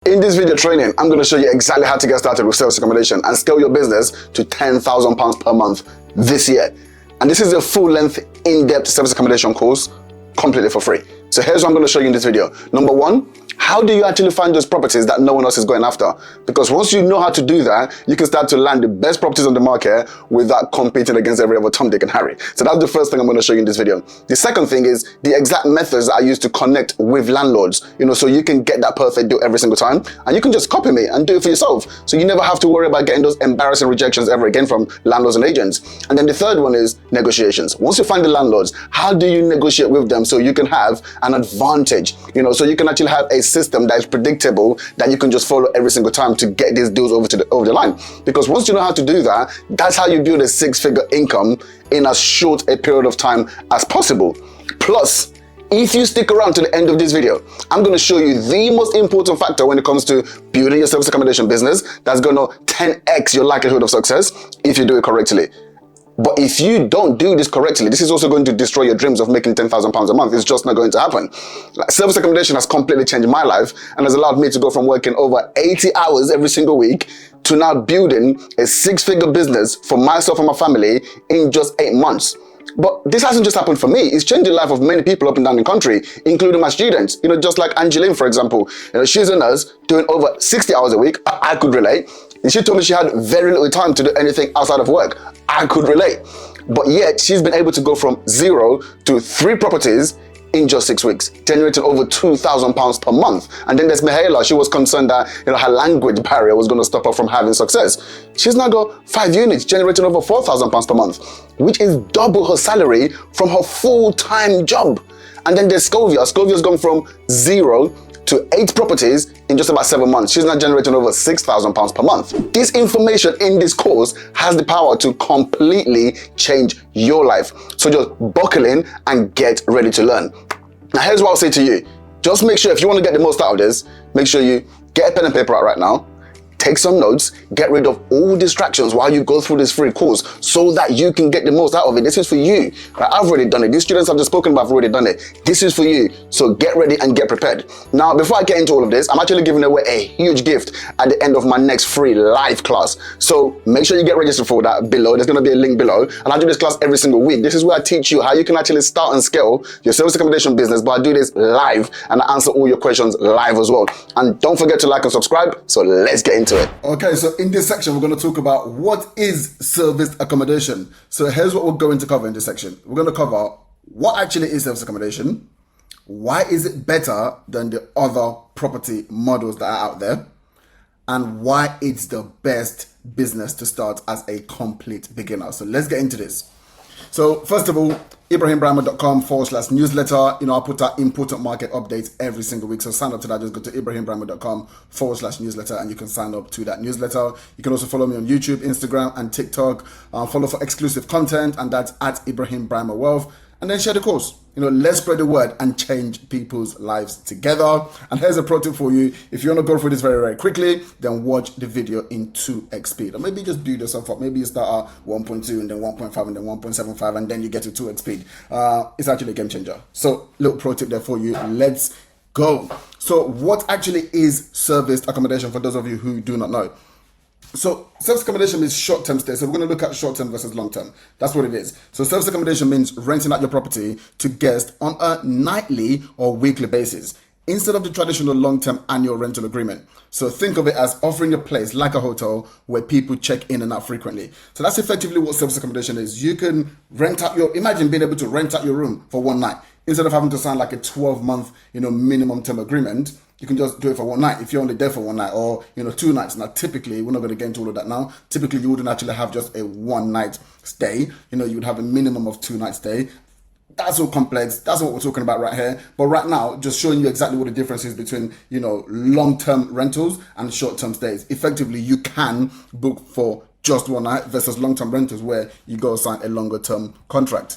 In this video training, I'm going to show you exactly how to get started with service accommodation and scale your business to £10,000 per month this year. And this is a full-length, in-depth service accommodation course completely for free. So here's what I'm going to show you in this video. Number one, how do you actually find those properties that no one else is going after? Because once you know how to do that, you can start to land the best properties on the market without competing against every other Tom, Dick and Harry. So that's the first thing I'm going to show you in this video. The second thing is the exact methods that I use to connect with landlords, so you can get that perfect deal every single time. And you can just copy me and do it for yourself. So you never have to worry about getting those embarrassing rejections ever again from landlords and agents. And then the third one is negotiations. Once you find the landlords, how do you negotiate with them so you can have an advantage? So you can actually have a system that is predictable that you can just follow every single time to get these deals over the line. Because once you know how to do that, that's how you build a six-figure income in as short a period of time as possible. Plus, if you stick around to the end of this video, I'm going to show you the most important factor when it comes to building your service accommodation business that's going to 10x your likelihood of success if you do it correctly. But if you don't do this correctly, this is also going to destroy your dreams of making £10,000 a month. It's just not going to happen. Service accommodation has completely changed my life and has allowed me to go from working over 80 hours every single week to now building a six-figure business for myself and my family in just 8 months. But this hasn't just happened for me. It's changed the life of many people up and down the country, including my students. Just like Angeline, for example. She's a nurse doing over 60 hours a week. I could relate. And she told me she had very little time to do anything outside of work. I could relate. But yet she's been able to go from 0 to 3 properties in just 6 weeks, generating over £2,000 per month. And then there's Mihaela. She was concerned that her language barrier was going to stop her from having success. She's now got 5 units, generating over £4,000 per month, which is double her salary from her full-time job. And then there's Scovia. Scovia's gone from 0 to 8 properties in just about 7 months. She's now generating over £6,000 per month. This information in this course has the power to completely change your life. So just buckle in and get ready to learn. Now here's what I'll say to you. Just make sure, if you want to get the most out of this, make sure you get a pen and paper out right now. Take some notes, get rid of all distractions while you go through this free course so that you can get the most out of it. This is for you. I've already done it. These students I've just spoken about have already done it. This is for you. So get ready and get prepared. Now, before I get into all of this, I'm actually giving away a huge gift at the end of my next free live class. So make sure you get registered for that below. There's going to be a link below. And I do this class every single week. This is where I teach you how you can actually start and scale your service accommodation business, but I do this live and I answer all your questions live as well. And don't forget to like and subscribe. So let's get into it. Okay, so in this section, we're going to talk about what is serviced accommodation. So here's what we're going to cover in this section. We're going to cover what actually is serviced accommodation, why is it better than the other property models that are out there, and why it's the best business to start as a complete beginner. So let's get into this. So first of all, ibrahimbramah.com/newsletter. I put out important market updates every single week. So sign up to that. Just go to ibrahimbramah.com/newsletter and you can sign up to that newsletter. You can also follow me on YouTube, Instagram, and TikTok. Follow for exclusive content, and that's at Ibrahim Bramah Wealth. And then share the course. Let's spread the word and change people's lives together. And here's a pro tip for you. If you want to go through this very, very quickly, then watch the video in 2x speed. Or maybe just build yourself up. Maybe you start at 1.2 and then 1.5 and then 1.75 and then you get to 2x speed. It's actually a game changer. So little pro tip there for you. Let's go. So what actually is serviced accommodation for those of you who do not know? So service accommodation means short-term stay. So we're going to look at short-term versus long-term. That's what it is. So service accommodation means renting out your property to guests on a nightly or weekly basis instead of the traditional long-term annual rental agreement. So think of it as offering a place like a hotel where people check in and out frequently. So that's effectively what service accommodation is. You can rent out imagine being able to rent out your room for one night instead of having to sign like a 12-month, minimum term agreement. You can just do it for one night if you're only there for one night, or 2 nights. Now, typically, we're not going to get into all of that now. Typically, you wouldn't actually have just a 1 night stay. You would have a minimum of 2 night stay. That's all complex. That's what we're talking about right here. But right now, just showing you exactly what the difference is between, long-term rentals and short-term stays. Effectively, you can book for just 1 night versus long-term rentals where you go sign a longer-term contract.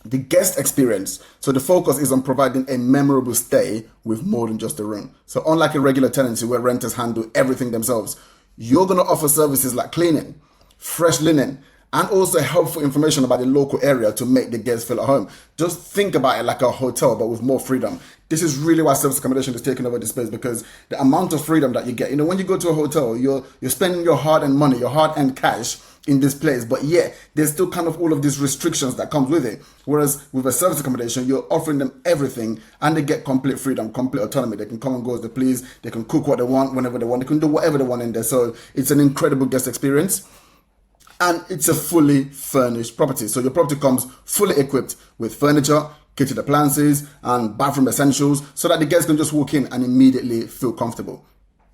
The guest experience. So the focus is on providing a memorable stay with more than just a room. So unlike a regular tenancy where renters handle everything themselves, you're going to offer services like cleaning, fresh linen, and also helpful information about the local area to make the guests feel at home. Just think about it like a hotel, but with more freedom. This is really why service accommodation is taking over the space, because the amount of freedom that you get. When you go to a hotel, you're spending your hard-earned money, your hard-earned cash in this place, but yeah, there's still kind of all of these restrictions that comes with it. Whereas with a service accommodation, you're offering them everything, and they get complete freedom, complete autonomy. They can come and go as they please. They can cook what they want, whenever they want. They can do whatever they want in there. So it's an incredible guest experience. And it's a fully furnished property. So your property comes fully equipped with furniture, kitchen appliances, and bathroom essentials, so that the guests can just walk in and immediately feel comfortable.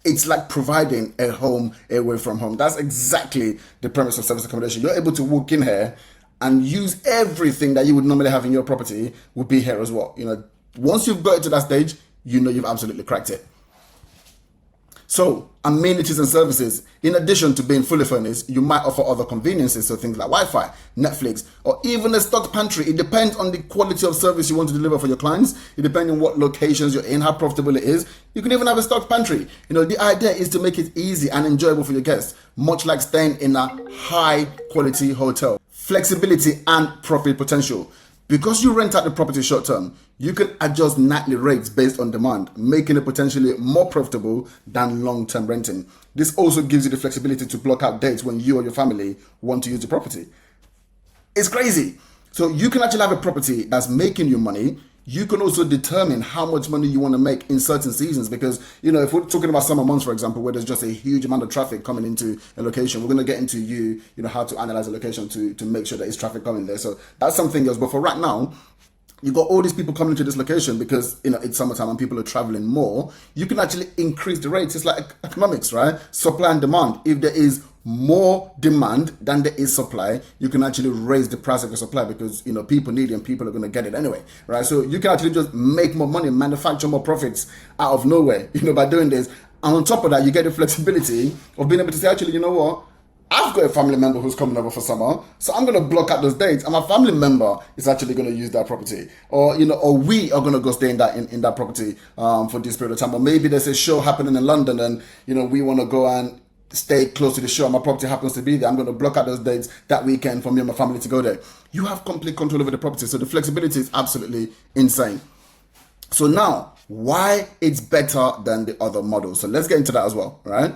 It's like providing a home away from home. That's exactly the premise of service accommodation. You're able to walk in here and use everything that you would normally have in your property will be here as well. Once you've got it to that stage, you've absolutely cracked it. So, amenities and services, in addition to being fully furnished, you might offer other conveniences, so things like Wi-Fi, Netflix, or even a stocked pantry. It depends on the quality of service you want to deliver for your clients. It depends on what locations you're in, how profitable it is. You can even have a stocked pantry. The idea is to make it easy and enjoyable for your guests, much like staying in a high quality hotel. Flexibility and profit potential. Because you rent out the property short term, you can adjust nightly rates based on demand, making it potentially more profitable than long-term renting. This also gives you the flexibility to block out dates when you or your family want to use the property. It's crazy. So you can actually have a property that's making you money. You can also determine how much money you want to make in certain seasons, because, if we're talking about summer months, for example, where there's just a huge amount of traffic coming into a location, we're going to get into how to analyze a location to make sure that it's traffic coming there. So that's something else. But for right now, you've got all these people coming into this location because, it's summertime and people are traveling more. You can actually increase the rates. It's like economics, right? Supply and demand. If there is more demand than there is supply, you can actually raise the price of your supply, because people need it and people are going to get it anyway, right? So you can actually just make more money, manufacture more profits out of nowhere, by doing this. And on top of that, you get the flexibility of being able to say, actually, you know what? I've got a family member who's coming over for summer, so I'm going to block out those dates, and my family member is actually going to use that property, or we are going to go stay in that property for this period of time. Or maybe there's a show happening in London, and we want to go and stay close to the show. My property happens to be there. I'm going to block out those dates that weekend for me and my family to go there. You have complete control over the property, so the flexibility is absolutely insane. So now, why it's better than the other models? So let's get into that as well, right?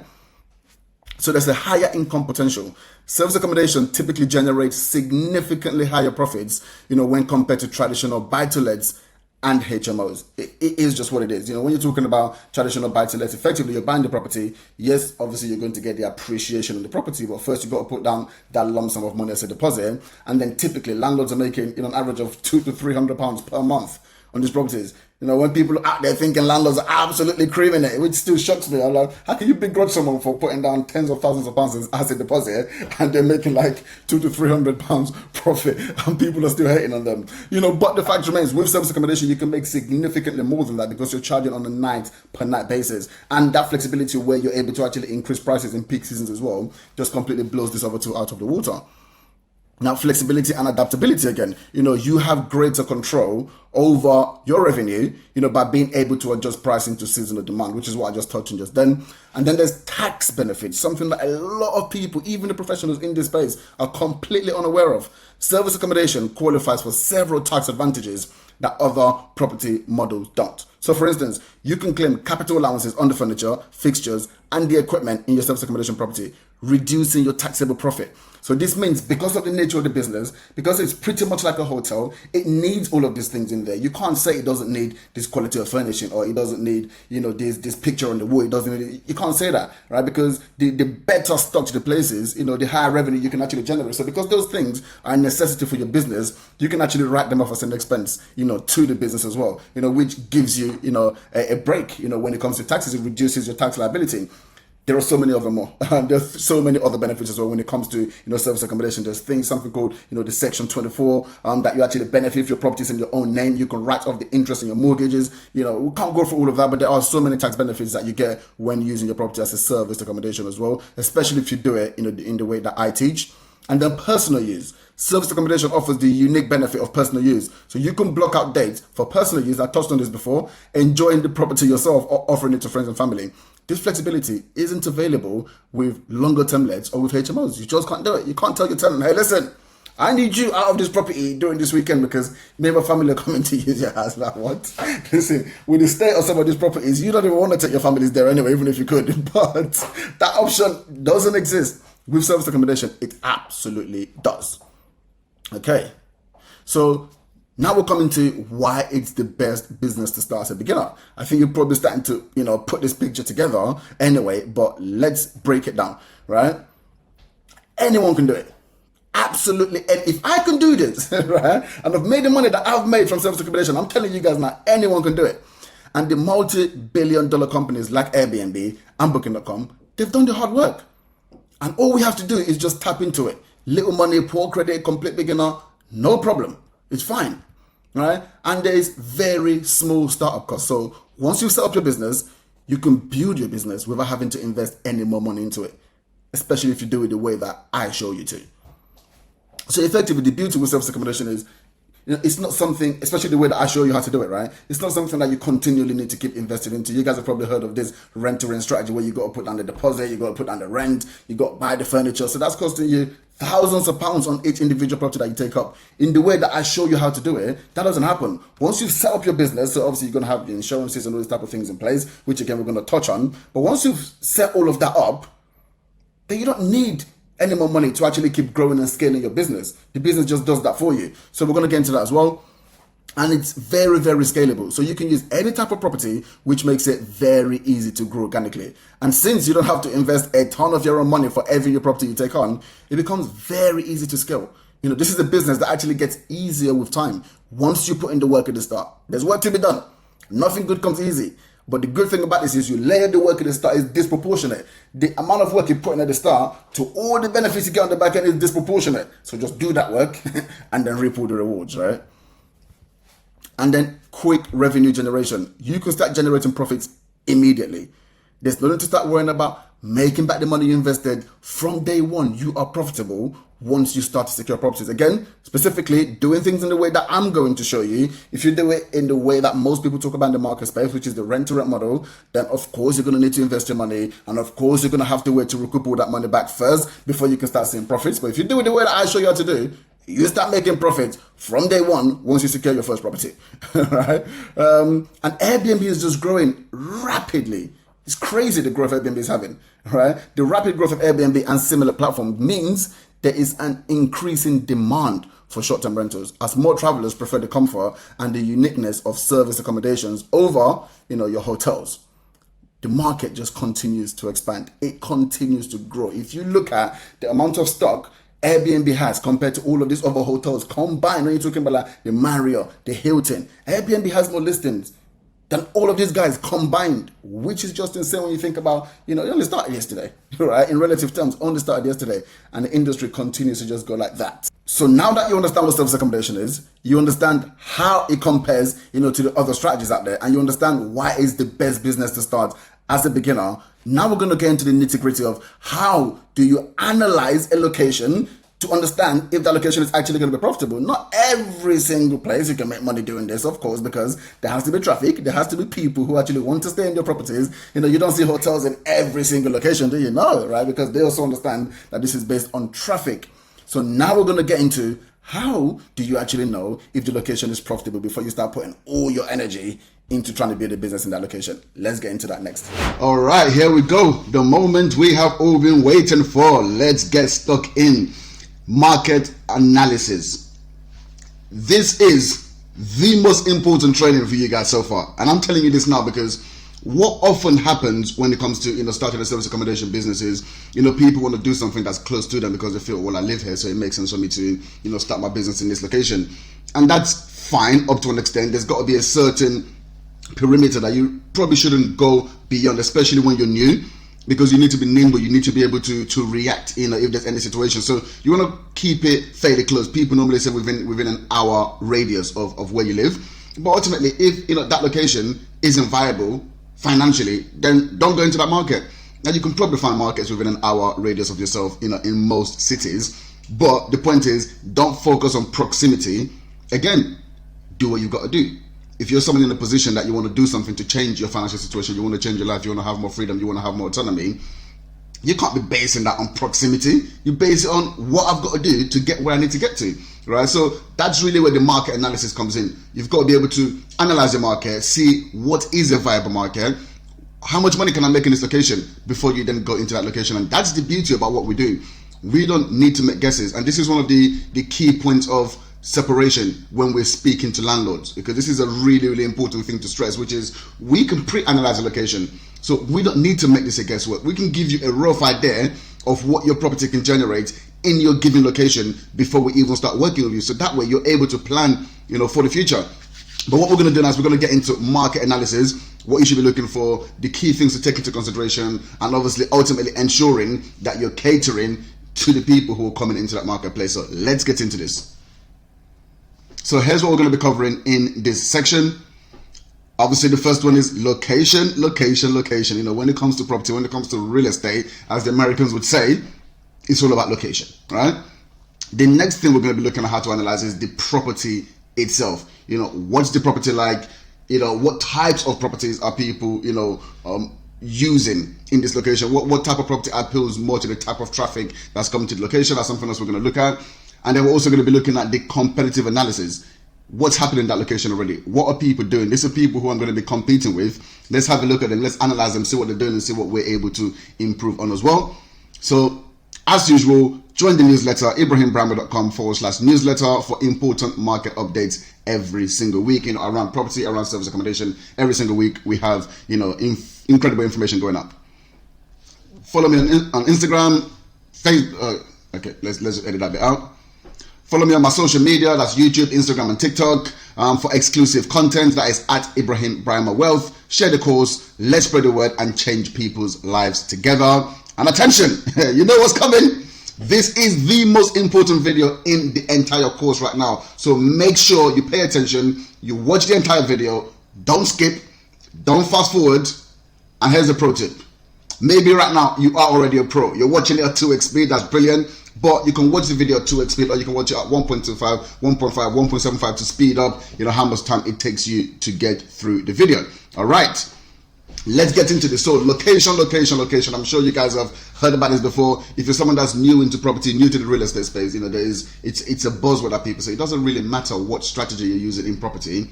So there's a higher income potential. Service accommodation typically generates significantly higher profits, when compared to traditional buy-to-lets and HMOs. It is just what it is. When you're talking about traditional buy-to-let, effectively you're buying the property. Yes, obviously you're going to get the appreciation on the property, but first you've got to put down that lump sum of money as a deposit. And then typically landlords are making, an average of £200 to £300 per month on these properties. When people are out there thinking landlords are absolutely creaming it, which still shocks me. I'm like, how can you begrudge someone for putting down tens of thousands of pounds as a deposit, and they're making like £200 to £300 profit, and people are still hating on them? But the fact remains, with service accommodation, you can make significantly more than that, because you're charging on a night per night basis. And that flexibility where you're able to actually increase prices in peak seasons as well, just completely blows this over to out of the water. Now, flexibility and adaptability again, you have greater control over your revenue, by being able to adjust pricing to seasonal demand, which is what I just touched on just then. And then there's tax benefits, something that a lot of people, even the professionals in this space, are completely unaware of. Service accommodation qualifies for several tax advantages that other property models don't. So for instance, you can claim capital allowances on the furniture, fixtures, and the equipment in your service accommodation property, reducing your taxable profit. So this means, because of the nature of the business, because it's pretty much like a hotel, it needs all of these things in there. You can't say it doesn't need this quality of furnishing, or it doesn't need, this picture on the wall. It doesn't need it. You can't say that, right? Because the better stocked the places, the higher revenue you can actually generate. So because those things are a necessity for your business, you can actually write them off as an expense, to the business as well, which gives you, a break, when it comes to taxes. It reduces your tax liability. There are so many of them more. There's so many other benefits as well when it comes to, service accommodation. There's something called, the Section 24, that you actually benefit if your property is in your own name. You can write off the interest in your mortgages. We can't go through all of that, but there are so many tax benefits that you get when using your property as a service accommodation as well, especially if you do it, in the way that I teach. And then personal use. Service accommodation offers the unique benefit of personal use. So you can block out dates for personal use. I touched on this before, enjoying the property yourself or offering it to friends and family. This flexibility isn't available with longer term lets or with HMOs. You just can't do it. You can't tell your tenant, hey, listen, I need you out of this property during this weekend because me and my family are coming to use your house. Like, what? Listen, with the state of some of these properties, you don't even want to take your families there anyway, even if you could. But that option doesn't exist with service accommodation. It absolutely does. Okay. So now we're coming to why it's the best business to start as a beginner. I think you're probably starting to, put this picture together anyway, but let's break it down, right? Anyone can do it. Absolutely. And if I can do this, right, and I've made the money that I've made from service accommodation, I'm telling you guys now, anyone can do it. And the multi-billion-dollar companies like Airbnb and Booking.com, they've done the hard work. And all we have to do is just tap into it. Little money, poor credit, complete beginner, no problem. It's fine, right? And there is very small startup costs. So once you set up your business, you can build your business without having to invest any more money into it, especially if you do it the way that I show you to. So effectively, the beauty with service accommodation is, it's not something, especially the way that I show you how to do it, right? It's not something that you continually need to keep investing into. You guys have probably heard of this rent-to-rent strategy where you got to put down the deposit, you got to put down the rent, you got to buy the furniture. So that's costing you thousands of pounds on each individual property that you take up. In the way that I show you how to do it, that doesn't happen. Once you've set up your business, so obviously you're going to have the insurances and all these type of things in place, which again, we're going to touch on. But once you've set all of that up, then you don't need any more money to actually keep growing and scaling your business. The business just does that for you. So we're going to get into that as well. And it's very, very scalable. So you can use any type of property, which makes it very easy to grow organically. And since you don't have to invest a ton of your own money for every new property you take on, it becomes very easy to scale. This is a business that actually gets easier with time. Once you put in the work at the start, there's work to be done. Nothing good comes easy. But the good thing about this is you layer the work at the start is disproportionate. The amount of work you put in at the start to all the benefits you get on the back end is disproportionate. So just do that work and then reap all the rewards, right? And then quick revenue generation. You can start generating profits immediately. There's no need to start worrying about making back the money you invested. From day one, you are profitable once you start to secure properties. Again, specifically doing things in the way that I'm going to show you. If you do it in the way that most people talk about in the market space, which is the rent-to-rent model, then of course you're going to need to invest your money. And of course you're going to have to wait to recoup all that money back first before you can start seeing profits. But if you do it the way that I show you how to do, you start making profits from day one once you secure your first property, right? And Airbnb is just growing rapidly. It's crazy the growth Airbnb is having, right? The rapid growth of Airbnb and similar platforms means there is an increasing demand for short-term rentals as more travelers prefer the comfort and the uniqueness of service accommodations over, your hotels. The market just continues to expand. It continues to grow. If you look at the amount of stock Airbnb has compared to all of these other hotels combined, when you're talking about like the Marriott, the Hilton, Airbnb has more listings than all of these guys combined, which is just insane when you think about, it only started yesterday, right? In relative terms, only started yesterday, and the industry continues to just go like that. So now that you understand what service accommodation is, you understand how it compares, to the other strategies out there, and you understand why it's the best business to start as a beginner. Now we're going to get into the nitty-gritty of how do you analyze a location to understand if that location is actually going to be profitable. Not every single place you can make money doing this, of course, because there has to be traffic. There has to be people who actually want to stay in your properties. You don't see hotels in every single location, do you? No, right? Because they also understand that this is based on traffic. So now we're going to get into how do you actually know if the location is profitable before you start putting all your energy into trying to build a business in that location. Let's get into that next. All right, here we go. The moment we have all been waiting for. Let's get stuck in. Market analysis. This is the most important training for you guys so far, and I'm telling you this now because what often happens when it comes to starting a service accommodation business is people want to do something that's close to them because they feel, well, I live here, so it makes sense for me to start my business in this location, and that's fine up to an extent. There's got to be a certain perimeter that you probably shouldn't go beyond, especially when you're new, because you need to be nimble. You need to be able to react if there's any situation. So you want to keep it fairly close. People normally say within an hour radius of where you live, but ultimately if that location isn't viable financially, then don't go into that market. Now you can probably find markets within an hour radius of yourself in most cities, but the point is, don't focus on proximity. Again, do what you've got to do. If you're someone in a position that you want to do something to change your financial situation, you want to change your life, you want to have more freedom, you want to have more autonomy, You can't be basing that on proximity. You base it on what I've got to do to get where I need to get to, right? So that's really where the market analysis comes in. You've got to be able to analyze the market, see what is a viable market, how much money can I make in this location before you then go into that location. And that's the beauty about what we do. We don't need to make guesses. And this is one of the key points of separation when we're speaking to landlords, because this is a really, really important thing to stress, which is we can pre-analyze a location. So we don't need to make this a guesswork. We can give you a rough idea of what your property can generate in your given location before we even start working with you. So that way you're able to plan, for the future. But what we're going to do now is we're going to get into market analysis, what you should be looking for, the key things to take into consideration, and obviously ultimately ensuring that you're catering to the people who are coming into that marketplace. So let's get into this. So here's what we're going to be covering in this section. Obviously, the first one is location. When it comes to property, when it comes to real estate, as the Americans would say, it's all about location, right? The next thing we're going to be looking at how to analyze is the property itself. What's the property like? What types of properties are people, using in this location? What type of property appeals more to the type of traffic that's coming to the location? That's something else we're going to look at. And then we're also going to be looking at the competitive analysis. What's happening in that location already? What are people doing? These are people who I'm going to be competing with. Let's have a look at them. Let's analyze them, see what they're doing, and see what we're able to improve on as well. So, as usual, join the newsletter, ibrahimbrahma.com/newsletter for important market updates every single week, around property, around service accommodation. Every single week we have, incredible information going up. Follow me on Instagram, Facebook. Okay, let's edit that bit out. Follow me on my social media, that's YouTube, Instagram, and TikTok, for exclusive content. That is at Ibrahim Brahma Wealth. Share the course, let's spread the word and change people's lives together. And attention, you know what's coming. This is the most important video in the entire course right now. So make sure you pay attention, you watch the entire video, don't skip, don't fast forward. And here's a pro tip. Maybe right now you are already a pro. You're watching it at 2x speed, that's brilliant. But you can watch the video at 2x speed, or you can watch it at 1.25, 1.5, 1.75 to speed up, how much time it takes you to get through the video. All right, let's get into this. So location. I'm sure you guys have heard about this before. If you're someone that's new into property, new to the real estate space, it's a buzzword that people say. It doesn't really matter what strategy you're using in property.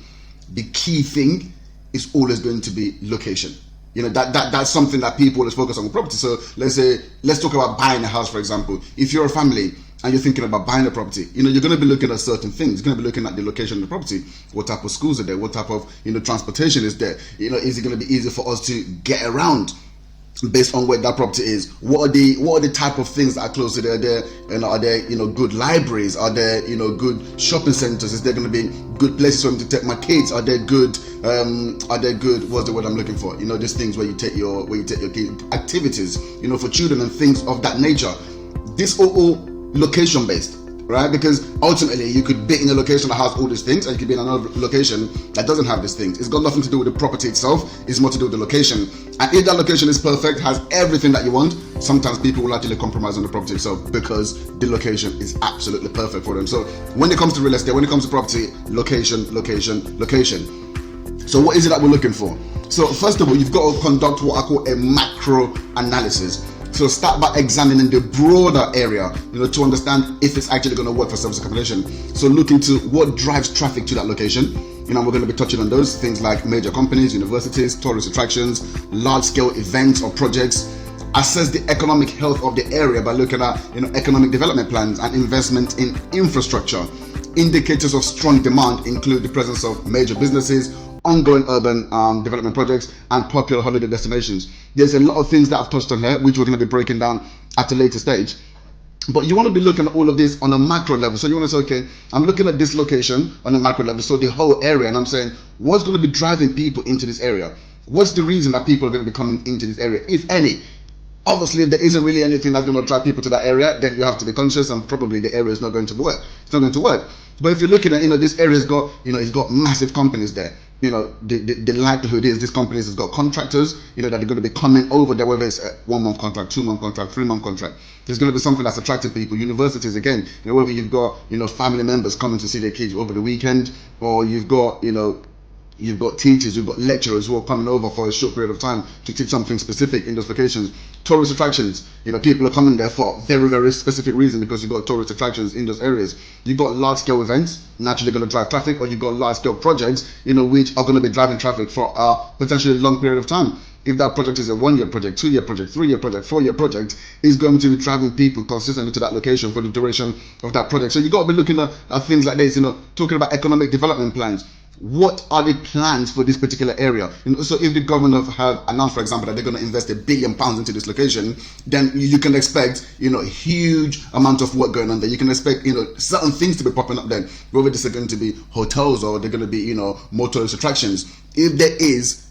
The key thing is always going to be location. That's something that people always focus on with property. So let's talk about buying a house, for example. If you're a family and you're thinking about buying a property, you're going to be looking at certain things. You're going to be looking at the location of the property. What type of schools are there? What type of transportation is there? Is it going to be easy for us to get around based on where that property is? What are the type of things that are close to there? Are there good libraries? Are there good shopping centers? Is there going to be good places for me to take my kids? Are there good what's the word I'm looking for? These things where you take your kids, activities for children and things of that nature. This all location based, right? Because ultimately you could be in a location that has all these things, and you could be in another location that doesn't have these things. It's got nothing to do with the property itself. It's more to do with the location. And if that location is perfect, has everything that you want, sometimes people will actually compromise on the property itself because the location is absolutely perfect for them. So when it comes to real estate, when it comes to property, location. So what is it that we're looking for? So first of all, you've got to conduct what I call a macro analysis. So start by examining the broader area, to understand if it's actually going to work for service accommodation. So look into what drives traffic to that location. We're going to be touching on those things like major companies, universities, tourist attractions, large-scale events or projects. Assess the economic health of the area by looking at economic development plans and investment in infrastructure. Indicators of strong demand include the presence of major businesses, ongoing urban development projects, and popular holiday destinations. There's a lot of things that I've touched on here, which we're going to be breaking down at a later stage. But you want to be looking at all of this on a macro level. So you want to say, okay, I'm looking at this location on a macro level, so the whole area, and I'm saying, what's going to be driving people into this area? What's the reason that people are going to be coming into this area, if any? Obviously, if there isn't really anything that's going to drive people to that area, then you have to be conscious, and probably the area is not going to work. It's not going to work. But if you're looking at, this area's got, it's got massive companies there. The likelihood is this companies has got contractors, that are going to be coming over there, whether it's a 1 month contract, 2 month contract, 3 month contract. There's going to be something that's attracting people. Universities, again, whether you've got, family members coming to see their kids over the weekend, or you've got, You've got teachers, you've got lecturers who are coming over for a short period of time to teach something specific in those locations. Tourist attractions, people are coming there for very, very specific reason because you've got tourist attractions in those areas. You've got large scale events, naturally going to drive traffic, or you've got large scale projects, which are going to be driving traffic for a potentially long period of time. If that project is a 1-year project, 2-year project, 3-year project, 4-year project, is going to be driving people consistently to that location for the duration of that project. So you got to be looking at things like this, talking about economic development plans. What are the plans for this particular area? So if the government have announced, for example, that they're going to invest £1 billion into this location, then you can expect, huge amount of work going on there. You can expect, certain things to be popping up there, whether this are going to be hotels or they're going to be, more tourist attractions. If there is,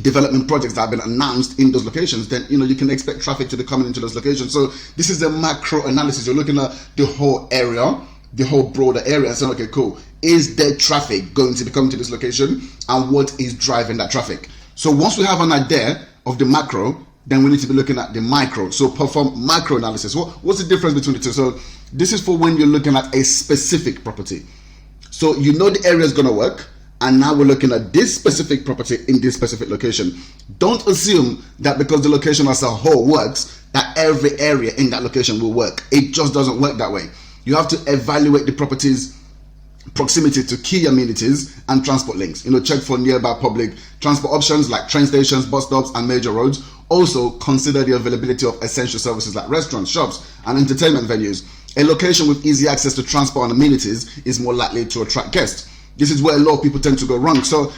development projects that have been announced in those locations, then you can expect traffic to be coming into those locations. So this is the macro analysis. You're looking at the whole area, the whole broader area, and saying, okay, cool, is there traffic going to be coming to this location, and what is driving that traffic? So once we have an idea of the macro, then we need to be looking at the micro. So perform micro analysis. What's the difference between the two? So this is for when you're looking at a specific property. So the area is going to work, and now we're looking at this specific property in this specific location. Don't assume that because the location as a whole works, that every area in that location will work. It just doesn't work that way. You have to evaluate the property's proximity to key amenities and transport links. Check for nearby public transport options like train stations, bus stops, and major roads. Also, consider the availability of essential services like restaurants, shops, and entertainment venues. A location with easy access to transport and amenities is more likely to attract guests. This is where a lot of people tend to go wrong. So,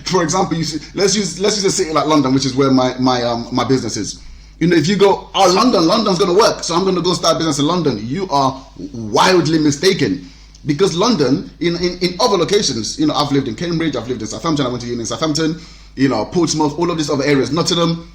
for example, let's use a city like London, which is where my business is. If you go, London's going to work, so I'm going to go start business in London. You are wildly mistaken, because London, in other locations, I've lived in Cambridge, I've lived in Southampton, I went to uni in Southampton, Portsmouth, all of these other areas, Nottingham.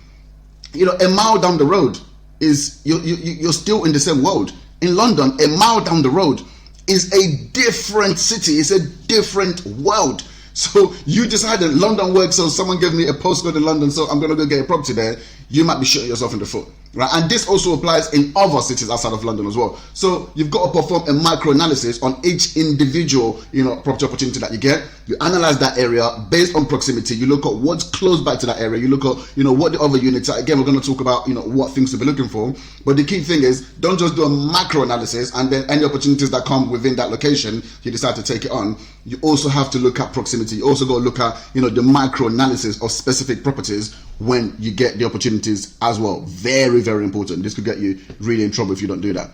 A mile down the road is you're still in the same world. In London, a mile down the road is a different city. It's a different world. So you decided London works, so someone gave me a postcode in London, so I'm going to go get a property there. You might be shooting yourself in the foot, right? And this also applies in other cities outside of London as well. So you've got to perform a micro analysis on each individual, property opportunity that you get. You analyze that area based on proximity. You look at what's close by to that area. You look at, what the other units are. Again, we're going to talk about, what things to be looking for. But the key thing is, don't just do a macro analysis and then any opportunities that come within that location, you decide to take it on. You also have to look at proximity. You also got to look at, the micro analysis of specific properties when you get the opportunities as well. Very, very important. This could get you really in trouble if you don't do that.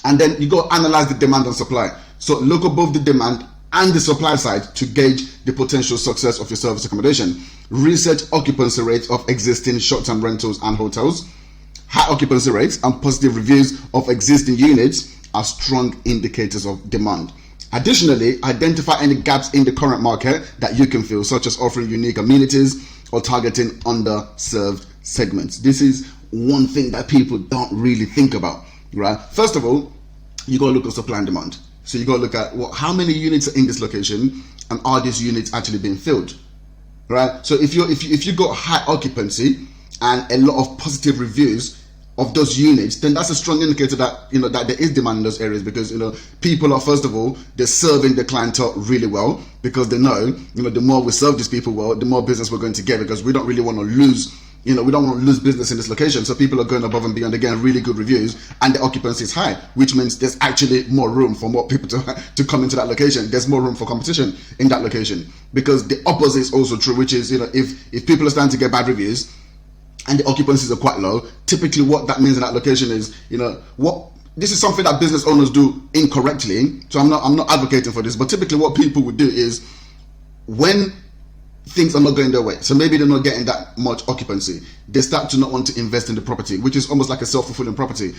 And then you got to analyze the demand and supply. So look at both the demand and the supply side to gauge the potential success of your service accommodation. Research occupancy rates of existing short-term rentals and hotels. High occupancy rates and positive reviews of existing units are strong indicators of demand. Additionally, identify any gaps in the current market that you can fill, such as offering unique amenities or targeting underserved segments. This is one thing that people don't really think about, right? First of all, you got to look at supply and demand. So you got to look at how many units are in this location, and are these units actually being filled, right? So if you got high occupancy and a lot of positive reviews of those units, then that's a strong indicator that that there is demand in those areas, because people are, first of all, they're serving the clientele really well, because they know the more we serve these people well, the more business we're going to get, because we don't really want to lose we don't want to lose business in this location. So people are going above and beyond, again, really good reviews, and the occupancy is high, which means there's actually more room for more people to come into that location. There's more room for competition in that location, because the opposite is also true, which is if people are starting to get bad reviews and the occupancies are quite low, typically what that means in that location is, this is something that business owners do incorrectly. So I'm not advocating for this, but typically what people would do is, when things are not going their way, so maybe they're not getting that much occupancy, they start to not want to invest in the property, which is almost like a self-fulfilling prophecy.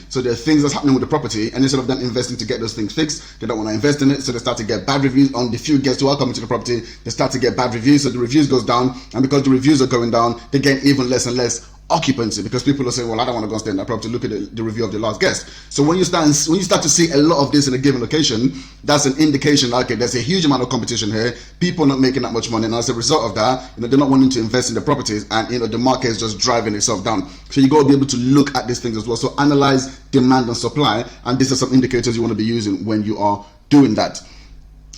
So there are things that's happening with the property, and instead of them investing to get those things fixed, they don't want to invest in it, so they start to get bad reviews. On the few guests who are coming to the property, they start to get bad reviews, so the reviews goes down, and because the reviews are going down, they get even less and less occupancy, because people are saying, well, I don't want to go and stay in that property, look at the review of the last guest. So when you start to see a lot of this in a given location, that's an indication that, okay, there's a huge amount of competition here, people are not making that much money, and as a result of that, they're not wanting to invest in the properties, and the market is just driving itself down. So you got to be able to look at these things as well. So analyze demand and supply, and these are some indicators you want to be using when you are doing that.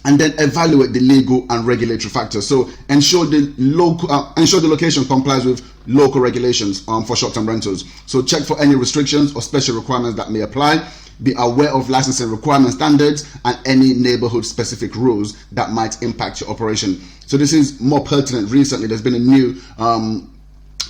and then evaluate the legal and regulatory factors. So ensure the location complies with local regulations for short-term rentals. So check for any restrictions or special requirements that may apply. Be aware of licensing requirement standards and any neighborhood specific rules that might impact your operation. So this is more pertinent recently. There's been a new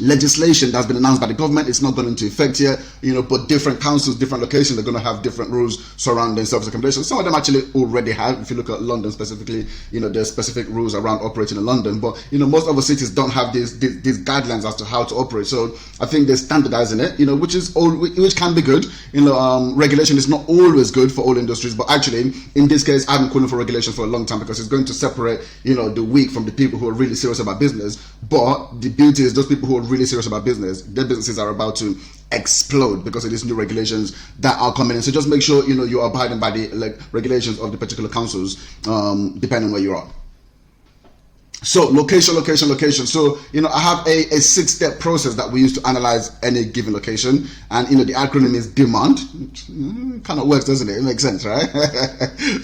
legislation that's been announced by the government. It's not gone into effect yet, but different councils, different locations are going to have different rules surrounding service accommodation. Some of them actually already have. If you look at London specifically, there's specific rules around operating in London, but most other cities don't have these guidelines as to how to operate. So I think they're standardizing it, which can be good. Regulation is not always good for all industries, but actually in this case I've been calling for regulation for a long time because it's going to separate the weak from the people who are really serious about business. But the beauty is those people who are really serious about business, their businesses are about to explode because of these new regulations that are coming in. So just make sure you're abiding by the regulations of the particular councils, depending on where you are. So location. So I have a 6-step process that we use to analyze any given location, and the acronym is DEMAND. Kind of works, doesn't it? It makes sense, right?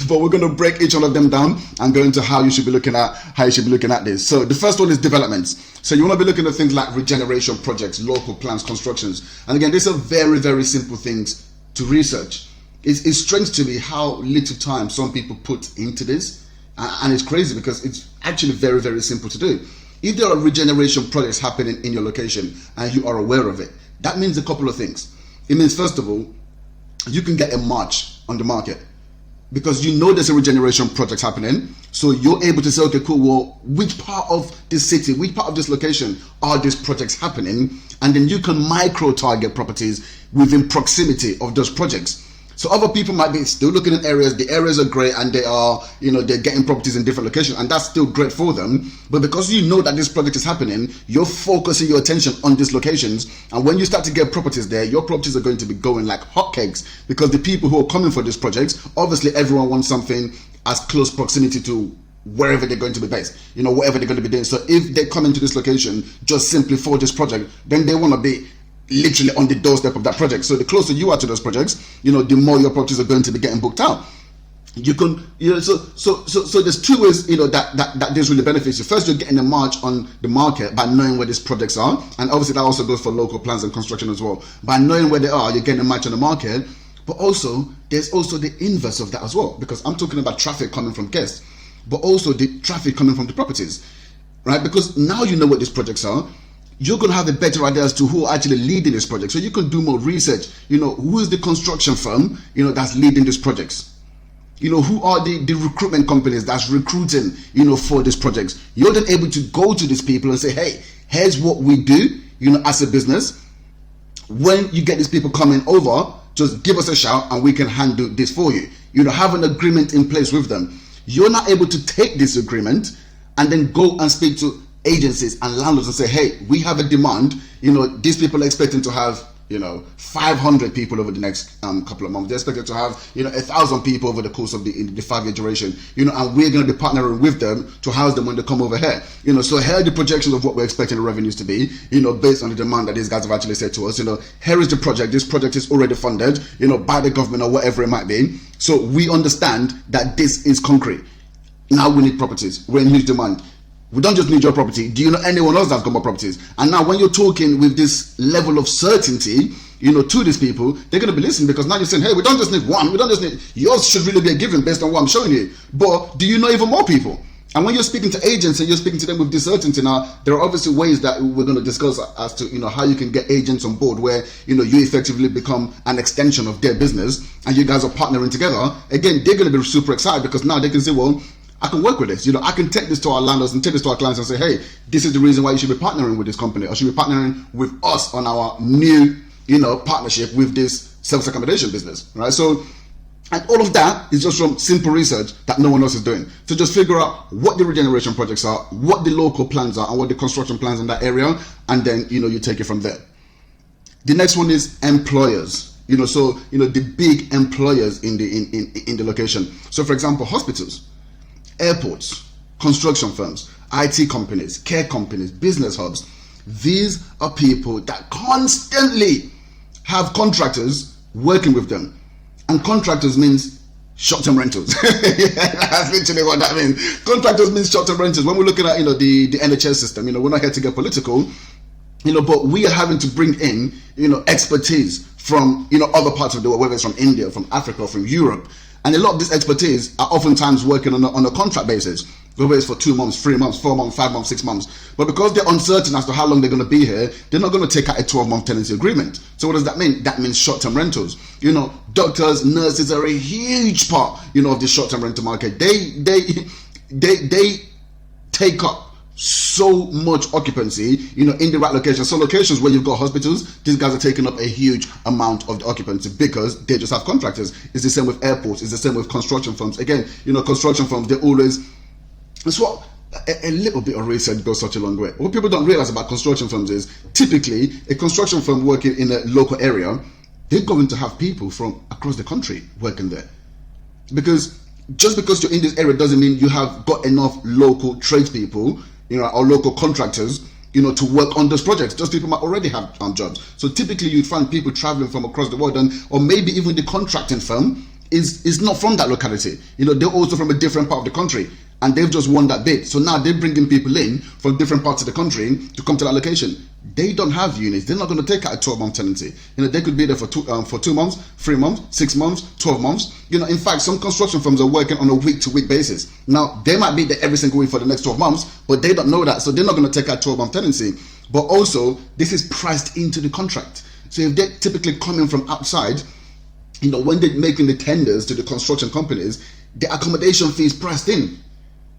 But we're going to break each one of them down and go into how you should be looking at this. So the first one is developments. So you want to be looking at things like regeneration projects, local plans, constructions, and again, these are very, very simple things to research. It's strange to me how little time some people put into this. And it's crazy because it's actually very, very simple to do. If there are regeneration projects happening in your location and you are aware of it, that means a couple of things. It means, first of all, you can get a march on the market because there's a regeneration project happening. So you're able to say, okay, cool, well, which part of this city, which part of this location are these projects happening? And then you can micro-target properties within proximity of those projects. So other people might be still looking at areas, the areas are great and they are, they're getting properties in different locations and that's still great for them. But because that this project is happening, you're focusing your attention on these locations. And when you start to get properties there, your properties are going to be going like hotcakes because the people who are coming for these projects, obviously everyone wants something as close proximity to wherever they're going to be based, whatever they're going to be doing. So if they come into this location just simply for this project, then they want to be literally on the doorstep of that project. So the closer you are to those projects, the more your properties are going to be getting booked out. You can, so there's two ways, that this really benefits you. First, you're getting a march on the market by knowing where these projects are, and obviously that also goes for local plans and construction as well. By knowing where they are, you're getting a march on the market. But also, there's also the inverse of that as well, because I'm talking about traffic coming from guests, but also the traffic coming from the properties, right? Because now you know what these projects are. You're going to have a better idea as to who are actually leading this project. So you can do more research. Who is the construction firm, that's leading these projects? Who are the recruitment companies that's recruiting, for these projects? You're then able to go to these people and say, hey, here's what we do, as a business. When you get these people coming over, just give us a shout and we can handle this for you. Have an agreement in place with them. You're not able to take this agreement and then go and speak to agencies and landlords and say, hey, we have a demand, these people are expecting to have 500 people over the next couple of months. They're expected to have 1,000 people over the course of the 5-year duration, and we're going to be partnering with them to house them when they come over here. So here are the projections of what we're expecting the revenues to be, based on the demand that these guys have actually said to us. Here is the project. This project is already funded, by the government or whatever it might be. So we understand that this is concrete. Now we need properties. We're in huge demand. We don't just need your property. Do you know anyone else that's got more properties? And now when you're talking with this level of certainty, to these people, they're going to be listening, because now you're saying, hey, we don't just need one. We don't just need, yours should really be a given based on what I'm showing you. But do you know even more people? And when you're speaking to agents and you're speaking to them with this certainty, now there are obviously ways that we're going to discuss as to, how you can get agents on board where, you effectively become an extension of their business and you guys are partnering together. Again, they're going to be super excited because now they can say, well, I can work with this. I can take this to our landlords and take this to our clients and say, hey, this is the reason why you should be partnering with this company, or should be partnering with us on our new, partnership with this service accommodation business, right? So, and all of that is just from simple research that no one else is doing. So just figure out what the regeneration projects are, what the local plans are, and what the construction plans in that area, and then, you take it from there. The next one is employers. The big employers in the location. So for example, hospitals, airports, construction firms, IT companies, care companies, business hubs. These are people that constantly have contractors working with them. And contractors means short-term rentals. That's literally what that means. Contractors means short-term rentals. When we're looking at, the NHS system, we're not here to get political, but we are having to bring in, expertise from, other parts of the world, whether it's from India, from Africa, or from Europe. And a lot of this expertise are oftentimes working on a contract basis, whether it's for 2 months, 3 months, 4 months, 5 months, 6 months. But because they're uncertain as to how long they're going to be here, they're not going to take out a 12-month tenancy agreement. So what does that mean? That means short-term rentals. Doctors, nurses are a huge part, of the short-term rental market. They take up so much occupancy, in the right locations. So locations where you've got hospitals, these guys are taking up a huge amount of the occupancy because they just have contractors. It's the same with airports. It's the same with construction firms. Again, construction firms, they always, that's what a little bit of research goes such a long way. What people don't realize about construction firms is typically a construction firm working in a local area, they're going to have people from across the country working there. Because just because you're in this area doesn't mean you have got enough local tradespeople, or local contractors, to work on those projects. Those people might already have jobs. So typically you'd find people traveling from across the world, or maybe even the contracting firm is not from that locality. They're also from a different part of the country, and they've just won that bid. So now they're bringing people in from different parts of the country to come to that location. They don't have units. They're not going to take out a 12-month tenancy. They could be there for 2 months, 3 months, 6 months, 12 months. In fact, some construction firms are working on a week-to-week basis. Now, they might be there every single week for the next 12 months, but they don't know that. So they're not going to take out 12-month tenancy. But also, this is priced into the contract. So if they're typically coming from outside, when they're making the tenders to the construction companies, the accommodation fee is priced in.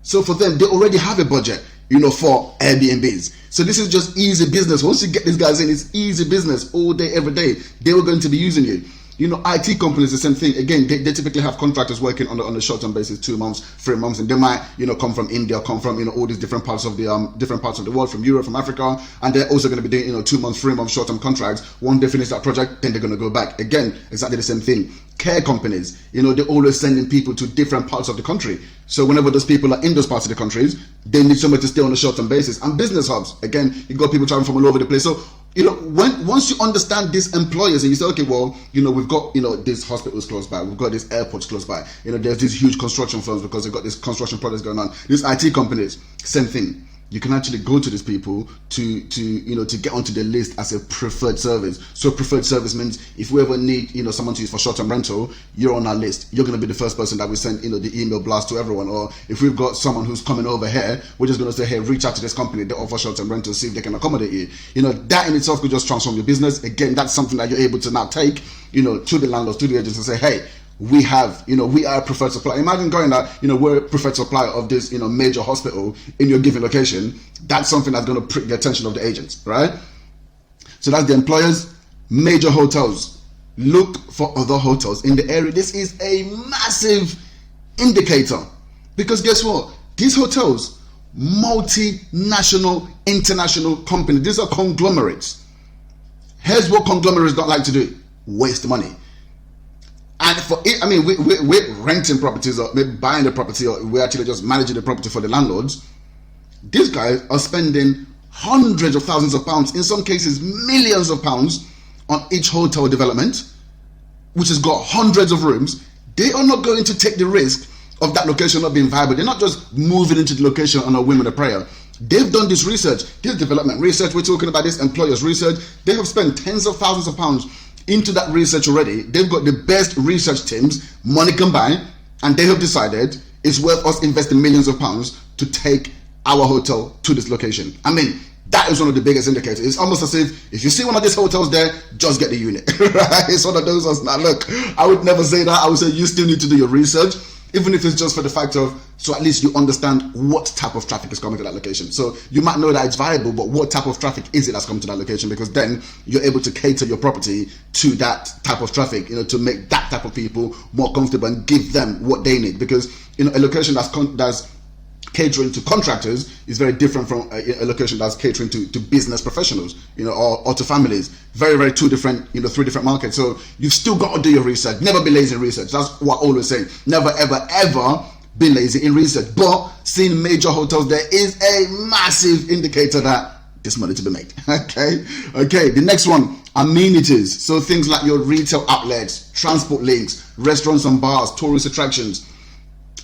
So for them, they already have a budget, for Airbnbs. So this is just easy business. Once you get these guys in, it's easy business all day, every day. They were going to be using you. IT companies, the same thing. Again, they typically have contractors working on a short-term basis, 2 months, 3 months, and they might, come from India, come from, all these different parts of the world, from Europe, from Africa, and they're also going to be doing, 2 months, 3 months short-term contracts. Once they finish that project, then they're going to go back. Again, exactly the same thing. Care companies, they're always sending people to different parts of the country. So whenever those people are in those parts of the countries, they need somewhere to stay on a short-term basis. And business hubs, again, you got people traveling from all over the place. So once you understand these employers and you say, okay, well, we've got, these hospitals close by, we've got these airports close by, there's these huge construction firms because they've got these construction projects going on. These IT companies, same thing. You can actually go to these people to get onto the list as a preferred service. So preferred service means if we ever need, someone to use for short-term rental, you're on our list. You're going to be the first person that we send, the email blast to everyone. Or if we've got someone who's coming over here, we're just going to say, hey, reach out to this company. They offer short-term rental, see if they can accommodate you. That in itself could just transform your business. Again, that's something that you're able to now take, to the landlords, to the agents and say, hey, we have, we are a preferred supplier. Imagine going that, we're a preferred supplier of this, major hospital in your given location. That's something that's going to prick the attention of the agents, right? So that's the employers. Major hotels. Look for other hotels in the area. This is a massive indicator because guess what? These hotels, multinational, international companies, these are conglomerates. Here's what conglomerates don't like to do: waste money. And for it, we're renting properties or maybe buying the property, or we're actually just managing the property for the landlords. These guys are spending hundreds of thousands of pounds, in some cases millions of pounds, on each hotel development, which has got hundreds of rooms. They are not going to take the risk of that location not being viable. They're not just moving into the location on a whim and a prayer. They've done this research, this development research. We're talking about this employers research. They have spent tens of thousands of pounds into that research already. They've got the best research teams, money combined, and they have decided it's worth us investing millions of pounds to take our hotel to this location. That is one of the biggest indicators. It's almost as if you see one of these hotels there, just get the unit. Right? It's one of those ones. Now look, I would never say that. I would say you still need to do your research, even if it's just for the fact of, so at least you understand what type of traffic is coming to that location. So you might know that it's viable, but what type of traffic is it that's coming to that location? Because then you're able to cater your property to that type of traffic, to make that type of people more comfortable and give them what they need. Because a location that's catering to contractors is very different from a location that's catering to business professionals, or to families. Very, very three different markets. So you've still got to do your research. Never be lazy in research. That's what I always say. Never, ever, ever be lazy in research. But seeing major hotels, there is a massive indicator that there's money to be made. Okay. The next one, amenities. So things like your retail outlets, transport links, restaurants and bars, tourist attractions.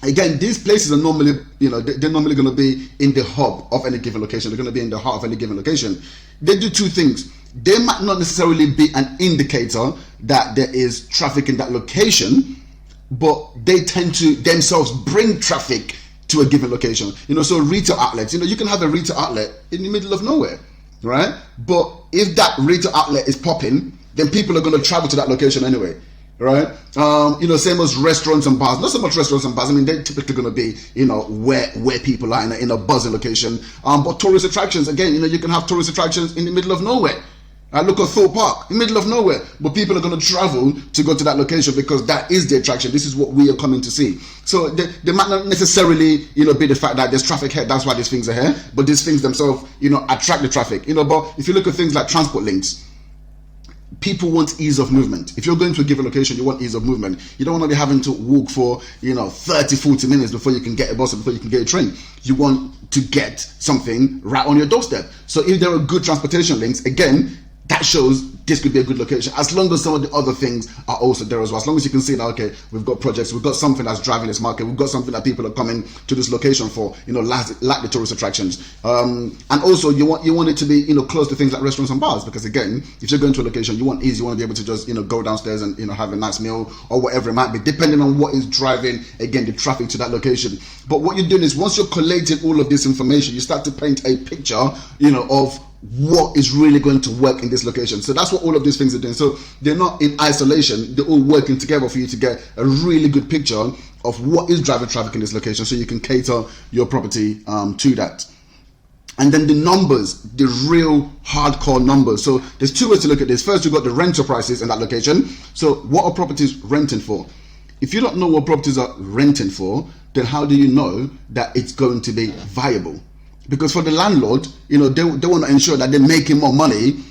Again, these places are normally, they're normally going to be in the hub of any given location. They're going to be in the heart of any given location. They do two things. They might not necessarily be an indicator that there is traffic in that location, but they tend to themselves bring traffic to a given location. So retail outlets, you can have a retail outlet in the middle of nowhere, right? But if that retail outlet is popping, then people are going to travel to that location anyway. Right, same as restaurants and bars. Not so much restaurants and bars. I mean, they're typically going to be, where people are in a buzzing location. But tourist attractions, again, you can have tourist attractions in the middle of nowhere. Look at Thorpe Park, in the middle of nowhere. But people are going to travel to go to that location because that is the attraction. This is what we are coming to see. So they might not necessarily, be the fact that there's traffic here. That's why these things are here. But these things themselves, attract the traffic. But if you look at things like transport links, people want ease of movement. If you're going to a given location, you want ease of movement. You don't want to be having to walk for 30, 40 minutes before you can get a bus or before you can get a train. You want to get something right on your doorstep. So if there are good transportation links, again, that shows this could be a good location, as long as some of the other things are also there as well. As long as you can see that, okay, we've got projects, we've got something that's driving this market, we've got something that people are coming to this location for, like the tourist attractions. And also you want it to be, close to things like restaurants and bars, because again, if you're going to a location, you want ease, you want to be able to just, go downstairs and, have a nice meal or whatever it might be, depending on what is driving, again, the traffic to that location. But what you're doing is, once you're collating all of this information, you start to paint a picture, of what is really going to work in this location. So that's what all of these things are doing. So they're not in isolation, they're all working together for you to get a really good picture of what is driving traffic in this location, so you can cater your property to that. And then the numbers, the real hardcore numbers. So there's two ways to look at this. First, you've got the rental prices in that location. So what are properties renting for? If you don't know what properties are renting for, then how do you know that it's going to be viable? Because for the landlord, they want to ensure that they're making more money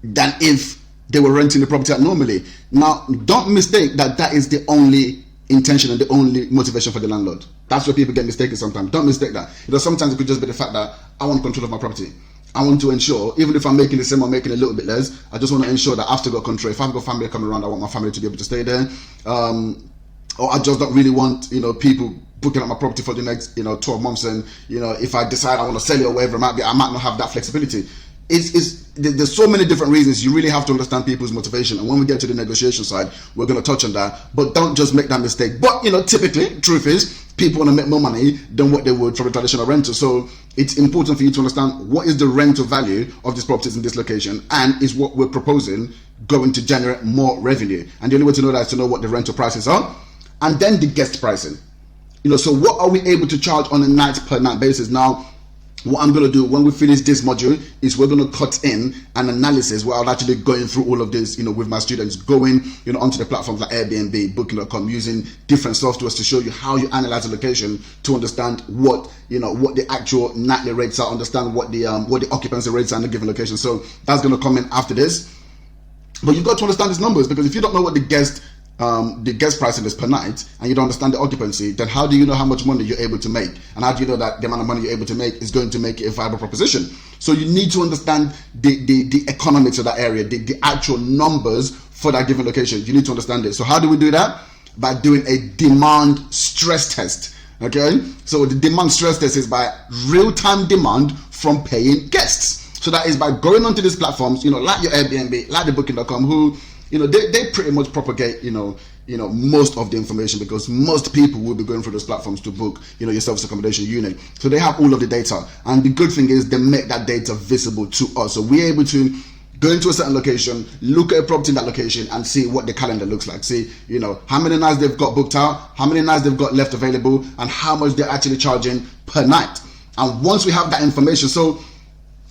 than if they were renting the property out normally. Now, don't mistake that is the only intention and the only motivation for the landlord. That's where people get mistaken sometimes. Don't mistake that. Sometimes it could just be the fact that I want control of my property. I want to ensure, even if I'm making the same or making a little bit less, I just want to ensure that I've still got control. If I've got family coming around, I want my family to be able to stay there. Or I just don't really want, people booking up my property for the next, 12 months. And, if I decide I want to sell it or whatever it might be, I might not have that flexibility. There's so many different reasons. You really have to understand people's motivation. And when we get to the negotiation side, we're going to touch on that. But don't just make that mistake. But, typically, truth is, people want to make more money than what they would from a traditional rental. So it's important for you to understand what is the rental value of these properties in this location, and is what we're proposing going to generate more revenue. And the only way to know that is to know what the rental prices are. And then the guest pricing. So what are we able to charge on a night per night basis? Now, what I'm going to do when we finish this module is we're going to cut in an analysis where I'll actually going through all of this, with my students, going, onto the platforms like Airbnb, Booking.com, using different softwares to show you how you analyze a location to understand what the actual nightly rates are, understand what the occupancy rates are in a given location. So that's going to come in after this. But you've got to understand these numbers, because if you don't know what the guest pricing is per night, and you don't understand the occupancy, then how do you know how much money you're able to make? And how do you know that the amount of money you're able to make is going to make it a viable proposition? So you need to understand the economics of that area, the actual numbers for that given location. You need to understand it. So how do we do that? By doing a demand stress test. Okay, so the demand stress test is by real-time demand from paying guests. So that is by going onto these platforms, like your Airbnb, like the Booking.com, who they pretty much propagate, most of the information, because most people will be going through those platforms to book, your service accommodation unit. So they have all of the data. And the good thing is they make that data visible to us. So we're able to go into a certain location, look at a property in that location, and see what the calendar looks like. See, how many nights they've got booked out, how many nights they've got left available, and how much they're actually charging per night. And once we have that information, so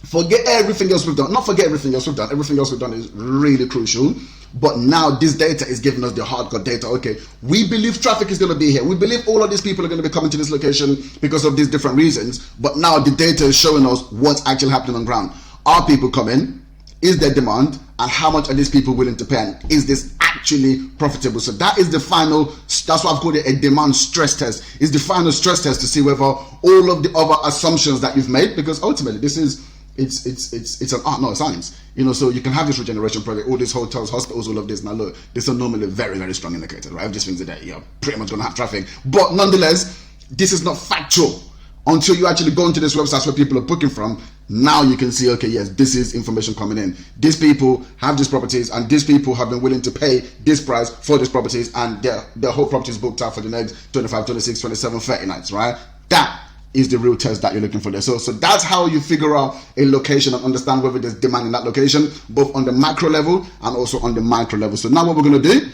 forget everything else we've done. Not forget everything else we've done. Everything else we've done is really crucial. But now this data is giving us the hardcore data. Okay, we believe traffic is going to be here. We believe all of these people are going to be coming to this location because of these different reasons. But now the data is showing us what's actually happening on ground. Are people coming? Is there demand? And how much are these people willing to pay? And is this actually profitable? So that is the final, that's why I've called it a demand stress test. It's the final stress test to see whether all of the other assumptions that you've made, because ultimately this is it's an art, not a science. So you can have this regeneration project, all these hotels, hospitals, all of this. Now look, these are normally very, very strong indicators, right? If these things are there, you're pretty much going to have traffic. But nonetheless, this is not factual until you actually go into this website where people are booking from. Now you can see, okay, yes, this is information coming in. These people have these properties, and these people have been willing to pay this price for these properties, and their whole property is booked out for the next 25, 26, 27, 30 nights, right? That is the real test that you're looking for there. So that's how you figure out a location and understand whether there's demand in that location, both on the macro level and also on the micro level. So now what we're going to do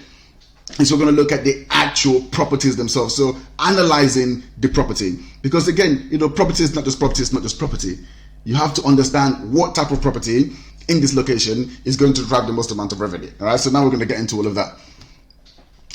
is we're going to look at the actual properties themselves. So analyzing the property, because again, property is not just property, it's not just property. You have to understand what type of property in this location is going to drive the most amount of revenue. All right, so now we're going to get into all of that.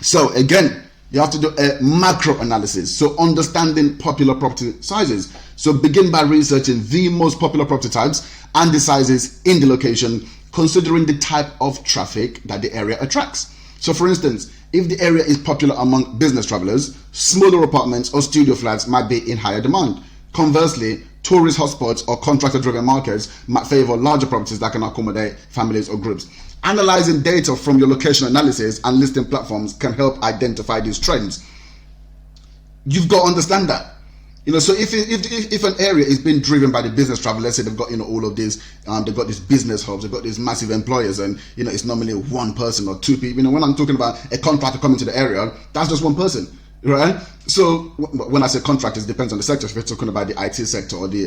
So again, you have to do a macro analysis. So understanding popular property sizes. So begin by researching the most popular property types and the sizes in the location, considering the type of traffic that the area attracts. So for instance, if the area is popular among business travelers, smaller apartments or studio flats might be in higher demand. Conversely, tourist hotspots or contractor-driven markets might favor larger properties that can accommodate families or groups. Analyzing data from your location analysis and listing platforms can help identify these trends. You've got to understand that. So if an area is being driven by the business travel, let's say they've got all of these, they've got these business hubs, they've got these massive employers, and it's normally one person or two people. When I'm talking about a contractor coming to the area, that's just one person. Right. So when I say contractors, it depends on the sector. If you're talking about the IT sector or the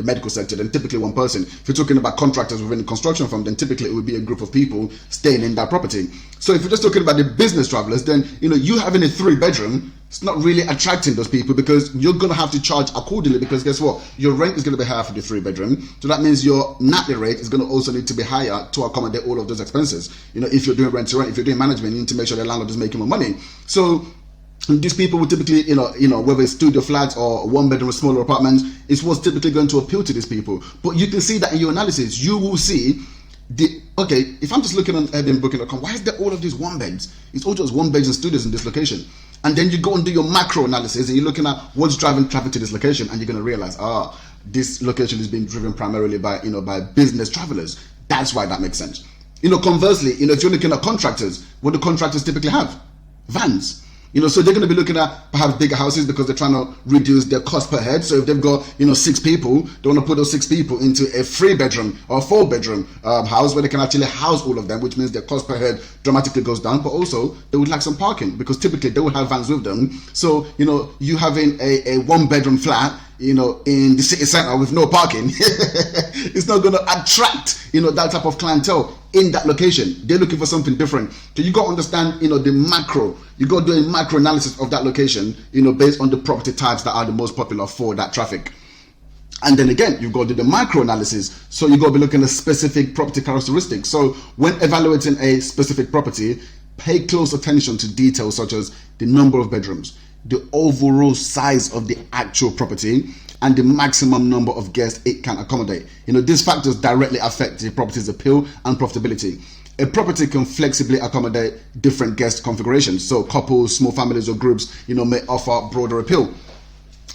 medical sector, then typically one person. If you're talking about contractors within the construction firm, then typically it would be a group of people staying in that property. So if you're just talking about the business travelers, then you having a 3-bedroom, it's not really attracting those people, because you're going to have to charge accordingly, because guess what? Your rent is going to be higher for the 3-bedroom. So that means your nightly rate is going to also need to be higher to accommodate all of those expenses. If you're doing rent to rent, if you're doing management, you need to make sure the landlord is making more money. So these people will typically, whether it's studio flats or 1-bedroom or smaller apartments, it's what's typically going to appeal to these people. But you can see that in your analysis, you will see if I'm just looking on Airbnb.com, why is there all of these 1-beds? It's all just 1-beds and studios in this location. And then you go and do your macro analysis, and you're looking at what's driving traffic to this location, and you're going to realize, this location is being driven primarily by business travelers. That's why that makes sense. Conversely, if you're looking at contractors, what do contractors typically have? Vans. So they're going to be looking at perhaps bigger houses because they're trying to reduce their cost per head. So if they've got, 6 people, they want to put those 6 people into a 3-bedroom or 4-bedroom house where they can actually house all of them, which means their cost per head dramatically goes down. But also they would like some parking, because typically they will have vans with them. So, you having a 1-bedroom flat, in the city center with no parking, it's not going to attract, that type of clientele in that location. They're looking for something different. So you got to understand, the macro. You got to do a macro analysis of that location, based on the property types that are the most popular for that traffic. And then again, you've got to do the micro analysis. So you got to be looking at specific property characteristics. So when evaluating a specific property, pay close attention to details such as the number of bedrooms, the overall size of the actual property, and the maximum number of guests it can accommodate. These factors directly affect the property's appeal and profitability. A property can flexibly accommodate different guest configurations. So couples, small families, or groups, may offer broader appeal.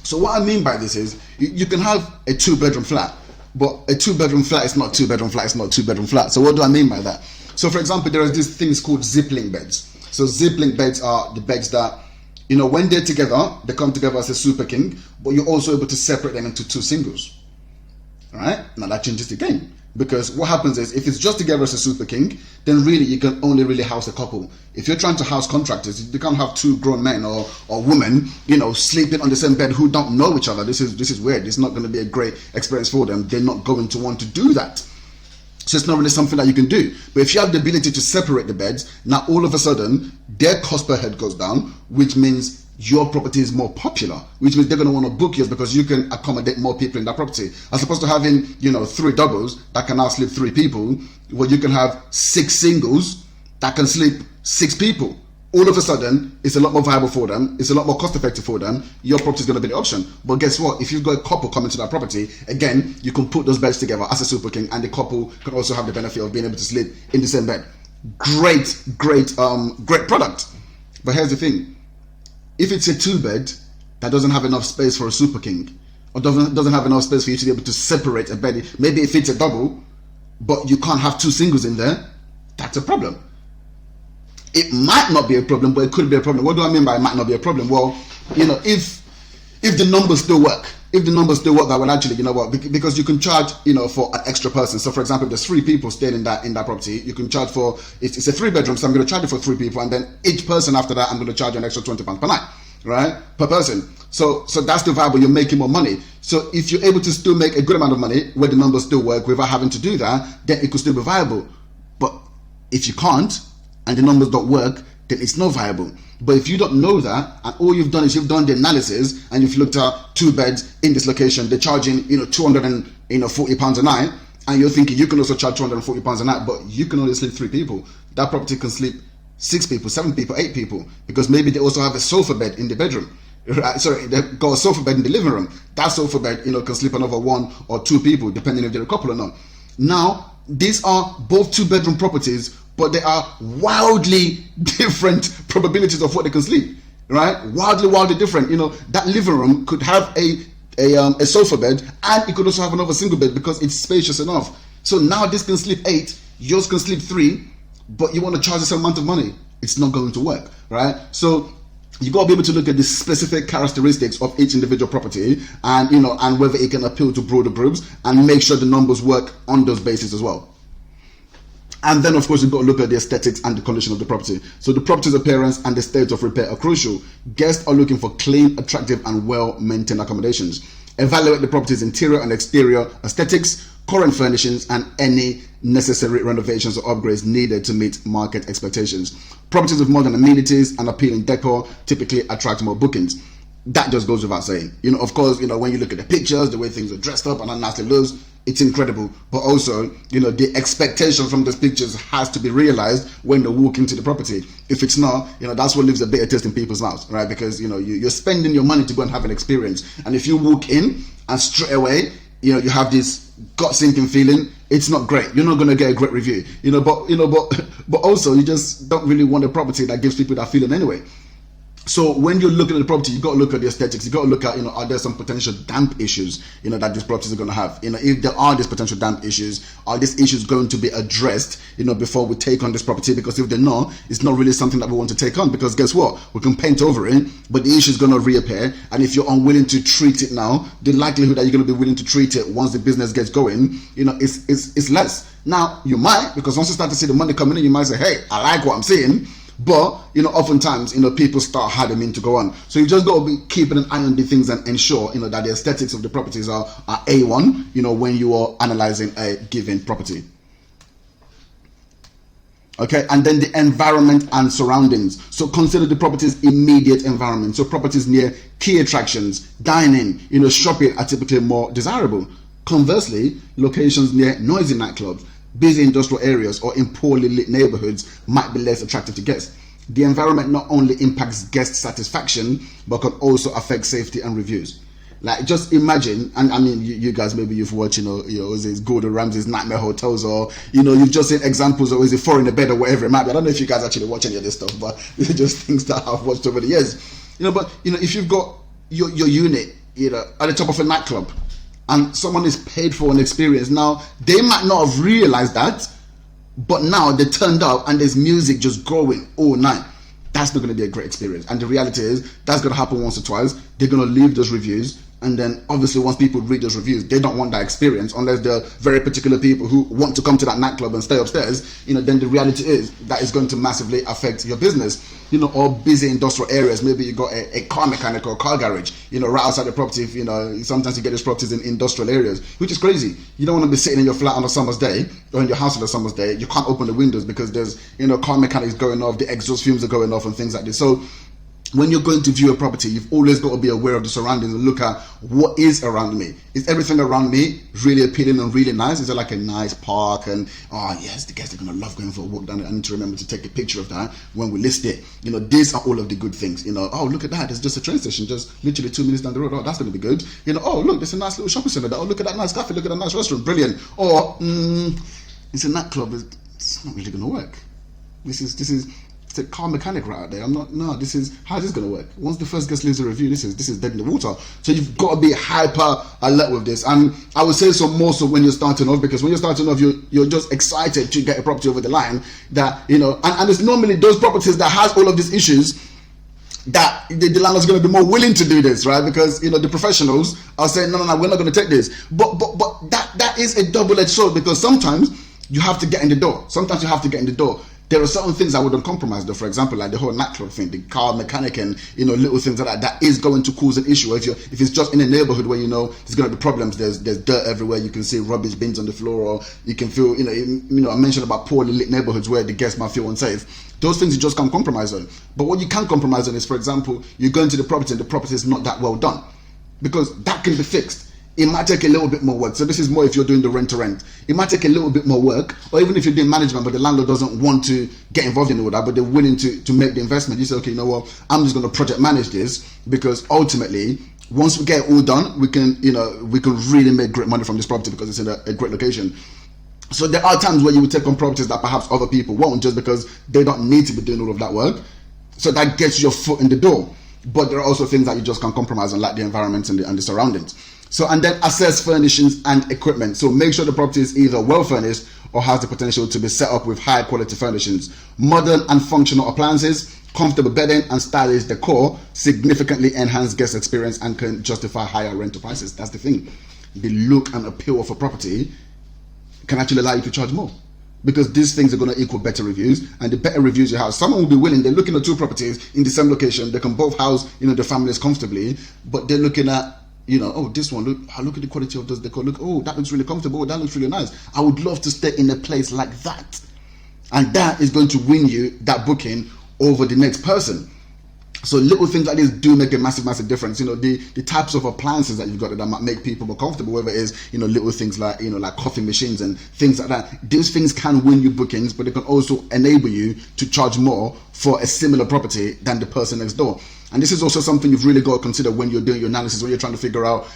So what I mean by this is, you can have a 2-bedroom flat, but a 2-bedroom flat is not 2-bedroom flat, it's not 2-bedroom flat. So what do I mean by that? So for example, there are these things called zip-link beds. So zip-link beds are the beds that, when they're together, they come together as a super king, but you're also able to separate them into 2 singles. All right? Now that changes the game. Because what happens is, if it's just together as a super king, then really you can only really house a couple. If you're trying to house contractors, you can't have 2 grown men or women, sleeping on the same bed who don't know each other. This is weird. It's not going to be a great experience for them. They're not going to want to do that. So it's not really something that you can do. But if you have the ability to separate the beds, now all of a sudden their cost per head goes down, which means your property is more popular, which means they're going to want to book you because you can accommodate more people in that property. As opposed to having, 3 doubles that can now sleep 3 people, where you can have 6 singles that can sleep 6 people. All of a sudden, it's a lot more viable for them. It's a lot more cost effective for them. Your property is going to be the option. But guess what? If you've got a couple coming to that property, again, you can put those beds together as a super king, and the couple can also have the benefit of being able to sleep in the same bed. Great product. But here's the thing. If it's a 2-bed that doesn't have enough space for a super king, or doesn't have enough space for you to be able to separate a bed. Maybe it fits a double, but you can't have two singles in there. That's a problem. It might not be a problem, but it could be a problem. What do I mean by it might not be a problem? Well, if the numbers still work, that will actually, because you can charge, for an extra person. So for example, if there's 3 people staying in that property, you can charge for, it's a 3-bedroom, so I'm going to charge it for 3 people, and then each person after that, I'm going to charge you an extra £20 per night, right? Per person. So that's the viable, you're making more money. So if you're able to still make a good amount of money where the numbers still work without having to do that, then it could still be viable. But if you can't, and the numbers don't work, then it's not viable. But if you don't know that, and all you've done is you've done the analysis, and you've looked at 2 beds in this location, they're charging, £240 a night, and you're thinking you can also charge £240 a night, but you can only sleep 3 people. That property can sleep 6 people, 7 people, 8 people, because maybe they also have a sofa bed in the bedroom. Right? Sorry, they've got a sofa bed in the living room. That sofa bed, can sleep another 1 or 2 people, depending if they're a couple or not. Now, these are both 2-bedroom properties, but they are wildly different probabilities of what they can sleep, right? Wildly different. That living room could have a sofa bed, and it could also have another single bed because it's spacious enough. So now this can sleep 8, yours can sleep 3, but you want to charge the same amount of money. It's not going to work, right? So you got to be able to look at the specific characteristics of each individual property, and and whether it can appeal to broader groups, and make sure the numbers work on those bases as well. And then, of course, you've got to look at the aesthetics and the condition of the property. So the property's appearance and the state of repair are crucial. Guests are looking for clean, attractive, and well-maintained accommodations. Evaluate the property's interior and exterior aesthetics, current furnishings, and any necessary renovations or upgrades needed to meet market expectations. Properties with modern amenities and appealing decor typically attract more bookings. That just goes without saying. Of course, when you look at the pictures, the way things are dressed up and how nice it looks, it's incredible. But also, the expectation from those pictures has to be realized when they walk into the property. If it's not, that's what leaves a bitter taste in people's mouths, right? Because, you're spending your money to go and have an experience. And if you walk in and straight away, you have this gut-sinking feeling, it's not great. You're not going to get a great review, but also you just don't really want a property that gives people that feeling anyway. So when you're looking at the property, you got to look at the aesthetics. You got to look at, are there some potential damp issues, that these properties are going to have? If there are these potential damp issues, are these issues going to be addressed, before we take on this property? Because if they're not, it's not really something that we want to take on. Because guess what? We can paint over it, but the issue is going to reappear. And if you're unwilling to treat it now, the likelihood that you're going to be willing to treat it once the business gets going, is less. Now, you might, because once you start to see the money coming in, you might say, hey, I like what I'm seeing. But, oftentimes, people start hardening to go on. So you just got to be keeping an eye on the things and ensure, that the aesthetics of the properties are A1, when you are analyzing a given property. Okay, and then the environment and surroundings. So consider the property's immediate environment. So properties near key attractions, dining, shopping are typically more desirable. Conversely, locations near noisy nightclubs, busy industrial areas, or in poorly lit neighborhoods might be less attractive to guests. The environment not only impacts guest satisfaction, but can also affect safety and reviews. Like, just imagine, and I mean, you guys, maybe you've watched, Gordon Ramsay's Nightmare Hotels, or, you've just seen examples of, is it 4 in a bed or whatever it might be. I don't know if you guys actually watch any of this stuff, but these are just things that I've watched over the years. If you've got your unit, at the top of a nightclub, and someone is paid for an experience. Now, they might not have realized that, but now they turned up and there's music just going all night. That's not going to be a great experience. And the reality is, that's going to happen once or twice. They're going to leave those reviews. And then, obviously, once people read those reviews, they don't want that experience unless they're very particular people who want to come to that nightclub and stay upstairs. Then the reality is that is going to massively affect your business. Or busy industrial areas. Maybe you got a car mechanic or car garage, right outside the property. Sometimes you get these properties in industrial areas, which is crazy. You don't want to be sitting in your flat on a summer's day or in your house on a summer's day. You can't open the windows because there's, car mechanics going off, the exhaust fumes are going off and things like this. So when you're going to view a property, you've always got to be aware of the surroundings and look at what is around me. Is everything around me really appealing and really nice? Is it like a nice park? And, oh yes, the guests are going to love going for a walk down there. I need to remember to take a picture of that when we list it. These are all of the good things. Oh, look at that. There's just a train station just literally 2 minutes down the road. Oh, that's going to be good. Oh, look, there's a nice little shopping center. Oh, look at that nice cafe. Look at that nice restaurant. Brilliant. Or, it's a nightclub. It's not really going to work. This is It's a car mechanic right out there. I'm not. No, this is how's this gonna work? Once the first guest leaves a review, this is dead in the water. So you've got to be hyper alert with this. And I would say so more so when you're starting off, because when you're starting off, you're just excited to get a property over the line. That and it's normally those properties that has all of these issues that the landlord's going to be more willing to do this, right? Because the professionals are saying, no, we're not going to take this. But that is a double-edged sword, because sometimes you have to get in the door. There are certain things I wouldn't compromise though. For example, like the whole nightclub thing, the car mechanic, and little things like that is going to cause an issue. If it's just in a neighborhood where there's going to be problems, there's dirt everywhere, you can see rubbish bins on the floor, or you can feel I mentioned about poorly lit neighborhoods where the guests might feel unsafe. Those things you just can't compromise on. But what you can compromise on is, for example, you go into the property and the property is not that well done, because that can be fixed. It might take a little bit more work. So this is more if you're doing the rent to rent. It might take a little bit more work, or even if you're doing management, but the landlord doesn't want to get involved in all that, but they're willing to make the investment. You say, okay, you know what? I'm just going to project manage this, because ultimately, once we get it all done, we can really make great money from this property because it's in a great location. So there are times where you would take on properties that perhaps other people won't, just because they don't need to be doing all of that work. So that gets your foot in the door. But there are also things that you just can't compromise on, like the environment and the surroundings. So, and then assess furnishings and equipment. So make sure the property is either well furnished or has the potential to be set up with high quality furnishings. Modern and functional appliances, comfortable bedding, and stylish decor significantly enhance guest experience and can justify higher rental prices. That's the thing. The look and appeal of a property can actually allow you to charge more, because these things are going to equal better reviews, and the better reviews you have, someone will be willing. They're looking at two properties in the same location. They can both house the families comfortably, but they're looking at this one, look at the quality of this decor. Look, oh, that looks really comfortable. That looks really nice. I would love to stay in a place like that. And that is going to win you that booking over the next person. So little things like this do make a massive difference. The types of appliances that you've got that might make people more comfortable, whether it is, little things like, like coffee machines and things like that. These things can win you bookings, but they can also enable you to charge more for a similar property than the person next door. And this is also something you've really got to consider when you're doing your analysis, when you're trying to figure out,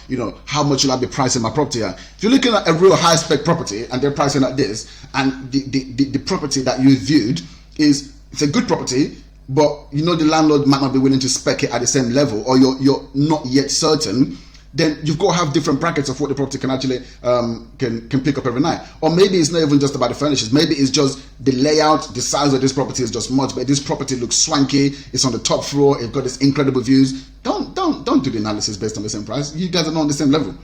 how much should I be pricing my property at. If you're looking at a real high spec property and they're pricing at this, and the property that you viewed it's a good property, but the landlord might not be willing to spec it at the same level, or you're not yet certain, then you've got to have different brackets of what the property can actually can pick up every night. Or maybe it's not even just about the furnishings. Maybe it's just the layout, the size of this property is just much, but this property looks swanky, it's on the top floor, it's got this incredible views. Don't do the analysis based on the same price. You guys are not on the same level.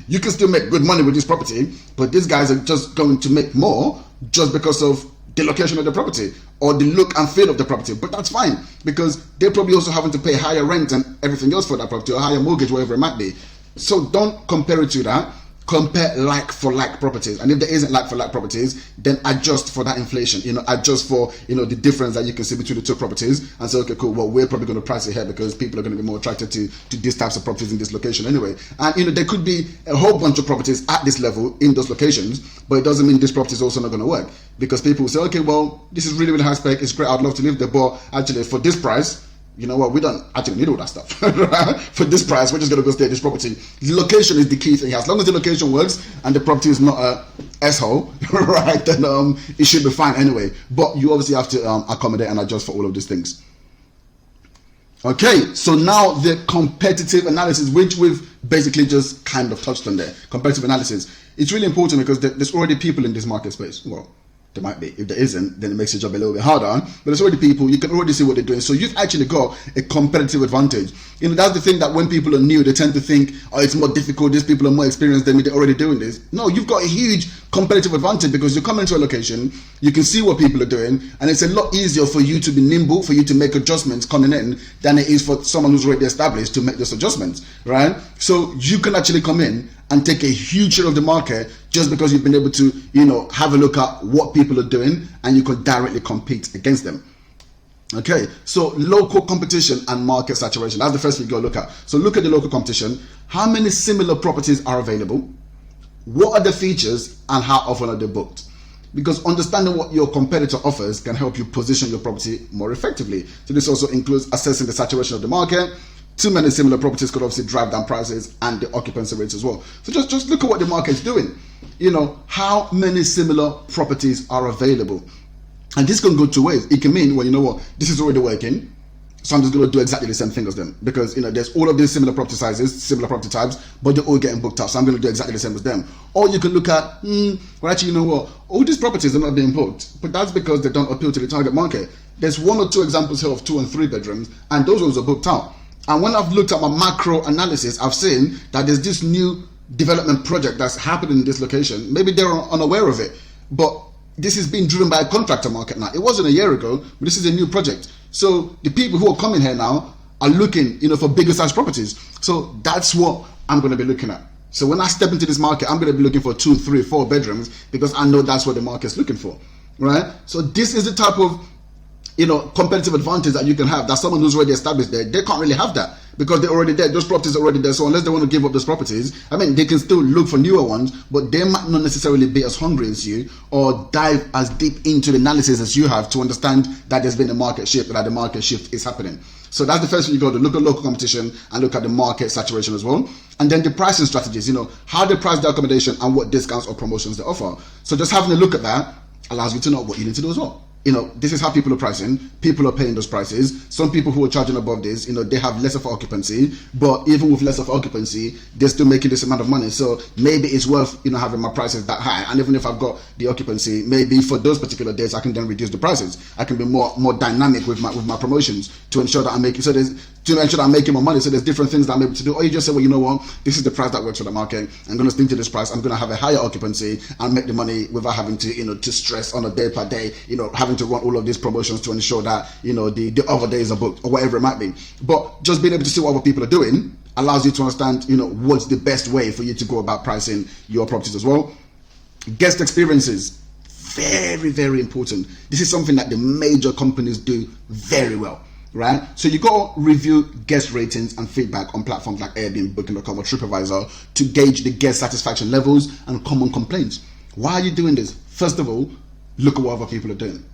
You can still make good money with this property, but these guys are just going to make more just because of the location of the property or the look and feel of the property. But that's fine, because they're probably also having to pay higher rent and everything else for that property, or higher mortgage, whatever it might be. So don't compare it to that. Compare like for like properties, and if there isn't like for like properties, then adjust for that inflation. Adjust for the difference that you can see between the two properties, and say, okay, cool. Well, we're probably going to price it here because people are going to be more attracted to these types of properties in this location anyway. And there could be a whole bunch of properties at this level in those locations, but it doesn't mean this property is also not going to work, because people will say, okay, well, this is really high spec. It's great. I'd love to live there, but actually for this price, you know what, we don't actually need all that stuff. For this price, we're just going to go stay at this property. The location is the key thing. As long as the location works and the property is not a asshole, right, then it should be fine anyway. But you obviously have to accommodate and adjust for all of these things. Okay, so now the competitive analysis, which we've basically just kind of touched on there. Competitive analysis. It's really important because there's already people in this market space. Well, there might be. If there isn't, then it makes your job a little bit harder. But there's already people, you can already see what they're doing. So you've actually got a competitive advantage. That's the thing, that when people are new, they tend to think, oh, it's more difficult, these people are more experienced than me, they're already doing this. No, you've got a huge competitive advantage, because you come into a location, you can see what people are doing, and it's a lot easier for you to be nimble, for you to make adjustments coming in, than it is for someone who's already established to make those adjustments, right? So you can actually come in and take a huge share of the market just because you've been able to, have a look at what people are doing, and you can directly compete against them. Okay, so local competition and market saturation. That's the first thing you go look at. So look at the local competition. How many similar properties are available? What are the features and how often are they booked? Because understanding what your competitor offers can help you position your property more effectively. So this also includes assessing the saturation of the market. Too many similar properties could obviously drive down prices and the occupancy rates as well. So just look at what the market's doing. How many similar properties are available? And this can go two ways. It can mean, well, you know what, this is already working, so I'm just going to do exactly the same thing as them, because there's all of these similar property sizes, similar property types, but they're all getting booked out, so I'm going to do exactly the same as them. Or you can look at, well, actually, you know what, all these properties are not being booked, but that's because they don't appeal to the target market. There's 1 or 2 examples here of 2 and 3 bedrooms, and those ones are booked out. And when I've looked at my macro analysis, I've seen that there's this new development project that's happening in this location. Maybe they're unaware of it, but this is being driven by a contractor market now. It wasn't a year ago, but this is a new project. So the people who are coming here now are looking, for bigger size properties. So that's what I'm going to be looking at. So when I step into this market, I'm going to be looking for 2, 3, 4 bedrooms, because I know that's what the market's looking for, right? So this is the type of competitive advantage that you can have, that someone who's already established there, they can't really have that, because they're already there. Those properties are already there. So unless they want to give up those properties, they can still look for newer ones, but they might not necessarily be as hungry as you, or dive as deep into the analysis as you have to understand that there's been a market shift, that the market shift is happening. So that's the first thing you go to look at: local competition and look at the market saturation as well. And then the pricing strategies, how they price their accommodation and what discounts or promotions they offer. So just having a look at that allows you to know what you need to do as well. This is how people are pricing. People are paying those prices. Some people who are charging above this, they have less of occupancy, but even with less of occupancy, they're still making this amount of money. So maybe it's worth, having my prices that high. And even if I've got the occupancy, maybe for those particular days, I can then reduce the prices. I can be more dynamic with my promotions to ensure that I'm making, I'm making more money. So there's different things that I'm able to do. Or you just say, well, you know what, this is the price that works for the market. I'm going to stick to this price. I'm going to have a higher occupancy and make the money without having to, to stress on a day per day, having to run all of these promotions to ensure that the other days are booked, or whatever it might be. But just being able to see what other people are doing allows you to understand what's the best way for you to go about pricing your properties as well. Guest experiences, very, very important. This is something that the major companies do very well, right? So you go review guest ratings and feedback on platforms like Airbnb, Booking.com, or TripAdvisor to gauge the guest satisfaction levels and common complaints. Why are you doing this? First of all, look at what other people are doing.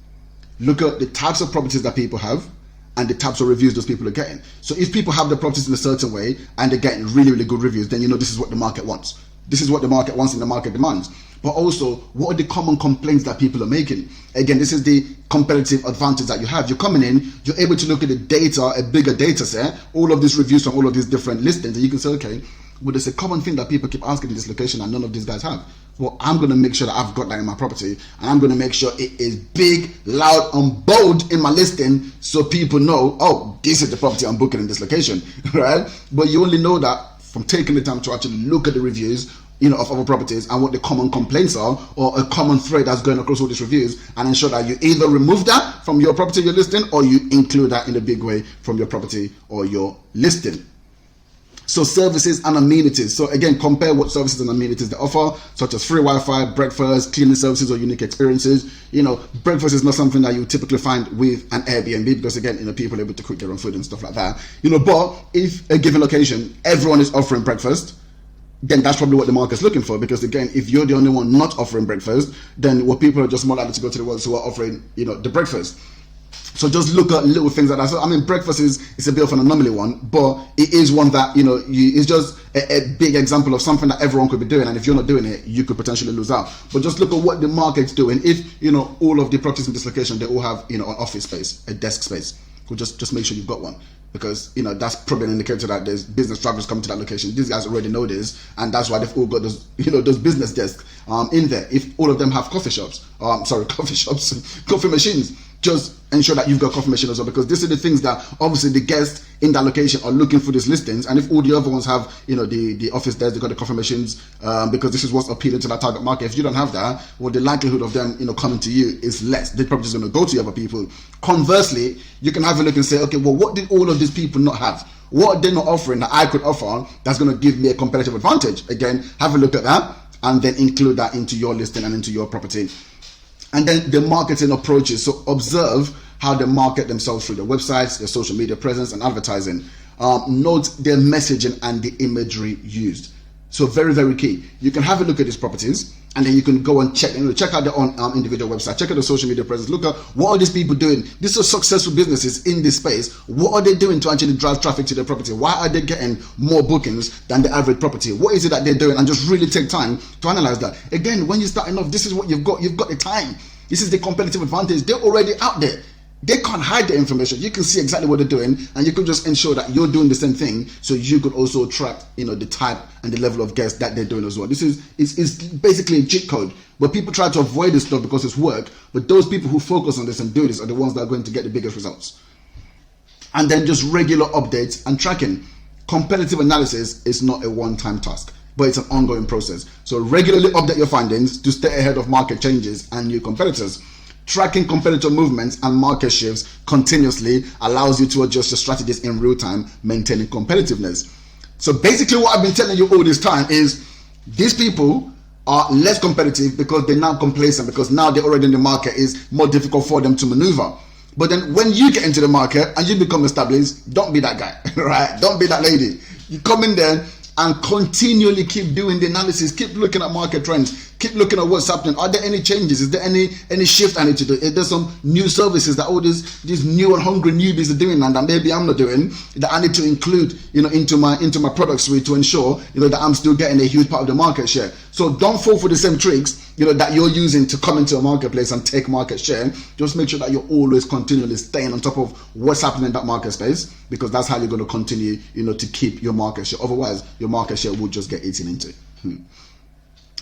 Look at the types of properties that people have and the types of reviews those people are getting. So if people have the properties in a certain way and they're getting really, really good reviews, then this is what the market wants. This is what the market wants and the market demands. But also, what are the common complaints that people are making? Again, this is the competitive advantage that you have. You're coming in, you're able to look at the data, a bigger data set, all of these reviews from all of these different listings, and you can say, okay, well, there's a common thing that people keep asking in this location and none of these guys have. Well, I'm going to make sure that I've got that in my property, and I'm going to make sure it is big, loud, and bold in my listing, so people know, oh, this is the property I'm booking in this location, right? But you only know that from taking the time to actually look at the reviews, of other properties and what the common complaints are, or a common thread that's going across all these reviews, and ensure that you either remove that from your property you're listing, or you include that in a big way from your property or your listing. So services and amenities. So again, compare what services and amenities they offer, such as free Wi-Fi, breakfast, cleaning services, or unique experiences. Breakfast is not something that you typically find with an Airbnb, because again, people are able to cook their own food and stuff like that. But if a given location, everyone is offering breakfast, then that's probably what the market's looking for. Because again, if you're the only one not offering breakfast, then what people are just more likely to go to the ones who are offering, the breakfast. So just look at little things like that. So breakfast is a bit of an anomaly one, but it is one that it's just a big example of something that everyone could be doing, and if you're not doing it, you could potentially lose out. But just look at what the market's doing. If all of the properties in this location, they all have an office space, a desk space, well, just make sure you've got one, because that's probably an indicator that there's business travelers coming to that location. These guys already know this, and that's why they've all got those those business desks in there. If all of them have coffee machines, just ensure that you've got coffee machine as well, because these are the things that obviously the guests in that location are looking for, these listings. And if all the other ones have the office desks, they've got the coffee machines, because this is what's appealing to that target market. If you don't have that, well, the likelihood of them coming to you is less. They're probably just going to go to other people. Conversely, you can have a look and say, okay, well, what did all of these people not have? What are they not offering that I could offer that's going to give me a competitive advantage? Again, have a look at that and then include that into your listing and into your property. And then the marketing approaches. So observe how they market themselves through their websites, their social media presence, and advertising. Note their messaging and the imagery used. So very, very key. You can have a look at these properties, and then you can go and check out their own individual website, check out the social media presence, look at what are these people doing. These are successful businesses in this space. What are they doing to actually drive traffic to their property? Why are they getting more bookings than the average property? What is it that they're doing? And just really take time to analyze that. Again, when you're starting off, this is what you've got. You've got the time. This is the competitive advantage. They're already out there. They can't hide the information. You can see exactly what they're doing, and you can just ensure that you're doing the same thing, so you could also attract, the type and the level of guests that they're doing as well. This is basically a cheat code, but people try to avoid this stuff because it's work. But those people who focus on this and do this are the ones that are going to get the biggest results. And then just regular updates and tracking. Competitive analysis is not a one-time task, but it's an ongoing process. So regularly update your findings to stay ahead of market changes and new competitors. Tracking competitor movements and market shifts continuously allows you to adjust your strategies in real time, maintaining competitiveness. So basically what I've been telling you all this time is these people are less competitive because they're now complacent, because now they're already in the market. It's more difficult for them to maneuver. But then when you get into the market and you become established, don't be that guy, right? Don't be that lady. You come in there and continually keep doing the analysis, keep looking at market trends, keep looking at what's happening. Are there any changes? Is there any shift I need to do? Is there some new services that all these new and hungry newbies are doing and that maybe I'm not doing, that I need to include, into my product suite to ensure, that I'm still getting a huge part of the market share. So don't fall for the same tricks, that you're using to come into a marketplace and take market share. Just make sure that you're always continually staying on top of what's happening in that market space, because that's how you're going to continue, to keep your market share. Otherwise, your market share will just get eaten into.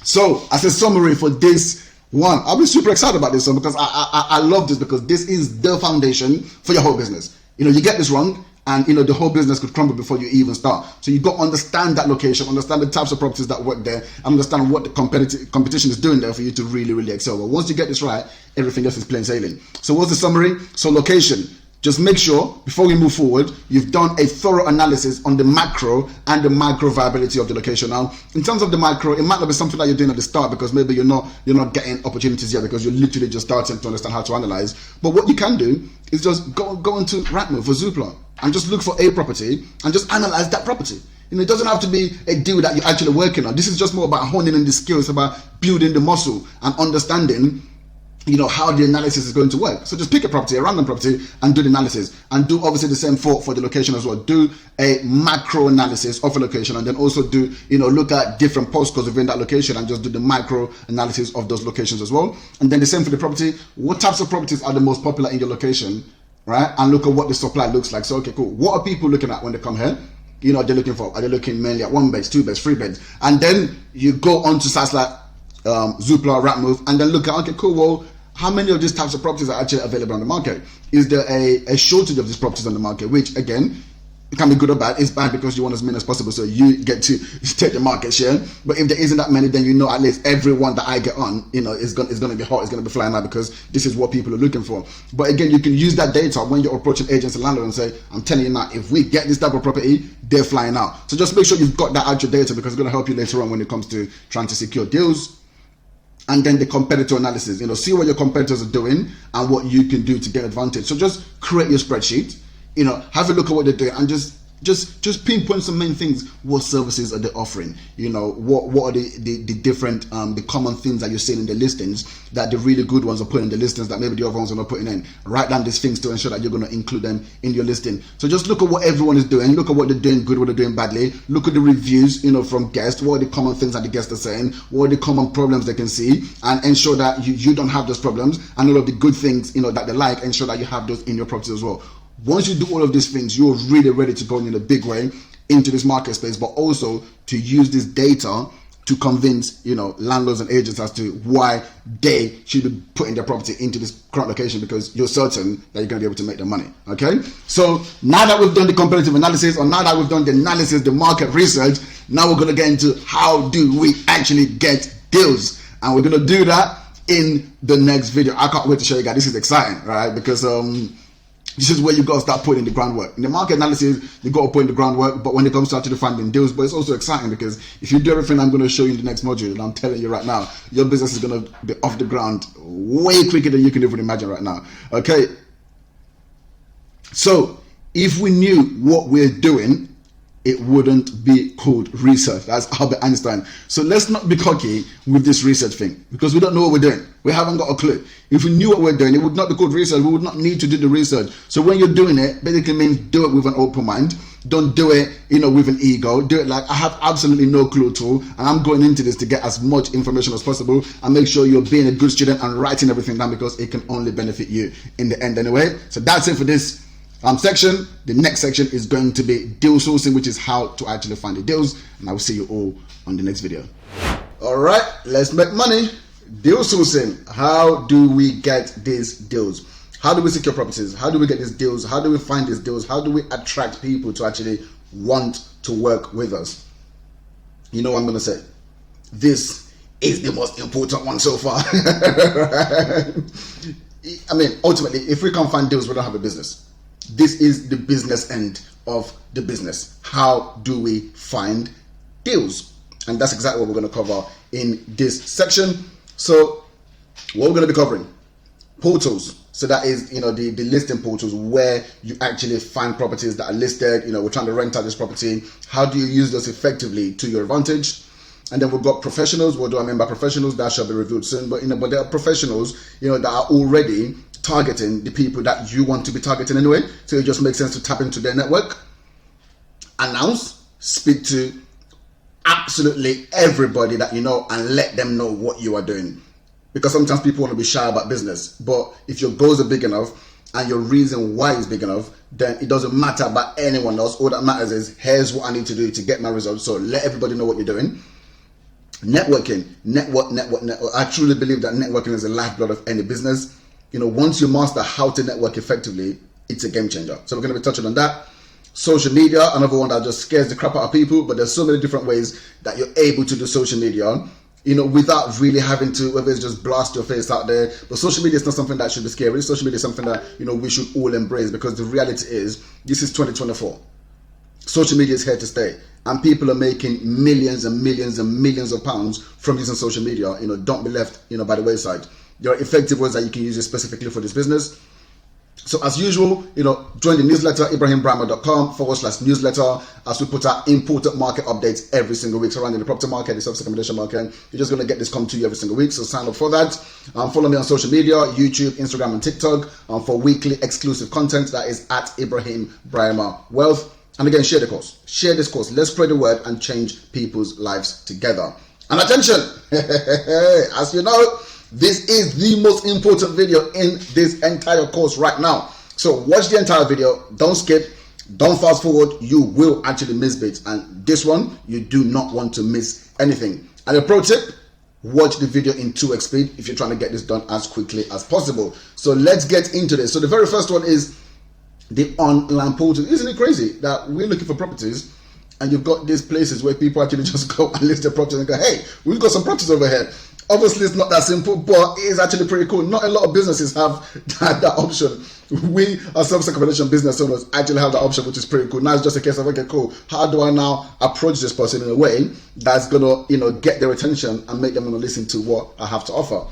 So, as a summary for this one, I'll be super excited about this one, because I love this, because this is the foundation for your whole business. You get this wrong, and the whole business could crumble before you even start. So you've got to understand that location, understand the types of properties that work there, understand what the competition is doing there for you to really, really excel. But once you get this right, everything else is plain sailing. So what's the summary? So location. Just make sure, before we move forward, you've done a thorough analysis on the macro and the micro viability of the location. Now, in terms of the micro, it might not be something that you're doing at the start, because maybe you're not getting opportunities yet, because you're literally just starting to understand how to analyze. But what you can do is just go into Rightmove or Zoopla and just look for a property and just analyze that property. It doesn't have to be a deal that you're actually working on. This is just more about honing in the skills, about building the muscle and understanding how the analysis is going to work. So just pick a property, a random property, and do the analysis. And do obviously the same for the location as well. Do a macro analysis of a location, and then also do, look at different postcodes within that location and just do the micro analysis of those locations as well. And then the same for the property. What types of properties are the most popular in your location, right? And look at what the supply looks like. So, okay, cool. What are people looking at when they come here? They're looking for, are they looking mainly at 1 beds, 2 beds, 3 beds? And then you go on to sites like Zoopla, Rightmove, and then look at, okay, cool, well, how many of these types of properties are actually available on the market? Is there a shortage of these properties on the market? Which, again, it can be good or bad. It's bad because you want as many as possible, so you get to take the market share. But if there isn't that many, then at least everyone that I get on, is going to be hot, is going to be flying out, because this is what people are looking for. But again, you can use that data when you're approaching agents and landlords and say, I'm telling you now, if we get this type of property, they're flying out. So just make sure you've got that actual data, because it's going to help you later on when it comes to trying to secure deals. And then the competitor analysis, see what your competitors are doing and what you can do to get advantage. So just create your spreadsheet, have a look at what they're doing, and just pinpoint some main things. What services are they offering? What are the different the common things that you're seeing in the listings that the really good ones are putting in the listings that maybe the other ones are not putting in. Write down these things to ensure that you're going to include them in your listing. So just look at what everyone is doing, look at what they're doing good, what they're doing badly, look at the reviews from guests, what are the common things that the guests are saying, what are the common problems they can see, and ensure that you don't have those problems, and all of the good things that they like, ensure that you have those in your properties as well. Once you do all of these things, you're really ready to go in a big way into this market space, but also to use this data to convince landlords and agents as to why they should be putting their property into this current location, because you're certain that you're going to be able to make the money. Okay, so now that we've done the competitive analysis, or now that we've done the analysis, the market research, now we're going to get into how do we actually get deals, and we're going to do that in the next video. I can't wait to show you guys. This is exciting, right? Because this is where you got to start putting in the groundwork. In the market analysis, you got to put in the groundwork, but when it comes to actually finding deals, but it's also exciting, because if you do everything I'm going to show you in the next module, and I'm telling you right now, your business is going to be off the ground way quicker than you can even imagine right now. Okay. So if we knew what we're doing, it wouldn't be called research. That's Albert Einstein. So let's not be cocky with this research thing, because we don't know what we're doing. We haven't got a clue. If we knew what we're doing, it would not be called research. We would not need to do the research. So when you're doing it, basically means do it with an open mind. Don't do it, with an ego. Do it like, I have absolutely no clue at all, and I'm going into this to get as much information as possible, and make sure you're being a good student and writing everything down, because it can only benefit you in the end anyway. So that's it for this section. The next section is going to be deal sourcing, which is how to actually find the deals, and I will see you all on the next video. All right, let's make money. Deal sourcing. How do we get these deals? How do we secure properties? How do we get these deals? How do we find these deals? How do we attract people to actually want to work with us? You know what I'm going to say? This is the most important one so far. I mean, ultimately, if we can't find deals, we don't have a business. This is the business end of the business. How do we find deals? And that's exactly what we're going to cover in this section. So what we're going to be covering: portals. So that is, the listing portals where you actually find properties that are listed. We're trying to rent out this property. How do you use those effectively to your advantage? And then we've got professionals. What do I mean by professionals? That shall be reviewed soon. But but there are professionals, that are already targeting the people that you want to be targeting anyway. So it just makes sense to tap into their network, announce, speak to absolutely everybody that you know, and let them know what you are doing. Because sometimes people want to be shy about business, but if your goals are big enough and your reason why is big enough, then it doesn't matter about anyone else. All that matters is, here's what I need to do to get my results. So let everybody know what you're doing. Networking, network. I truly believe that networking is the lifeblood of any business. Once you master how to network effectively, it's a game changer. So we're going to be touching on that. Social media, another one that just scares the crap out of people, but there's so many different ways that you're able to do social media, without really having to, whether it's just blast your face out there. But social media is not something that should be scary. Social media is something that, we should all embrace, because the reality is, this is 2024. Social media is here to stay, and people are making millions and millions and millions of pounds from using social media. Don't be left, by the wayside. There are effective ways that you can use it specifically for this business. So as usual, join the newsletter, ibrahimbrahma.com/newsletter, as we put out important market updates every single week surrounding the property market, the service accommodation market. You're just going to get this come to you every single week. So sign up for that. Follow me on social media, YouTube, Instagram, and TikTok, for weekly exclusive content. That is at Ibrahim Brahma Wealth. And again, share the course. Share this course. Let's spread the word and change people's lives together. And attention, as you know, this is the most important video in this entire course right now. So watch the entire video. Don't skip. Don't fast forward. You will actually miss bits. And this one, you do not want to miss anything. And a pro tip, watch the video in 2x speed if you're trying to get this done as quickly as possible. So let's get into this. So the very first one is the online portal. Isn't it crazy that we're looking for properties, and you've got these places where people actually just go and list their properties and go, hey, we've got some properties over here. Obviously, it's not that simple, but it is actually pretty cool. Not a lot of businesses have that option. We, as service accommodation business owners, actually have that option, which is pretty cool. Now it's just a case of, okay, cool. How do I now approach this person in a way that's gonna, get their attention and make them want to listen to what I have to offer?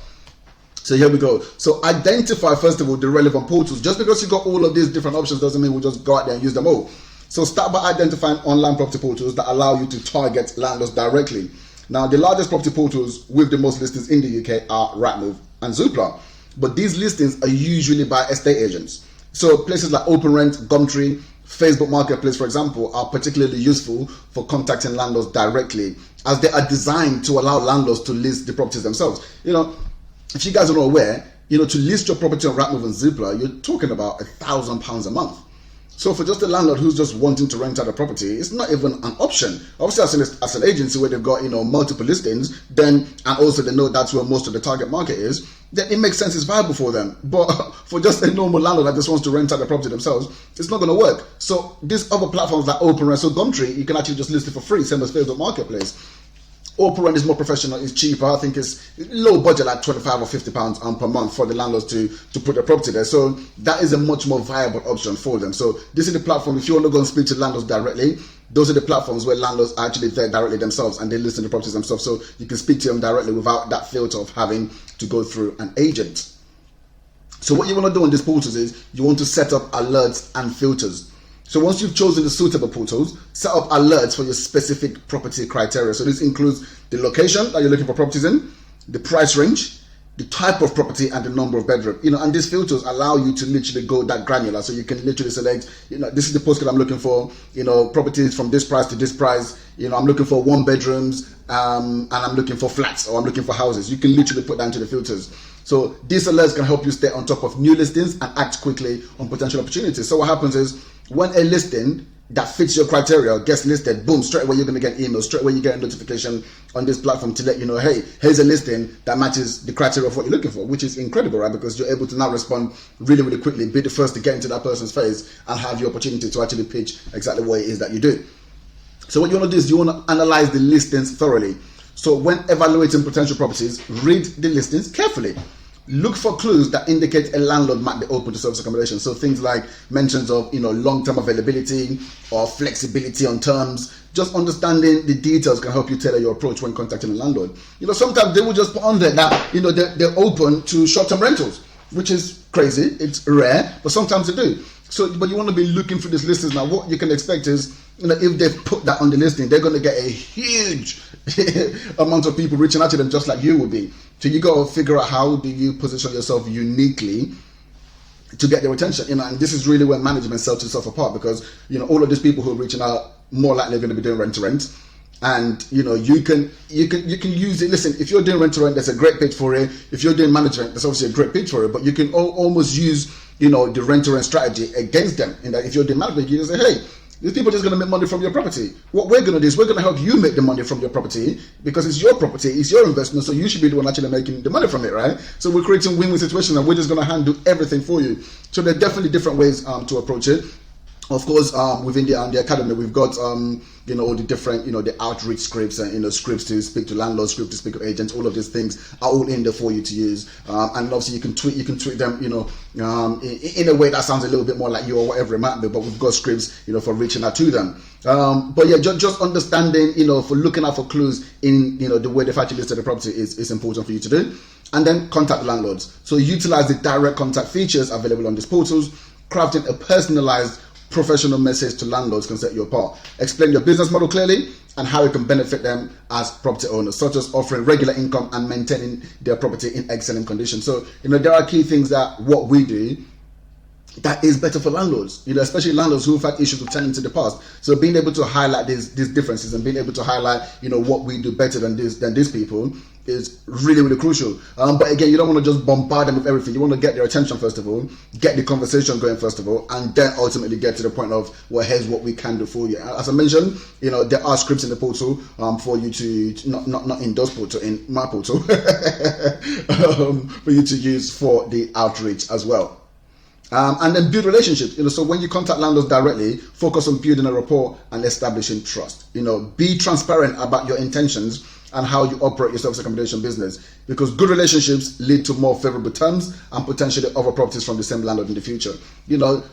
So here we go. So identify, first of all, the relevant portals. Just because you got all of these different options doesn't mean we'll just go out there and use them all. So start by identifying online property portals that allow you to target landlords directly. Now, the largest property portals with the most listings in the UK are Rightmove and Zoopla. But these listings are usually by estate agents. So places like OpenRent, Gumtree, Facebook Marketplace, for example, are particularly useful for contacting landlords directly, as they are designed to allow landlords to list the properties themselves. If you guys are not aware, to list your property on Rightmove and Zoopla, you're talking about £1,000 a month. So for just a landlord who's just wanting to rent out a property, it's not even an option. Obviously, as an agency where they've got multiple listings, then, and also they know that's where most of the target market is, then it makes sense, it's viable for them. But for just a normal landlord that just wants to rent out the property themselves, it's not going to work. So these other platforms like OpenRent, so Gumtree, you can actually just list it for free, same as Facebook Marketplace. OpenRent is more professional, it's cheaper. I think it's low budget, like £25 or £50 per month for the landlords to put their property there. So that is a much more viable option for them. So this is the platform. If you want to go and speak to landlords directly, those are the platforms where landlords are actually there directly themselves and they list the properties themselves. So you can speak to them directly without that filter of having to go through an agent. So what you want to do on these portals is you want to set up alerts and filters. So once you've chosen the suitable portals, set up alerts for your specific property criteria. So this includes the location that you're looking for properties in, the price range, the type of property and the number of bedroom, and these filters allow you to literally go that granular. So you can literally select, this is the postcode I'm looking for, properties from this price to this price, I'm looking for 1 bedrooms, and I'm looking for flats, or I'm looking for houses. You can literally put that into the filters. So these alerts can help you stay on top of new listings and act quickly on potential opportunities. So what happens is, when a listing that fits your criteria gets listed, boom, straight away you're going to get emails, straight away you get a notification on this platform to let you know, hey, here's a listing that matches the criteria of what you're looking for, which is incredible, right? Because you're able to now respond really, really quickly, be the first to get into that person's face and have the opportunity to actually pitch exactly what it is that you do. So what you want to do is you want to analyze the listings thoroughly. So when evaluating potential properties, read the listings carefully. Look for clues that indicate a landlord might be open to service accommodation. So things like mentions of, long-term availability or flexibility on terms. Just understanding the details can help you tailor your approach when contacting a landlord. Sometimes they will just put on there that, they're open to short-term rentals, which is crazy. It's rare, but sometimes they do. So, but you want to be looking through these listings. Now, what you can expect is, if they've put that on the listing, they're going to get a huge amount of people reaching out to them, just like you would be. So you got to figure out how do you position yourself uniquely to get their attention. And this is really where management sets itself apart, because all of these people who are reaching out more likely are going to be doing rent to rent. And you can use it. Listen, if you're doing rent to rent, there's a great pitch for it. If you're doing management, there's obviously a great pitch for it. But you can almost use the rent to rent strategy against them. In that if you're doing management, you can say, hey, these people are just going to make money from your property. What we're going to do is we're going to help you make the money from your property, because it's your property, it's your investment, so you should be the one actually making the money from it, right? So we're creating win-win situations, and we're just going to handle everything for you. So there are definitely different ways to approach it. Of course, within the academy, we've got all the different the outreach scripts and scripts to speak to landlords, scripts to speak to agents. All of these things are all in there for you to use, and obviously you can tweak them in a way that sounds a little bit more like you or whatever it might be. But we've got scripts for reaching out to them. But yeah, just understanding for looking out for clues in the way they've actually listed the property is important for you to do. And then contact landlords. So utilize the direct contact features available on these portals. Crafting a personalized professional message to landlords can set you apart. Explain your business model clearly and how it can benefit them as property owners, such as offering regular income and maintaining their property in excellent condition. So, there are key things that what we do that is better for landlords, especially landlords who've had issues with tenants in the past. So being able to highlight these differences and being able to highlight, what we do better than these people is really, really crucial. But again, you don't want to just bombard them with everything. You want to get their attention first of all, get the conversation going first of all, and then ultimately get to the point of, well, here's what we can do for you. As I mentioned, there are scripts in the portal for you to not in those portal, in my portal, for you to use for the outreach as well. And then build relationships. So when you contact landlords directly, focus on building a rapport and establishing trust. Be transparent about your intentions and how you operate your service accommodation business, because good relationships lead to more favorable terms and potentially other properties from the same landlord in the future.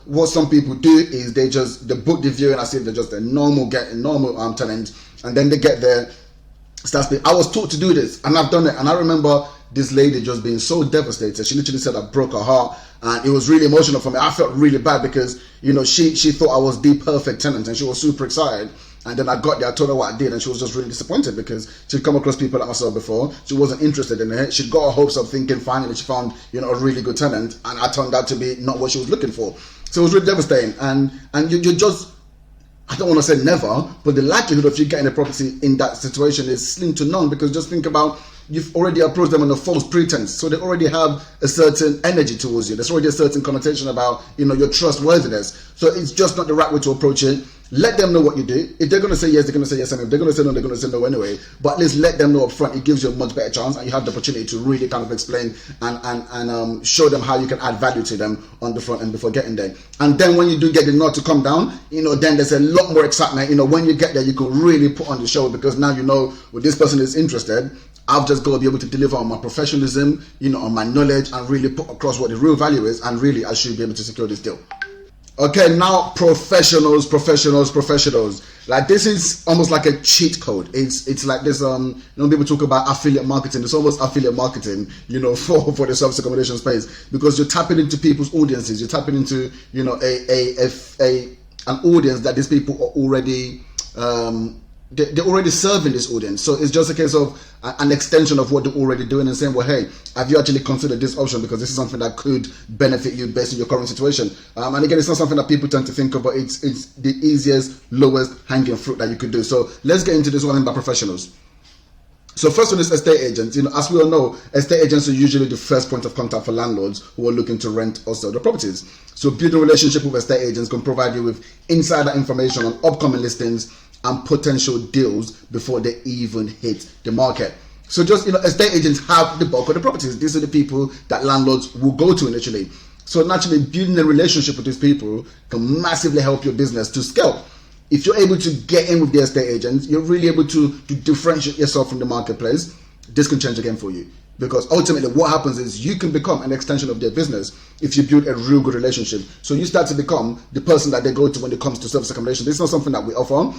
What some people do is they book the viewing as if they're just a normal tenant, and then they get there, I was taught to do this, and I've done it, and I remember this lady just being so devastated. She literally said I broke her heart, and it was really emotional for me. I felt really bad because she thought I was the perfect tenant, and she was super excited. And then I got there, I told her what I did, and she was just really disappointed because she'd come across people like myself before. She wasn't interested in it. She'd got her hopes up thinking finally she found a really good tenant, and I turned out to be not what she was looking for. So it was really devastating. And you just, I don't want to say never, but the likelihood of you getting a property in that situation is slim to none, because just think about, you've already approached them on a false pretense. So they already have a certain energy towards you. There's already a certain connotation about, your trustworthiness. So it's just not the right way to approach it. Let them know what you do. If they're going to say yes, they're going to say yes. And if they're going to say no, they're going to say no anyway. But at least let them know up front. It gives you a much better chance, and you have the opportunity to really kind of explain and show them how you can add value to them on the front end before getting there. And then when you do get the nod to come down, then there's a lot more excitement. When you get there, you can really put on the show, because now when this person is interested, I've just got to be able to deliver on my professionalism, on my knowledge, and really put across what the real value is, and really I should be able to secure this deal. Okay, now professionals. Like, this is almost like a cheat code. It's like this, people talk about affiliate marketing. It's almost affiliate marketing, for the service accommodation space, because you're tapping into people's audiences. You're tapping into, an audience that these people are already they're already serving this audience. So it's just a case of an extension of what they're already doing and saying, well, hey, have you actually considered this option? Because this is something that could benefit you based on your current situation. And again, it's not something that people tend to think of, but it's the easiest, lowest hanging fruit that you could do. So let's get into this one by professionals. So first one is estate agents. As we all know, estate agents are usually the first point of contact for landlords who are looking to rent or sell their properties. So building a relationship with estate agents can provide you with insider information on upcoming listings and potential deals before they even hit the market. So just, estate agents have the bulk of the properties. These are the people that landlords will go to initially. So naturally, building a relationship with these people can massively help your business to scale. If you're able to get in with the estate agents, you're really able to differentiate yourself from the marketplace. This can change again for you. Because ultimately what happens is you can become an extension of their business if you build a real good relationship. So you start to become the person that they go to when it comes to service accommodation. This is not something that we offer,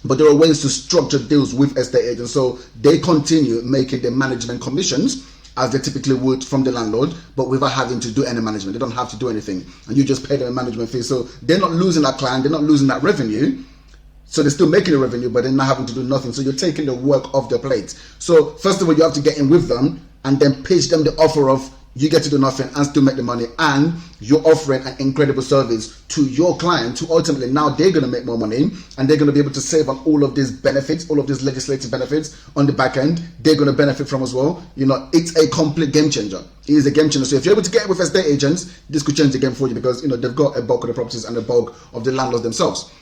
but there are ways to structure deals with estate agents. So they continue making the management commissions as they typically would from the landlord, but without having to do any management. They don't have to do anything, and you just pay them a management fee. So they're not losing that client, they're not losing that revenue. So they're still making the revenue, but they're not having to do nothing. So you're taking the work off their plate. So first of all, you have to get in with them and then pitch them the offer of you get to do nothing and still make the money, and you're offering an incredible service to your client who ultimately now they're going to make more money and they're going to be able to save on all of these benefits, all of these legislative benefits on the back end. They're going to benefit from as well. It's a complete game changer. It is a game changer. So if you're able to get with estate agents, this could change the game for you because they've got a bulk of the properties and a bulk of the landlords themselves.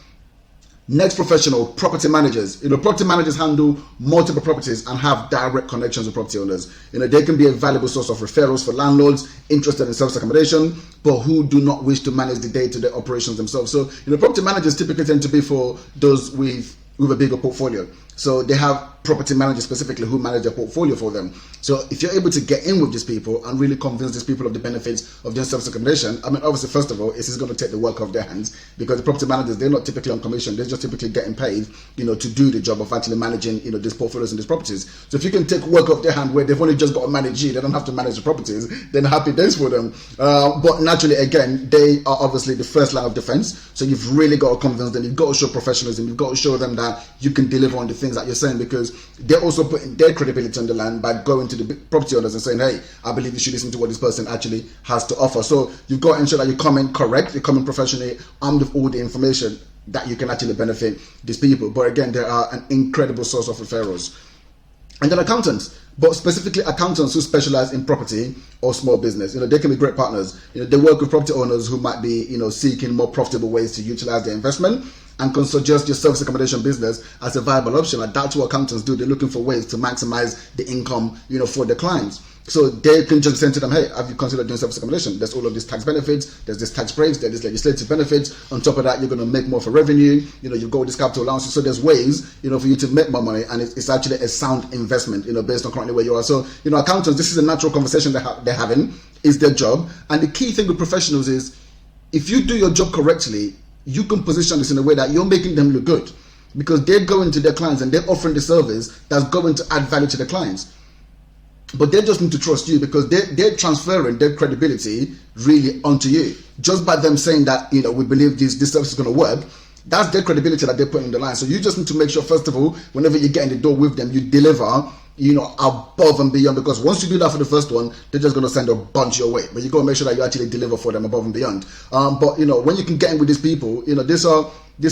Next professional, property managers. Property managers handle multiple properties and have direct connections with property owners. They can be a valuable source of referrals for landlords interested in service accommodation, but who do not wish to manage the day-to-day operations themselves. So, property managers typically tend to be for those with a bigger portfolio. So they have property managers specifically who manage their portfolio for them. So if you're able to get in with these people and really convince these people of the benefits of their service accommodation, obviously, first of all, this is going to take the work off their hands because the property managers, they're not typically on commission. They're just typically getting paid, to do the job of actually managing, these portfolios and these properties. So if you can take work off their hand where they've only just got to manage you, they don't have to manage the properties, then happy days for them. But naturally, again, they are obviously the first line of defense. So you've really got to convince them. You've got to show professionalism. You've got to show them that you can deliver on the things that you're saying, because they're also putting their credibility on the line by going to the property owners and saying, hey, I believe you should listen to what this person actually has to offer. So you've got to ensure that you come in correct, you come in professionally, armed with all the information that you can actually benefit these people. But again, they are an incredible source of referrals. And then accountants, but specifically accountants who specialize in property or small business. They can be great partners. They work with property owners who might be, seeking more profitable ways to utilize their investment, and can suggest your service accommodation business as a viable option. And that's what accountants do. They're looking for ways to maximize the income, for their clients. So they can just say to them, hey, have you considered doing service accommodation? There's all of these tax benefits, there's this tax breaks, there's this legislative benefits. On top of that, you're going to make more for revenue. You've got this capital allowance. So there's ways, for you to make more money, and it's actually a sound investment, based on currently where you are. So, accountants, this is a natural conversation they're having. It's their job. And the key thing with professionals is, if you do your job correctly, you can position this in a way that you're making them look good, because they're going to their clients and they're offering the service that's going to add value to the clients. But they just need to trust you, because they're transferring their credibility really onto you. Just by them saying that, we believe this service is going to work, that's their credibility that they're putting on the line. So you just need to make sure, first of all, whenever you get in the door with them, you deliver, above and beyond, because once you do that for the first one, they're just going to send a bunch your way. But you got to make sure that you actually deliver for them above and beyond. But when you can get in with these people, these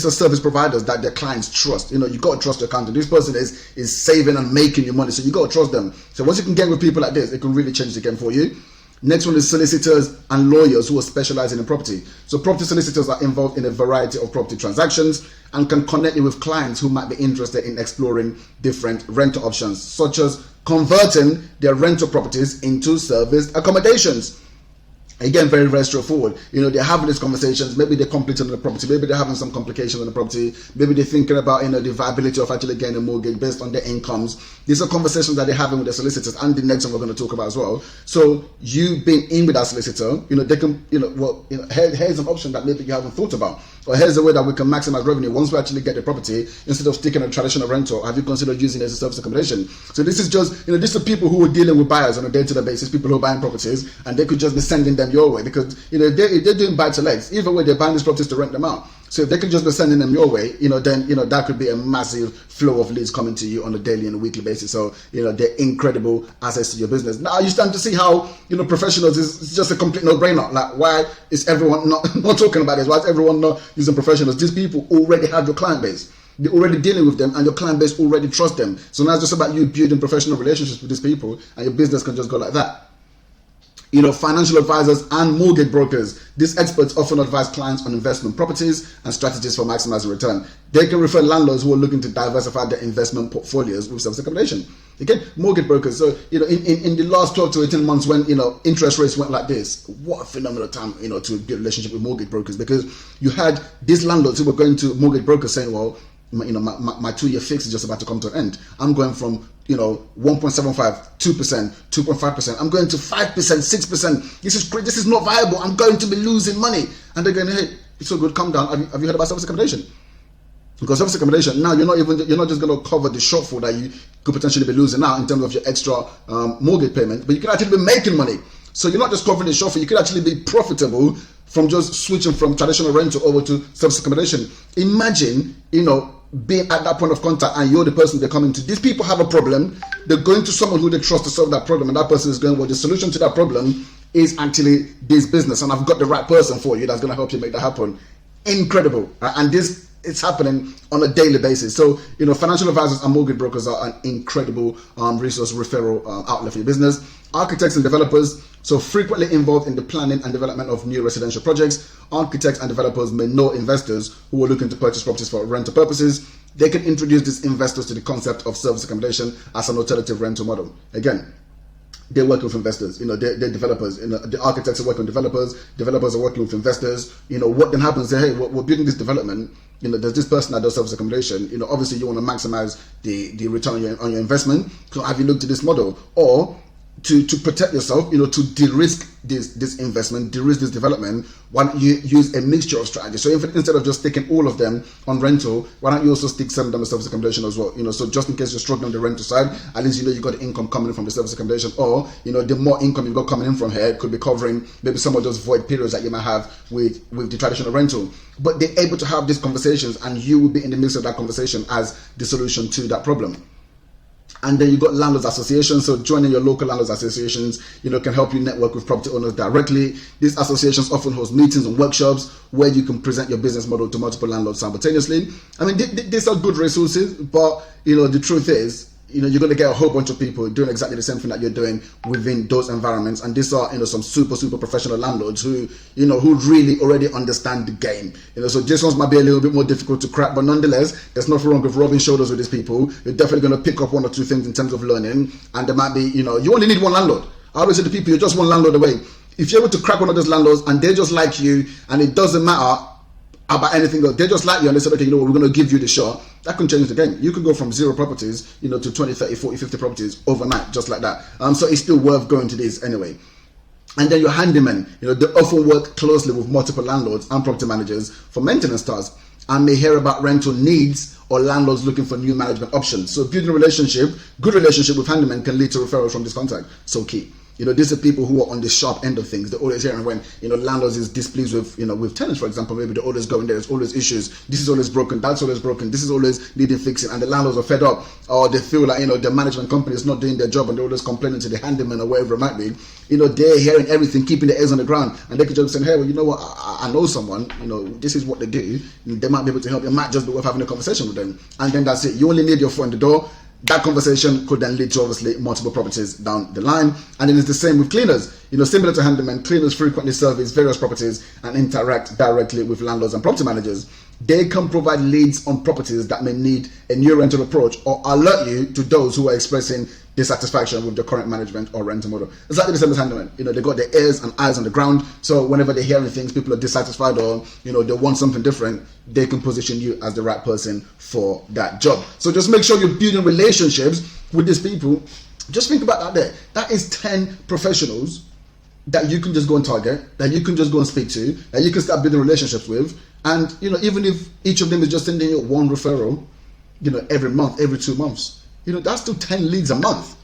are service providers that their clients trust. You got to trust your accountant. This person is saving and making you money, so you got to trust them. So once you can get with people like this, it can really change the game for you. Next one is solicitors and lawyers who are specializing in property. So property solicitors are involved in a variety of property transactions and can connect you with clients who might be interested in exploring different rental options, such as converting their rental properties into serviced accommodations. Again, very, very straightforward. They're having these conversations. Maybe they're completing the property. Maybe they're having some complications on the property. Maybe they're thinking about, the viability of actually getting a mortgage based on their incomes. These are conversations that they're having with their solicitors, and the next one we're going to talk about as well. So you being in with that solicitor, they can, here's an option that maybe you haven't thought about. Or here's a way that we can maximize revenue once we actually get the property. Instead of sticking a traditional rental, have you considered using it as a service accommodation? So this is just, these are people who are dealing with buyers on a day-to-day basis, people who are buying properties, and they could just be sending them your way, because, if they're doing buy-to-lets, either way, they're buying these properties to rent them out. So if they can just be sending them your way, then that could be a massive flow of leads coming to you on a daily and a weekly basis. So they're incredible assets to your business. Now you start to see how professionals is just a complete no-brainer. Like, why is everyone not talking about this? Why is everyone not using professionals? These people already have your client base. They're already dealing with them, and your client base already trust them. So now it's just about you building professional relationships with these people, and your business can just go like that. Financial advisors and mortgage brokers. These experts often advise clients on investment properties and strategies for maximizing return. They can refer landlords who are looking to diversify their investment portfolios with service accommodation. Again, mortgage brokers. So, in the last 12 to 18 months when, interest rates went like this, what a phenomenal time, to build a relationship with mortgage brokers, because you had these landlords who were going to mortgage brokers saying, well, my 2-year fix is just about to come to an end. I'm going from 1.75, 2%, 2.5%. I'm going to 5%, 6%. This is great. This is not viable. I'm going to be losing money. And they're going, hey, it's so good. Calm down. Have you heard about service accommodation? Because service accommodation, now you're not just going to cover the shortfall that you could potentially be losing out in terms of your extra mortgage payment, but you can actually be making money. So you're not just covering the shortfall. You could actually be profitable from just switching from traditional rental over to service accommodation. Imagine, being at that point of contact and you're the person they're coming to. These people have a problem. They're going to someone who they trust to solve that problem, and that person is going, well, the solution to that problem is actually this business, and I've got the right person for you that's going to help you make that happen. Incredible. And this is happening on a daily basis. So, financial advisors and mortgage brokers are an incredible resource referral outlet for your business. Architects and developers, so frequently involved in the planning and development of new residential projects. Architects and developers may know investors who are looking to purchase properties for rental purposes. They can introduce these investors to the concept of service accommodation as an alternative rental model. Again, they're working with investors, they're developers, the architects are working with developers are working with investors. What then happens is, hey, we're building this development, there's this person that does service accommodation, obviously you want to maximize the return on your investment. So have you looked at this model? Or to protect yourself, to de-risk this investment, de-risk this development, why don't you use a mixture of strategies? So instead of just sticking all of them on rental, why don't you also stick some of them on service accommodation as well? So just in case you're struggling on the rental side, at least you got the income coming in from the service accommodation, or the more income you've got coming in from here could be covering maybe some of those void periods that you might have with the traditional rental. But they're able to have these conversations, and you will be in the midst of that conversation as the solution to that problem. And then you got landlords associations. So joining your local landlords associations, can help you network with property owners directly. These associations often host meetings and workshops where you can present your business model to multiple landlords simultaneously. I mean, these are good resources, but the truth is, you're going to get a whole bunch of people doing exactly the same thing that you're doing within those environments. And these are, some super professional landlords who really already understand the game. So this ones might be a little bit more difficult to crack, but nonetheless, there's nothing wrong with rubbing shoulders with these people. You're definitely going to pick up one or two things in terms of learning. And there might be, you only need one landlord. I always say to people, you're just one landlord away. If you're able to crack one of those landlords and they just like you, and it doesn't matter about anything else, they just like you and they said, okay, we're going to give you the shot, that can change the game. You can go from 0 properties, to 20, 30, 40, 50 properties overnight, just like that. So it's still worth going to this anyway. And then your handymen, they often work closely with multiple landlords and property managers for maintenance tasks, and may hear about rental needs or landlords looking for new management options. So building a good relationship with handymen can lead to referrals from this contact. So key. These are people who are on the sharp end of things. They're always hearing when, landlords is displeased with, with tenants, for example. Maybe they're always going there. There's always issues. This is always broken. That's always broken. This is always needing fixing. And the landlords are fed up, or they feel like, the management company is not doing their job, and they're always complaining to the handyman or whatever it might be. They're hearing everything, keeping their ears on the ground. And they could just say, hey, well, you know what? I know someone, this is what they do. They might be able to help. It might just be worth having a conversation with them. And then that's it. You only need your foot in the door. That conversation could then lead to obviously multiple properties down the line. And then it's the same with cleaners. Similar to handymen, cleaners frequently service various properties and interact directly with landlords and property managers. They can provide leads on properties that may need a new rental approach, or alert you to those who are expressing dissatisfaction with the current management or rental model. Exactly the same as handymen. They got their ears and eyes on the ground. So whenever they're hearing things, people are dissatisfied, or they want something different, they can position you as the right person for that job. So just make sure you're building relationships with these people. Just think about that there. That is 10 professionals that you can just go and target, that you can just go and speak to, that you can start building relationships with. And even if each of them is just sending you one referral, every month, every 2 months, that's still 10 leads a month.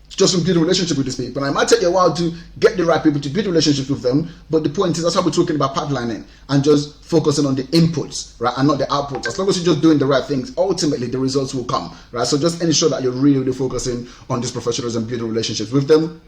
just from building a relationship with these people. And it might take you a while to get the right people to build relationships with them, but the point is, that's how we're talking about pipelining and just focusing on the inputs, right, and not the outputs. As long as you're just doing the right things, ultimately the results will come, right? So just ensure that you're really, really focusing on these professionals and building relationships with them.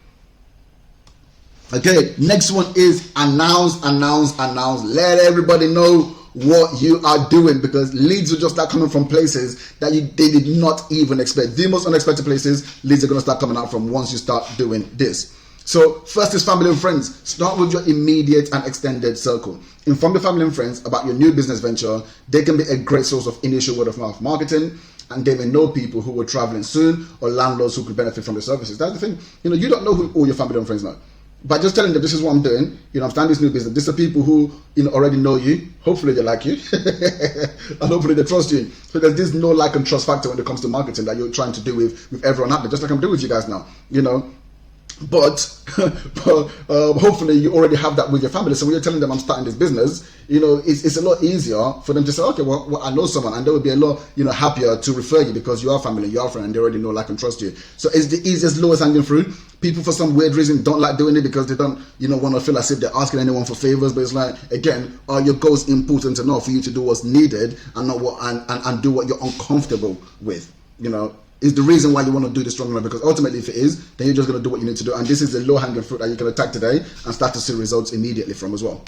Okay, next one is announce. Let everybody know what you are doing, because leads will just start coming from places that they did not even expect. The most unexpected places leads are going to start coming out from once you start doing this. So first is family and friends. Start with your immediate and extended circle. Inform your family and friends about your new business venture. They can be a great source of initial word of mouth marketing, and they may know people who are traveling soon or landlords who could benefit from the services. That's the thing. You don't know who all your family and friends know. By just telling them, this is what I'm doing, I'm starting this new business. These are people who, already know you. Hopefully they like you. And hopefully they trust you. So there's this no like and trust factor when it comes to marketing that you're trying to do with everyone out there, just like I'm doing with you guys now, But hopefully you already have that with your family. So when you're telling them I'm starting this business, it's a lot easier for them to say, okay, well, I know someone, and they will be a lot, happier to refer you because you are family, you are friend, and they already know, like, and trust you. So it's the easiest, lowest hanging fruit. People, for some weird reason, don't like doing it because they don't, want to feel as if they're asking anyone for favors. But it's like, again, are your goals important enough for you to do what's needed and not what and do what you're uncomfortable with? Is the reason why you want to do this strong enough, because ultimately if it is, then you're just going to do what you need to do. And this is the low-hanging fruit that you can attack today and start to see results immediately from as well.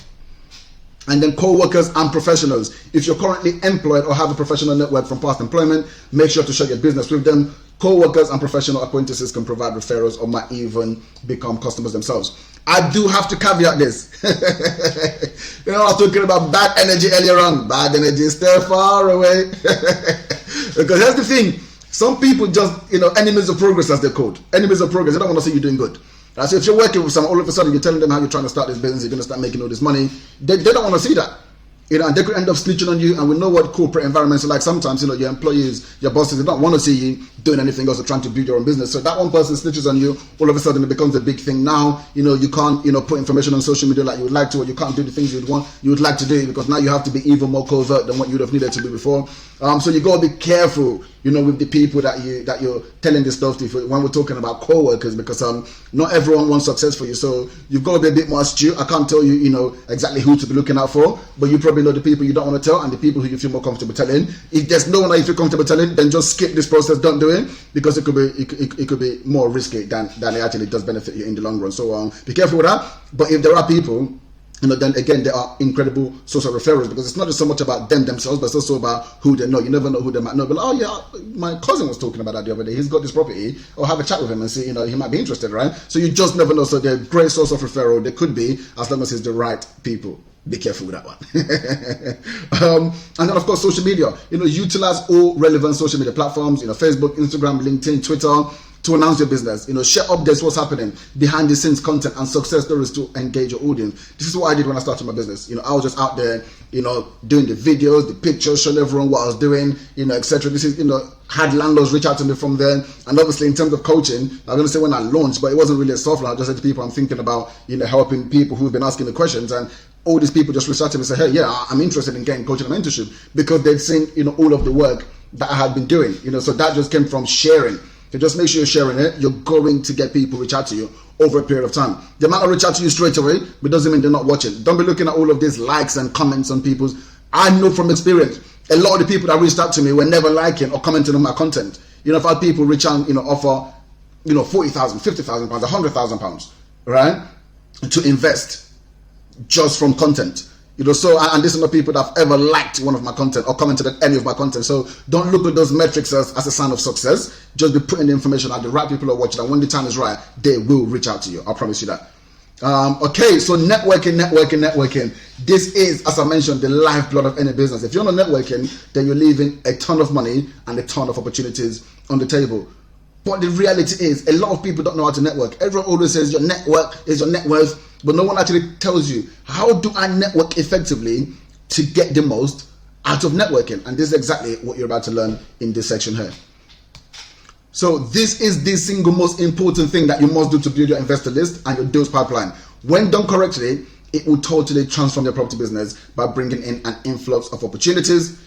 And then co-workers and professionals. If you're currently employed or have a professional network from past employment, make sure to share your business with them. Co-workers and professional acquaintances can provide referrals or might even become customers themselves. I do have to caveat this. I was talking about bad energy earlier on. Bad energy, stay far away. Because here's the thing. Some people just, enemies of progress, as they're called. Enemies of progress. They don't want to see you doing good. Right? So if you're working with someone, all of a sudden you're telling them how you're trying to start this business, you're going to start making all this money. They don't want to see that. And they could end up snitching on you. And we know what corporate environments are like. Sometimes, your employees, your bosses, they don't want to see you doing anything else or trying to build your own business. So that one person snitches on you, all of a sudden it becomes a big thing. Now, you can't, put information on social media like you would like to, or you can't do the things you would like to do, because now you have to be even more covert than what you would have needed to be before. So you got to be careful, with the people that you're telling this stuff to when we're talking about co-workers, because not everyone wants success for you. So you've got to be a bit more astute. I can't tell you, exactly who to be looking out for, but you probably know the people you don't want to tell and the people who you feel more comfortable telling. If there's no one that you feel comfortable telling, then just skip this process. Don't do it, because it could be more risky than it actually does benefit you in the long run. So be careful with that. But if there are people, then again, there are incredible source of referrals, because it's not just so much about them themselves, but it's also about who they know. You never know who they might know. But oh yeah, my cousin was talking about that the other day. He's got this property. Or have a chat with him and see, he might be interested, right? So you just never know. So they're a great source of referral. They could be, as long as it's the right people. Be careful with that one. And then of course, social media. Utilize all relevant social media platforms. Facebook, Instagram, LinkedIn, Twitter, to announce your business. Share updates, what's happening, behind the scenes content and success stories to engage your audience. This is what I did when I started my business. I was just out there, doing the videos, the pictures, showing everyone what I was doing, etc. This is, had landlords reach out to me from there. And obviously in terms of coaching, I'm going to say when I launched, but it wasn't really a soft launch. I just said to people, I'm thinking about, helping people who've been asking the questions, and all these people just reached out to me and say, hey, yeah, I'm interested in getting coaching and mentorship, because they've seen, all of the work that I had been doing, so that just came from sharing. So just make sure you're sharing it. You're going to get people reach out to you over a period of time. They might not reach out to you straight away, but doesn't mean they're not watching. Don't be looking at all of these likes and comments on people's. I know from experience, a lot of the people that reached out to me were never liking or commenting on my content. I've had people reach out, offer, 40,000, 50,000 pounds, 100,000 pounds, right, to invest just from content. So, and these are not people that have ever liked one of my content or commented on any of my content. So don't look at those metrics as a sign of success. Just be putting the information out. The right people are watching, and when the time is right, they will reach out to you. I promise you that. Okay, so networking. This is, as I mentioned, the lifeblood of any business. If you're not networking, then you're leaving a ton of money and a ton of opportunities on the table. But the reality is, a lot of people don't know how to network. Everyone always says your network is your net worth, but no one actually tells you, how do I network effectively to get the most out of networking? And this is exactly what you're about to learn in this section here. So this is the single most important thing that you must do to build your investor list and your deals pipeline. When done correctly, it will totally transform your property business by bringing in an influx of opportunities.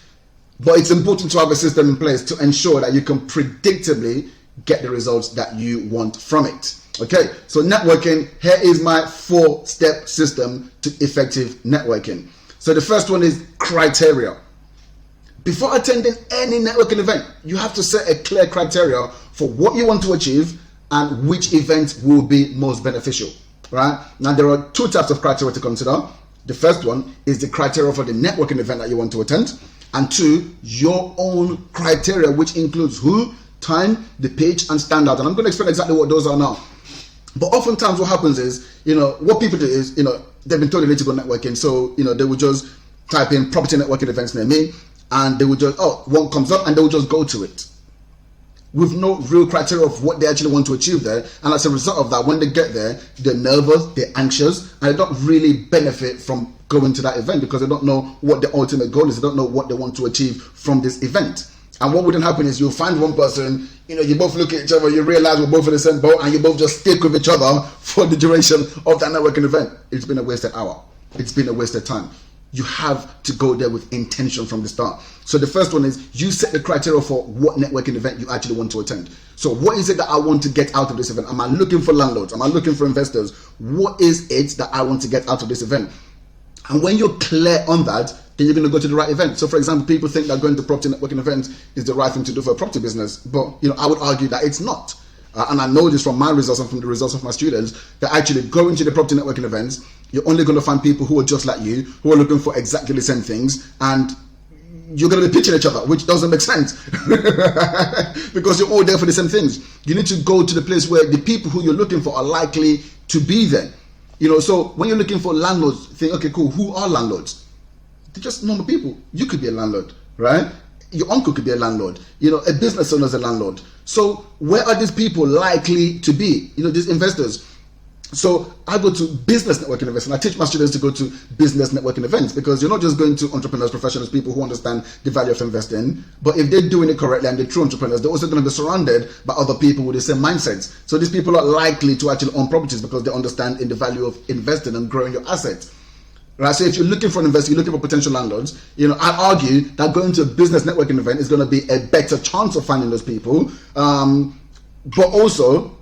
But it's important to have a system in place to ensure that you can predictably get the results that you want from it. Okay, so networking, here is my 4-step system to effective networking. So the first one is criteria. Before attending any networking event, you have to set a clear criteria for what you want to achieve and which event will be most beneficial, right? Now, there are 2 types of criteria to consider. The first one is the criteria for the networking event that you want to attend, and 2, your own criteria, which includes who, time, the pitch, and standard. And I'm going to explain exactly what those are now. But oftentimes what happens is, what people do is, they've been told they need to go networking. So, they will just type in property networking events near me, and they will just, one comes up, and they will just go to it with no real criteria of what they actually want to achieve there. And as a result of that, when they get there, they're nervous, they're anxious, and they don't really benefit from going to that event because they don't know what the ultimate goal is. They don't know what they want to achieve from this event. And what wouldn't happen is you'll find one person, you both look at each other, you realize we're both in the same boat, and you both just stick with each other for the duration of that networking event. It's been a wasted hour. It's been a wasted time. You have to go there with intention from the start. So the first one is you set the criteria for what networking event you actually want to attend. So what is it that I want to get out of this event? Am I looking for landlords? Am I looking for investors? What is it that I want to get out of this event? And when you're clear on that, then you're going to go to the right event. So for example, people think that going to property networking events is the right thing to do for a property business. But I would argue that it's not. And I know this from my results and from the results of my students, that actually going to the property networking events, you're only going to find people who are just like you, who are looking for exactly the same things, and you're going to be pitching each other, which doesn't make sense because you're all there for the same things. You need to go to the place where the people who you're looking for are likely to be there. So when you're looking for landlords, think, okay, cool, who are landlords? They're just normal people. You could be a landlord, right? Your uncle could be a landlord. A business owner is a landlord. So where are these people likely to be? These investors. So I go to business networking events, and I teach my students to go to business networking events, because you're not just going to entrepreneurs, professionals, people who understand the value of investing, but if they're doing it correctly and they're true entrepreneurs, they're also going to be surrounded by other people with the same mindsets. So these people are likely to actually own properties because they understand in the value of investing and growing your assets. Right, so if you're looking for an investor, you're looking for potential landlords, I'd argue that going to a business networking event is going to be a better chance of finding those people. But also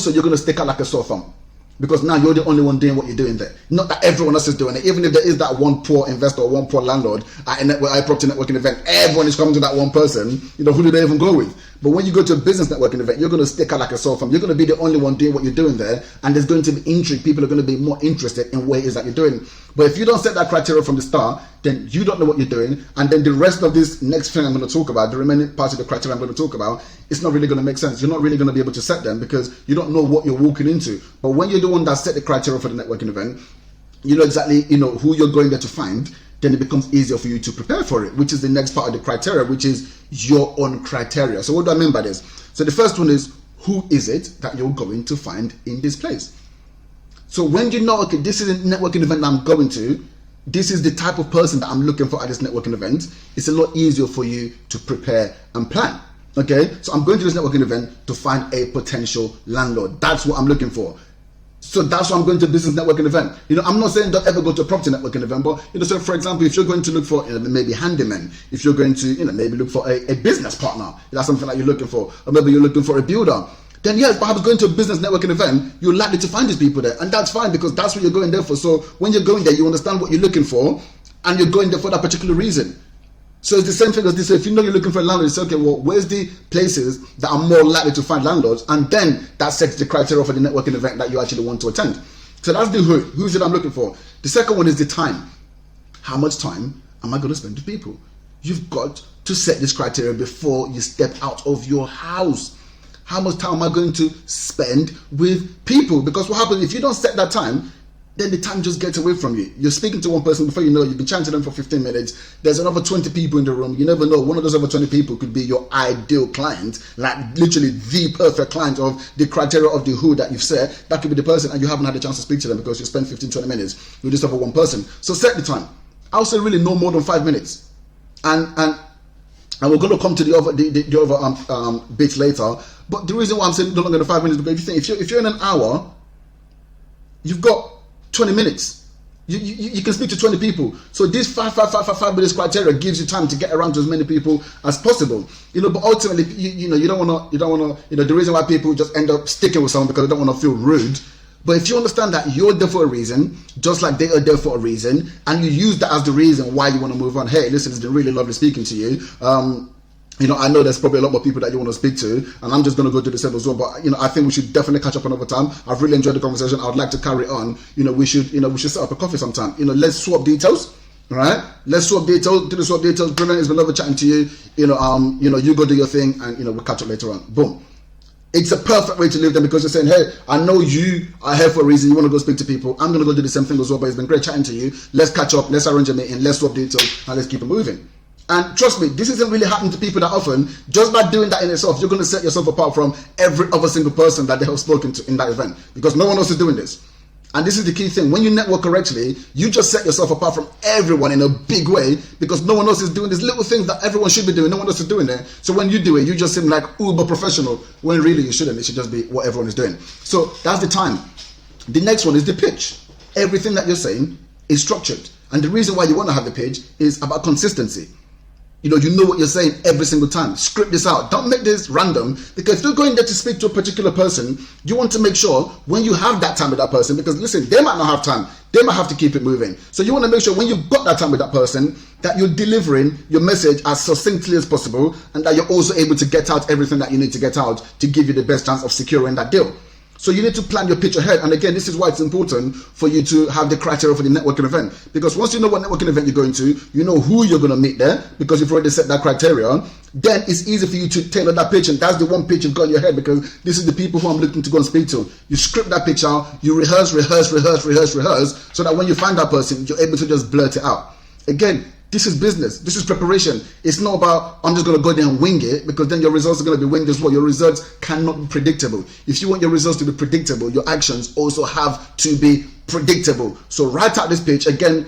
you're going to stick out like a sore thumb, because now you're the only one doing what you're doing there. Not that everyone else is doing it. Even if there is that one poor investor or one poor landlord at a property networking event, everyone is coming to that one person. Who do they even go with? But when you go to a business networking event, you're going to stick out like a sore thumb. You're going to be the only one doing what you're doing there, and there's going to be intrigue. People are going to be more interested in what it is that you're doing. But if you don't set that criteria from the start, then you don't know what you're doing, and then the rest of this next thing I'm going to talk about, the remaining parts of the criteria I'm going to talk about, it's not really going to make sense. You're not really going to be able to set them because you don't know what you're walking into. But when you're the one that set the criteria for the networking event, you know exactly who you're going there to find, then it becomes easier for you to prepare for it, which is the next part of the criteria, which is your own criteria. So what do I mean by this? So the first one is, who is it that you're going to find in this place? So when you know, okay, this is a networking event that I'm going to, this is the type of person that I'm looking for at this networking event, it's a lot easier for you to prepare and plan. Okay, so I'm going to this networking event to find a potential landlord. That's what I'm looking for. So that's why I'm going to a business networking event. I'm not saying don't ever go to a property networking event, but so for example, if you're going to look for maybe handyman, if you're going to maybe look for a business partner, that's something that you're looking for, or maybe you're looking for a builder, then yes, perhaps going to a business networking event, you're likely to find these people there, and that's fine because that's what you're going there for. So when you're going there, you understand what you're looking for, and you're going there for that particular reason. So it's the same thing as this. So if you're looking for a landlord, it's okay, well, where's the places that are more likely to find landlords? And then that sets the criteria for the networking event that you actually want to attend. So that's the who. Who's it I'm looking for? The second one is the time. How much time am I going to spend with people? You've got to set this criteria before you step out of your house. How much time am I going to spend with people? Because what happens if you don't set that time, then the time just gets away from you. You're speaking to one person, before you know, you've been chatting to them for 15 minutes. There's another 20 people in the room. You never know. One of those other 20 people could be your ideal client, like literally the perfect client of the criteria of the who that you've set. That could be the person, and you haven't had a chance to speak to them because you spent 15, 20 minutes with just over one person. So set the time. I'll say really no more than 5 minutes. And we're going to come to the other bits later. But the reason why I'm saying no longer than 5 minutes, because if you're in an hour, you've got 20 minutes. You can speak to 20 people. So this 5 minutes criteria gives you time to get around to as many people as possible. But ultimately, you don't want to, the reason why people just end up sticking with someone because they don't want to feel rude. But if you understand that you're there for a reason, just like they are there for a reason, and you use that as the reason why you want to move on. Hey, listen, it's been really lovely speaking to you. I know there's probably a lot more people that you want to speak to, and I'm just going to go to the same as well. But I think we should definitely catch up another time. I've really enjoyed the conversation. I would like to carry on. We should set up a coffee sometime. Let's swap details. All right, let's swap details. Do the swap details. Brilliant. It's been lovely chatting to you. You go do your thing, and we'll catch up later on. Boom. It's a perfect way to live them because you're saying, hey, I know you are here for a reason. You want to go speak to people. I'm going to go do the same thing as well. But it's been great chatting to you. Let's catch up. Let's arrange a meeting. Let's swap details, and let's keep it moving. And trust me, this isn't really happening to people that often. Just by doing that in itself, you're going to set yourself apart from every other single person that they have spoken to in that event, because no one else is doing this. And this is the key thing. When you network correctly, you just set yourself apart from everyone in a big way, because no one else is doing these little things that everyone should be doing. No one else is doing it. So when you do it, you just seem like uber professional, when really you shouldn't. It should just be what everyone is doing. So that's the time. The next one is the pitch. Everything that you're saying is structured. And the reason why you want to have the pitch is about consistency. You know what you're saying every single time. Script this out. Don't make this random, because if you're going there to speak to a particular person, you want to make sure when you have that time with that person, because listen, they might not have time. They might have to keep it moving. So you want to make sure when you've got that time with that person, that you're delivering your message as succinctly as possible, and that you're also able to get out everything that you need to get out to give you the best chance of securing that deal. So you need to plan your pitch ahead. And again, this is why it's important for you to have the criteria for the networking event. Because once you know what networking event you're going to, you know who you're going to meet there, because you've already set that criteria, then it's easy for you to tailor that pitch. And that's the one pitch you've got in your head, because this is the people who I'm looking to go and speak to. You script that pitch out, you rehearse, so that when you find that person, you're able to just blurt it out. Again, this is business. This is preparation. It's not about, I'm just going to go there and wing it, because then your results are going to be winged as well. Your results cannot be predictable. If you want your results to be predictable, your actions also have to be predictable. So write out this pitch. Again,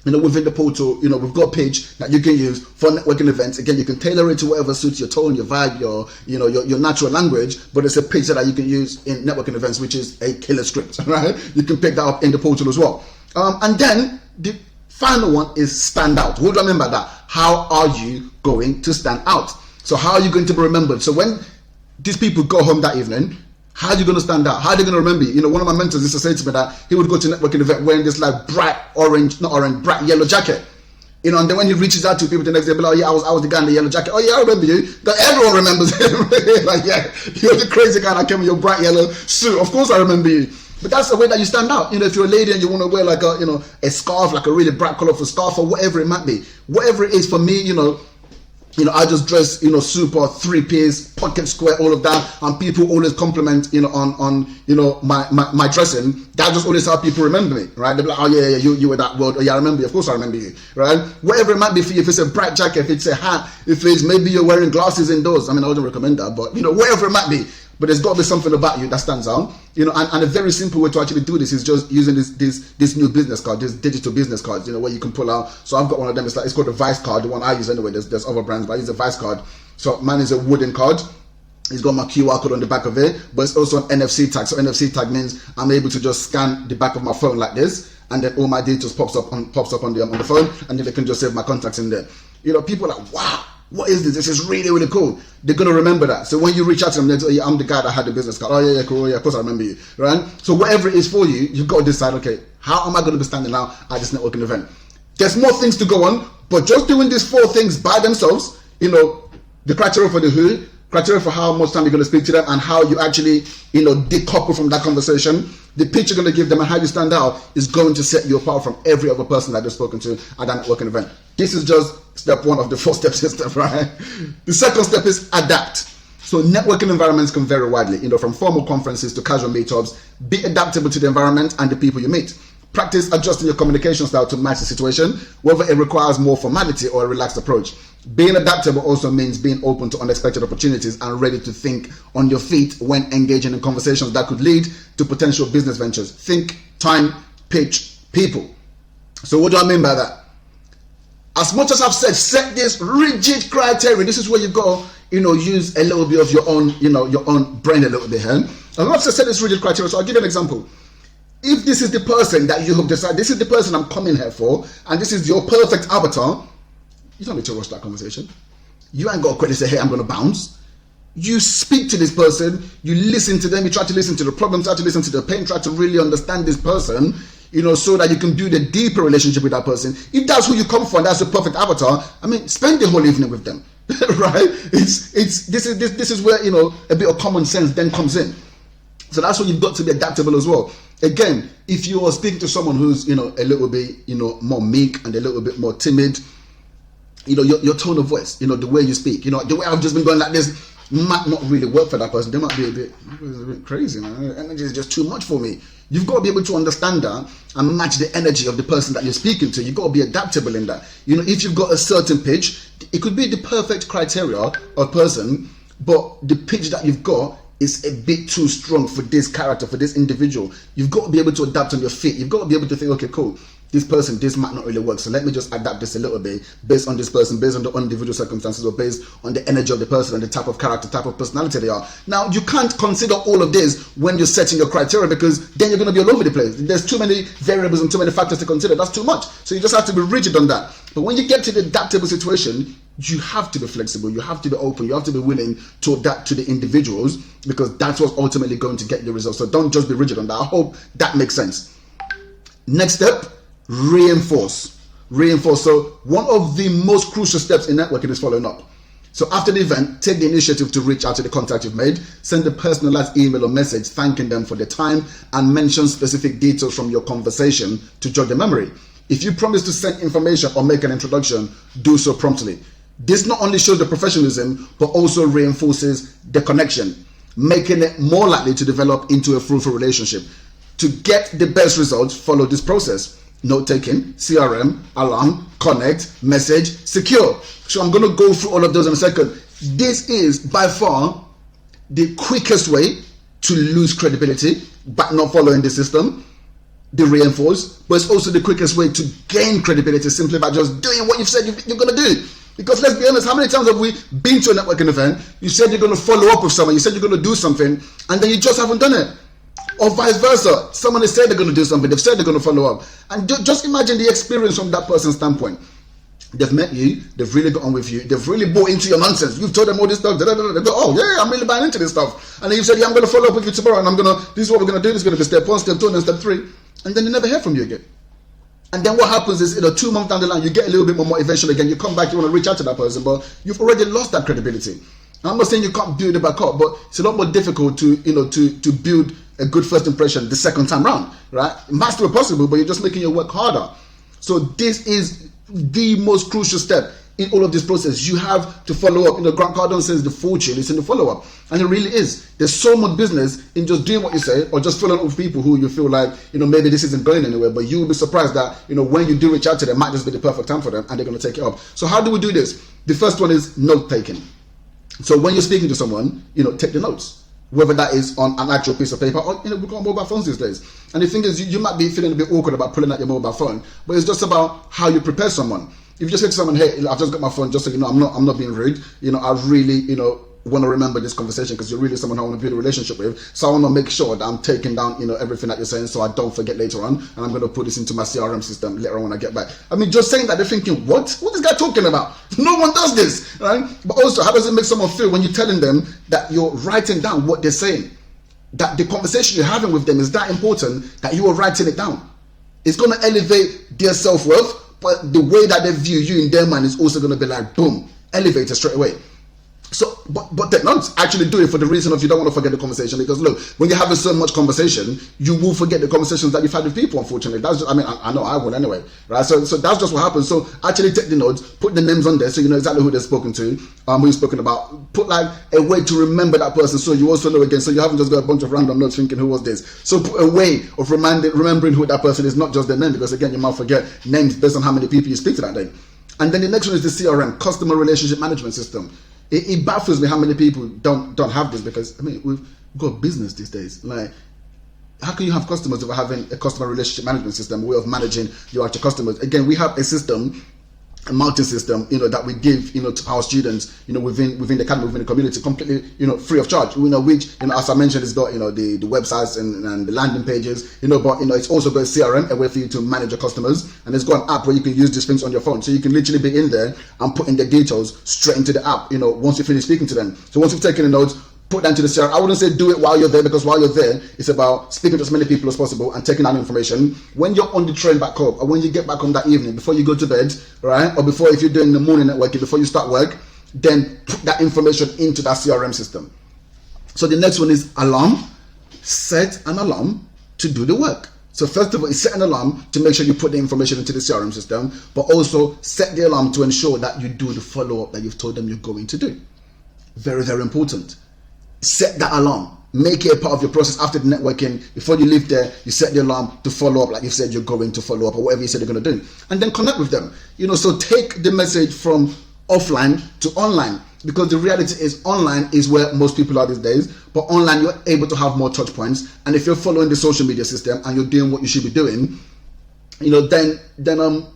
within the portal, we've got a page that you can use for networking events. Again, you can tailor it to whatever suits your tone, your vibe, your natural language, but it's a page that you can use in networking events, which is a killer script, right? You can pick that up in the portal as well. And then the final one is stand out. What do I mean by that? How are you going to stand out? So how are you going to be remembered? So when these people go home that evening, how are you going to stand out? How are they going to remember you? One of my mentors used to say to me that he would go to a networking event wearing this like bright yellow jacket. And then when he reaches out to people the next day, be like, oh yeah, I was the guy in the yellow jacket. Oh yeah, I remember you. That everyone remembers him. Like, yeah, you're the crazy guy that came in your bright yellow suit. Of course I remember you. But that's the way that you stand out. If you're a lady and you want to wear like a scarf, like a really bright colorful scarf, or whatever it might be, whatever it is. For me, I just dress, super 3-piece, pocket square, all of that, and people always compliment, on my dressing. That's just always how people remember me, right? They're like, oh yeah, you were that world. Oh yeah, I remember you. Of course I remember you, right? Whatever it might be for you. If it's a bright jacket, if it's a hat, if it's maybe you're wearing glasses indoors. I mean, I wouldn't recommend that, but whatever it might be. But there's got to be something about you that stands out, and a very simple way to actually do this is just using this new business card, this digital business cards, where you can pull out. So I've got one of them. It's called a Vice card, the one I use anyway. There's other brands, but I use a Vice card. So mine is a wooden card. It's got my QR code on the back of it, but it's also an NFC tag. So NFC tag means I'm able to just scan the back of my phone like this, and then all my details pops up on the phone, and then they can just save my contacts in there. People are like, wow. What is this? This is really, really cool. They're going to remember that. So when you reach out to them, they say, oh, yeah, I'm the guy that had the business card. Oh, yeah, cool. Yeah, of course I remember you. Right? So whatever it is for you, you've got to decide, okay, how am I going to be standing out at this networking event? There's more things to go on, but just doing these 4 things by themselves, the criteria for the who, criteria for how much time you're going to speak to them, and how you actually, decouple from that conversation. The pitch you're going to give them and how you stand out is going to set you apart from every other person that they've spoken to at that networking event. This is just step 1 of the 4 step system, right? The second step is adapt. So networking environments can vary widely, from formal conferences to casual meetups. Be adaptable to the environment and the people you meet. Practice adjusting your communication style to match the situation, whether it requires more formality or a relaxed approach. Being adaptable also means being open to unexpected opportunities and ready to think on your feet when engaging in conversations that could lead to potential business ventures. Think, time, pitch, people. So what do I mean by that? As much as I've said, set this rigid criteria. This is where you've got to, use a little bit of your own, your own brain a little bit here. I've also set this rigid criteria. So I'll give you an example. if this is the person that you have decided, this is the person I'm coming here for, and this is your perfect avatar, you don't need to rush that conversation. You ain't got to quickly say, hey, I'm going to bounce. You speak to this person, you listen to them, you try to listen to the problems, try to listen to the pain, try to really understand this person, so that you can build a deeper relationship with that person. If that's who you come for and that's the perfect avatar, spend the whole evening with them, right? This is where, a bit of common sense then comes in. So that's why you've got to be adaptable as well. Again, if you are speaking to someone who's, a little bit, more meek and a little bit more timid, your tone of voice, the way you speak, the way I've just been going like this might not really work for that person. They might be a bit crazy, man. Energy is just too much for me. You've got to be able to understand that and match the energy of the person that you're speaking to. You've got to be adaptable in that. If you've got a certain pitch, it could be the perfect criteria of person, but the pitch that you've got is a bit too strong for this character, for this individual. You've got to be able to adapt on your feet. You've got to be able to think, okay, cool, this might not really work, so let me just adapt this a little bit based on this person, based on the individual circumstances, or based on the energy of the person and the type of character, type of personality they are. Now, you can't consider all of this when you're setting your criteria, because then you're going to be all over the place. There's too many variables and too many factors to consider. That's too much. So you just have to be rigid on that. But when you get to the adaptable situation, you have to be flexible, you have to be open, you have to be willing to adapt to the individuals, because that's what's ultimately going to get you results. So don't just be rigid on that. I hope that makes sense. Next step, reinforce. So one of the most crucial steps in networking is following up. So after the event, take the initiative to reach out to the contact you've made, send a personalized email or message thanking them for their time, and mention specific details from your conversation to jog their memory. If you promise to send information or make an introduction, do so promptly. This not only shows the professionalism, but also reinforces the connection, making it more likely to develop into a fruitful relationship. To get the best results, follow this process: note-taking, CRM, alarm, connect, message, secure. So I'm going to go through all of those in a second. This is by far the quickest way to lose credibility by not following the system, the reinforce, but it's also the quickest way to gain credibility simply by just doing what you've said you're going to do. Because let's be honest, how many times have we been to a networking event, you said you're going to follow up with someone, you said you're going to do something, and then you just haven't done it? Or vice versa, someone has said they're going to do something, they've said they're going to follow up, and just imagine the experience from that person's standpoint. They've met you, they've really got on with you, they've really bought into your nonsense, you've told them all this stuff, they go, oh yeah, I'm really buying into this stuff, and then you said, yeah, I'm going to follow up with you tomorrow, and this is what we're going to do, this is going to be step 1, step 2, and then step 3, and then they never hear from you again. And then what happens is, 2 months down the line, you get a little bit more motivation again, you come back, you want to reach out to that person, but you've already lost that credibility. I'm not saying you can't build it back up, but it's a lot more difficult to build a good first impression the second time round, right? It might still be possible, but you're just making your work harder. So this is the most crucial step in all of this process. You have to follow up. Grant Cardone says the fortune is in the follow-up, and it really is. There's so much business in just doing what you say, or just following up with people who you feel like, maybe this isn't going anywhere, but you will be surprised that, when you do reach out to them, it might just be the perfect time for them, and they're going to take it up. So how do we do this? The first one is note-taking. So when you're speaking to someone, take the notes. Whether that is on an actual piece of paper or, we've got mobile phones these days. And the thing is, you might be feeling a bit awkward about pulling out your mobile phone, but it's just about how you prepare someone. If you just say to someone, hey, I've just got my phone, just so you know, I'm not being rude. I really, want to remember this conversation because you're really someone I want to build a relationship with. So I want to make sure that I'm taking down, everything that you're saying so I don't forget later on. And I'm going to put this into my CRM system later on when I get back. Just saying that, they're thinking, what is this guy talking about? No one does this, right? But also, how does it make someone feel when you're telling them that you're writing down what they're saying? That the conversation you're having with them is that important that you are writing it down. It's going to elevate their self-worth, but the way that they view you in their mind is also going to be like, boom, elevator straight away. So, but take notes. Actually do it for the reason of you don't want to forget the conversation, because look, when you're having so much conversation, you will forget the conversations that you've had with people, unfortunately. That's just, I know I will anyway, right? So that's just what happens. So actually take the notes, put the names on there so you know exactly who they're spoken to, who you've spoken about. Put like a way to remember that person so you also know again, so you haven't just got a bunch of random notes thinking who was this. So put a way of remembering who that person is, not just their name, because again, you might forget names based on how many people you speak to that day. And then the next one is the CRM, Customer Relationship Management System. It baffles me how many people don't have this, because we've got business these days. Like, how can you have customers without having a customer relationship management system, a way of managing your actual customers? Again, we have a system marketing system, that we give, to our students, within the academy, within the community, completely, free of charge. Which, as I mentioned, it's got, the websites and the landing pages, but it's also got a CRM, a way for you to manage your customers, and it's got an app where you can use these things on your phone, so you can literally be in there and put in the details straight into the app. Once you finish speaking to them. So once you've taken the notes, put that into the CRM. I wouldn't say do it while you're there, because while you're there, it's about speaking to as many people as possible and taking that information. When you're on the train back home, or when you get back home that evening, before you go to bed, right? Or before, if you're doing the morning networking, before you start work, then put that information into that CRM system. So the next one is alarm. Set an alarm to do the work. So first of all, set an alarm to make sure you put the information into the CRM system, but also set the alarm to ensure that you do the follow-up that you've told them you're going to do. Very, very important. Set that alarm. Make it a part of your process after the networking. Before you leave there, you set the alarm to follow up, like you said you're going to follow up, or whatever you said you're going to do. And then connect with them. So take the message from offline to online, because the reality is online is where most people are these days, but online you're able to have more touch points. And if you're following the social media system and you're doing what you should be doing, then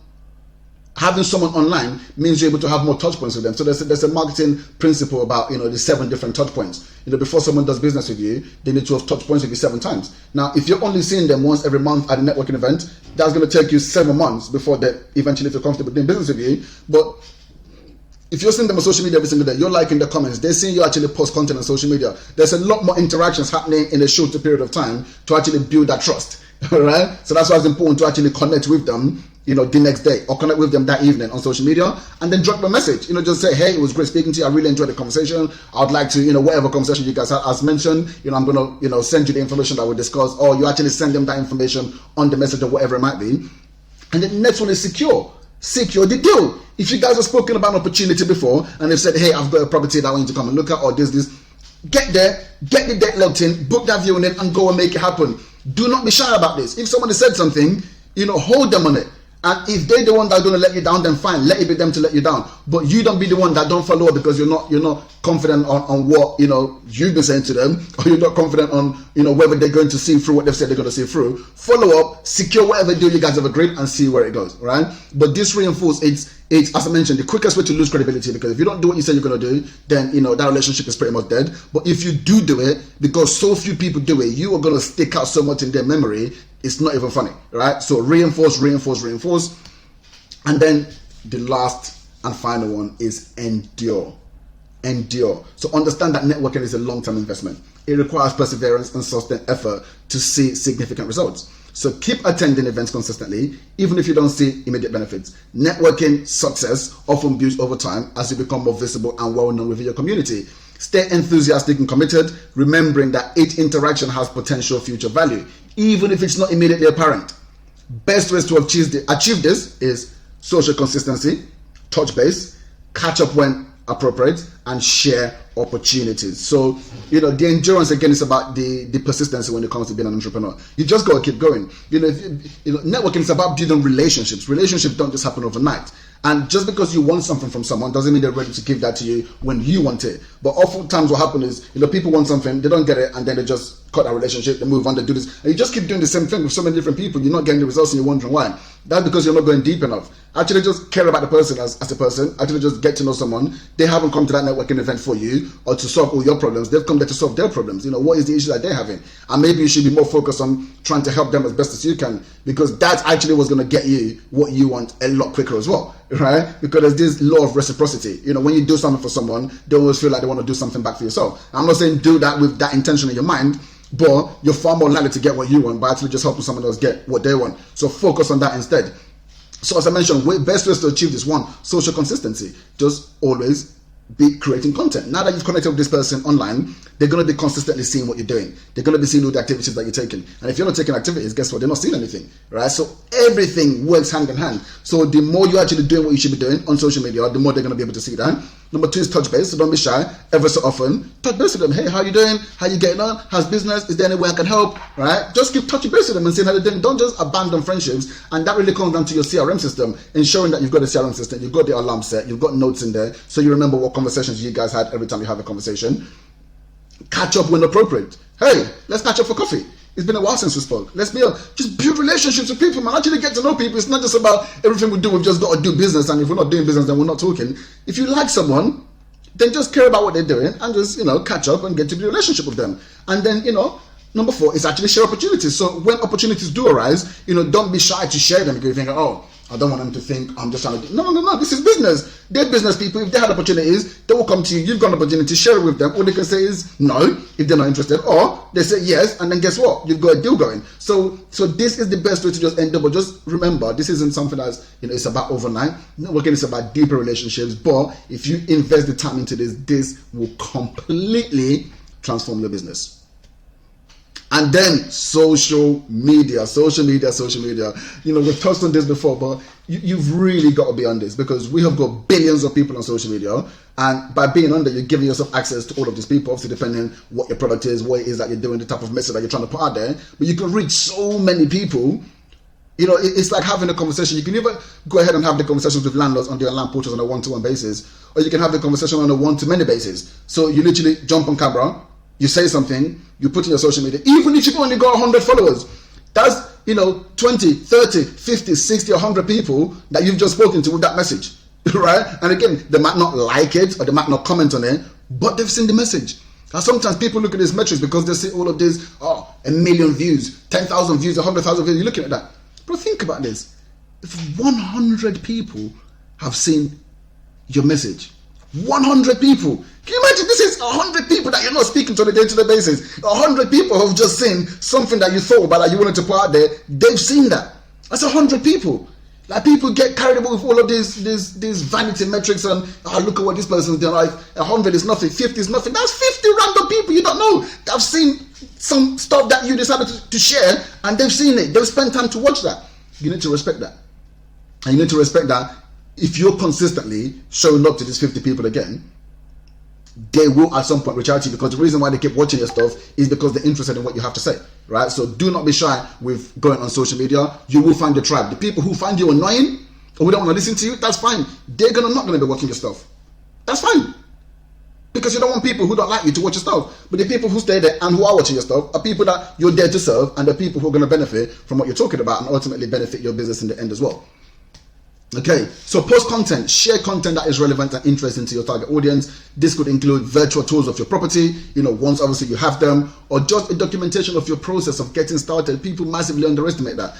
having someone online means you're able to have more touch points with them. So there's a marketing principle about, the 7 different touch points. Before someone does business with you, they need to have touch points with you 7 times. Now, if you're only seeing them once every month at a networking event, that's going to take you 7 months before they eventually feel comfortable doing business with you. But if you're seeing them on social media every single day, you're liking the comments, they're seeing you actually post content on social media, there's a lot more interactions happening in a shorter period of time to actually build that trust. All right? So that's why it's important to actually connect with them, the next day, or connect with them that evening on social media, and then drop them a message. Just say, hey, it was great speaking to you. I really enjoyed the conversation. I'd like to, whatever conversation you guys had, as mentioned, I'm going to, send you the information that we discussed, or you actually send them that information on the message or whatever it might be. And the next one is secure. Secure the deal. If you guys have spoken about an opportunity before, and they've said, hey, I've got a property that I want you to come and look at, or this, get there, get the date locked in, book that viewing in, and go and make it happen. Do not be shy about this. If someone has said something, hold them on it. And if they're the one that's going to let you down, then fine, let it be them to let you down. But you don't be the one that don't follow up because you're not confident on what you've been saying to them, or you're not confident on whether they're going to see through what they've said they're going to see through. Follow up, secure whatever deal you guys have agreed, and see where it goes. Right? But this reinforces it's as I mentioned, the quickest way to lose credibility, because if you don't do what you say you're going to do, then that relationship is pretty much dead. But if you do it, because so few people do it, you are going to stick out so much in their memory, it's not even funny, right? So reinforce. And then the last and final one is endure. So understand that networking is a long-term investment. It requires perseverance and sustained effort to see significant results. So keep attending events consistently, even if you don't see immediate benefits. Networking success often builds over time as you become more visible and well-known within your community. Stay enthusiastic and committed, remembering that each interaction has potential future value, even if it's not immediately apparent. Best ways to achieve this is social consistency, touch base, catch up when appropriate, and share opportunities. So, the endurance again is about the persistency when it comes to being an entrepreneur. You just got to keep going. Networking is about building relationships. Relationships don't just happen overnight. And just because you want something from someone doesn't mean they're ready to give that to you when you want it. But oftentimes what happens is, people want something, they don't get it, and then they just cut that relationship, they move on, they do this. And you just keep doing the same thing with so many different people. You're not getting the results and you're wondering why. That's because you're not going deep enough. Actually just care about the person as a person. Actually just get to know someone. They haven't come to that networking event for you or to solve all your problems. They've come there to solve their problems. What is the issue that they're having? And maybe you should be more focused on trying to help them as best as you can, because that's actually what's going to get you what you want a lot quicker as well, right? Because there's this law of reciprocity. When you do something for someone, they always feel like they want to do something back for yourself. I'm not saying do that with that intention in your mind, but you're far more likely to get what you want by actually just helping someone else get what they want. So focus on that instead. So as I mentioned, best ways to achieve this one, social consistency. Just always be creating content. Now that you've connected with this person online, they're going to be consistently seeing what you're doing. They're going to be seeing all the activities that you're taking. And if you're not taking activities, guess what? They're not seeing anything, right? So everything works hand in hand. So the more you're actually doing what you should be doing on social media, the more they're going to be able to see that. Number 2 is touch base. So don't be shy. Ever so often, touch base with them. Hey, how you doing? How you getting on? How's business? Is there any way I can help? Right? Just keep touching base with them and seeing how they're doing. Don't just abandon friendships. And that really comes down to your CRM system, ensuring that you've got a CRM system, you've got the alarm set, you've got notes in there, so you remember what conversations you guys had every time you have a conversation. Catch up when appropriate. Hey, let's catch up for coffee. It's been a while since we spoke. Let's be honest. Just build relationships with people, man. Actually get to know people. It's not just about everything we do. We've just got to do business. And if we're not doing business, then we're not talking. If you like someone, then just care about what they're doing and just, catch up and get to build a relationship with them. And then, number 4 is actually share opportunities. So when opportunities do arise, don't be shy to share them because you think, oh, I don't want them to think I'm just trying to do. No. This is business. They're business people. If they had opportunities, they will come to you. You've got an opportunity to share it with them. All they can say is no if they're not interested, or they say yes, and then guess what? You've got a deal going. So this is the best way to just end up. But just remember, this isn't something that's it's about overnight. Networking is about deeper relationships. But if you invest the time into this will completely transform your business. And then social media. We've touched on this before, but you've really got to be on this because we have got billions of people on social media. And by being on there, you're giving yourself access to all of these people, obviously depending what your product is, what it is that you're doing, the type of message that you're trying to put out there. But you can reach so many people. It's like having a conversation. You can either go ahead and have the conversations with landlords on their land portals on a one-to-one basis, or you can have the conversation on a one-to-many basis. So you literally jump on camera, you say something, you put in your social media, even if you've only got 100 followers, that's 20, 30, 50, 60, 100 people that you've just spoken to with that message, right? And again, they might not like it or they might not comment on it, but they've seen the message. And sometimes people look at these metrics because they see all of this, 1 million views, 10,000 views, 100,000 views, you're looking at that. But think about this. If 100 people have seen your message, 100 people. Can you imagine? This is 100 people that you're not speaking to on a day-to-day basis. 100 people have just seen something that you thought about that you wanted to put out there. They've seen that. That's 100 people. Like people get carried away with all of these vanity metrics and look at what this person's done. Like 100 is nothing, 50 is nothing. That's 50 random people you don't know. They've seen some stuff that you decided to share and they've seen it. They've spent time to watch that. You need to respect that. And you need to respect that. If you're consistently showing up to these 50 people again, they will at some point reach out to you because the reason why they keep watching your stuff is because they're interested in what you have to say, right? So do not be shy with going on social media. You will find your tribe. The people who find you annoying or who don't want to listen to you, that's fine. They're not going to be watching your stuff. That's fine. Because you don't want people who don't like you to watch your stuff. But the people who stay there and who are watching your stuff are people that you're there to serve and the people who are going to benefit from what you're talking about and ultimately benefit your business in the end as well. Okay, so post content, share content that is relevant and interesting to your target audience. This could include virtual tours of your property, once obviously you have them, or just a documentation of your process of getting started. People massively underestimate that.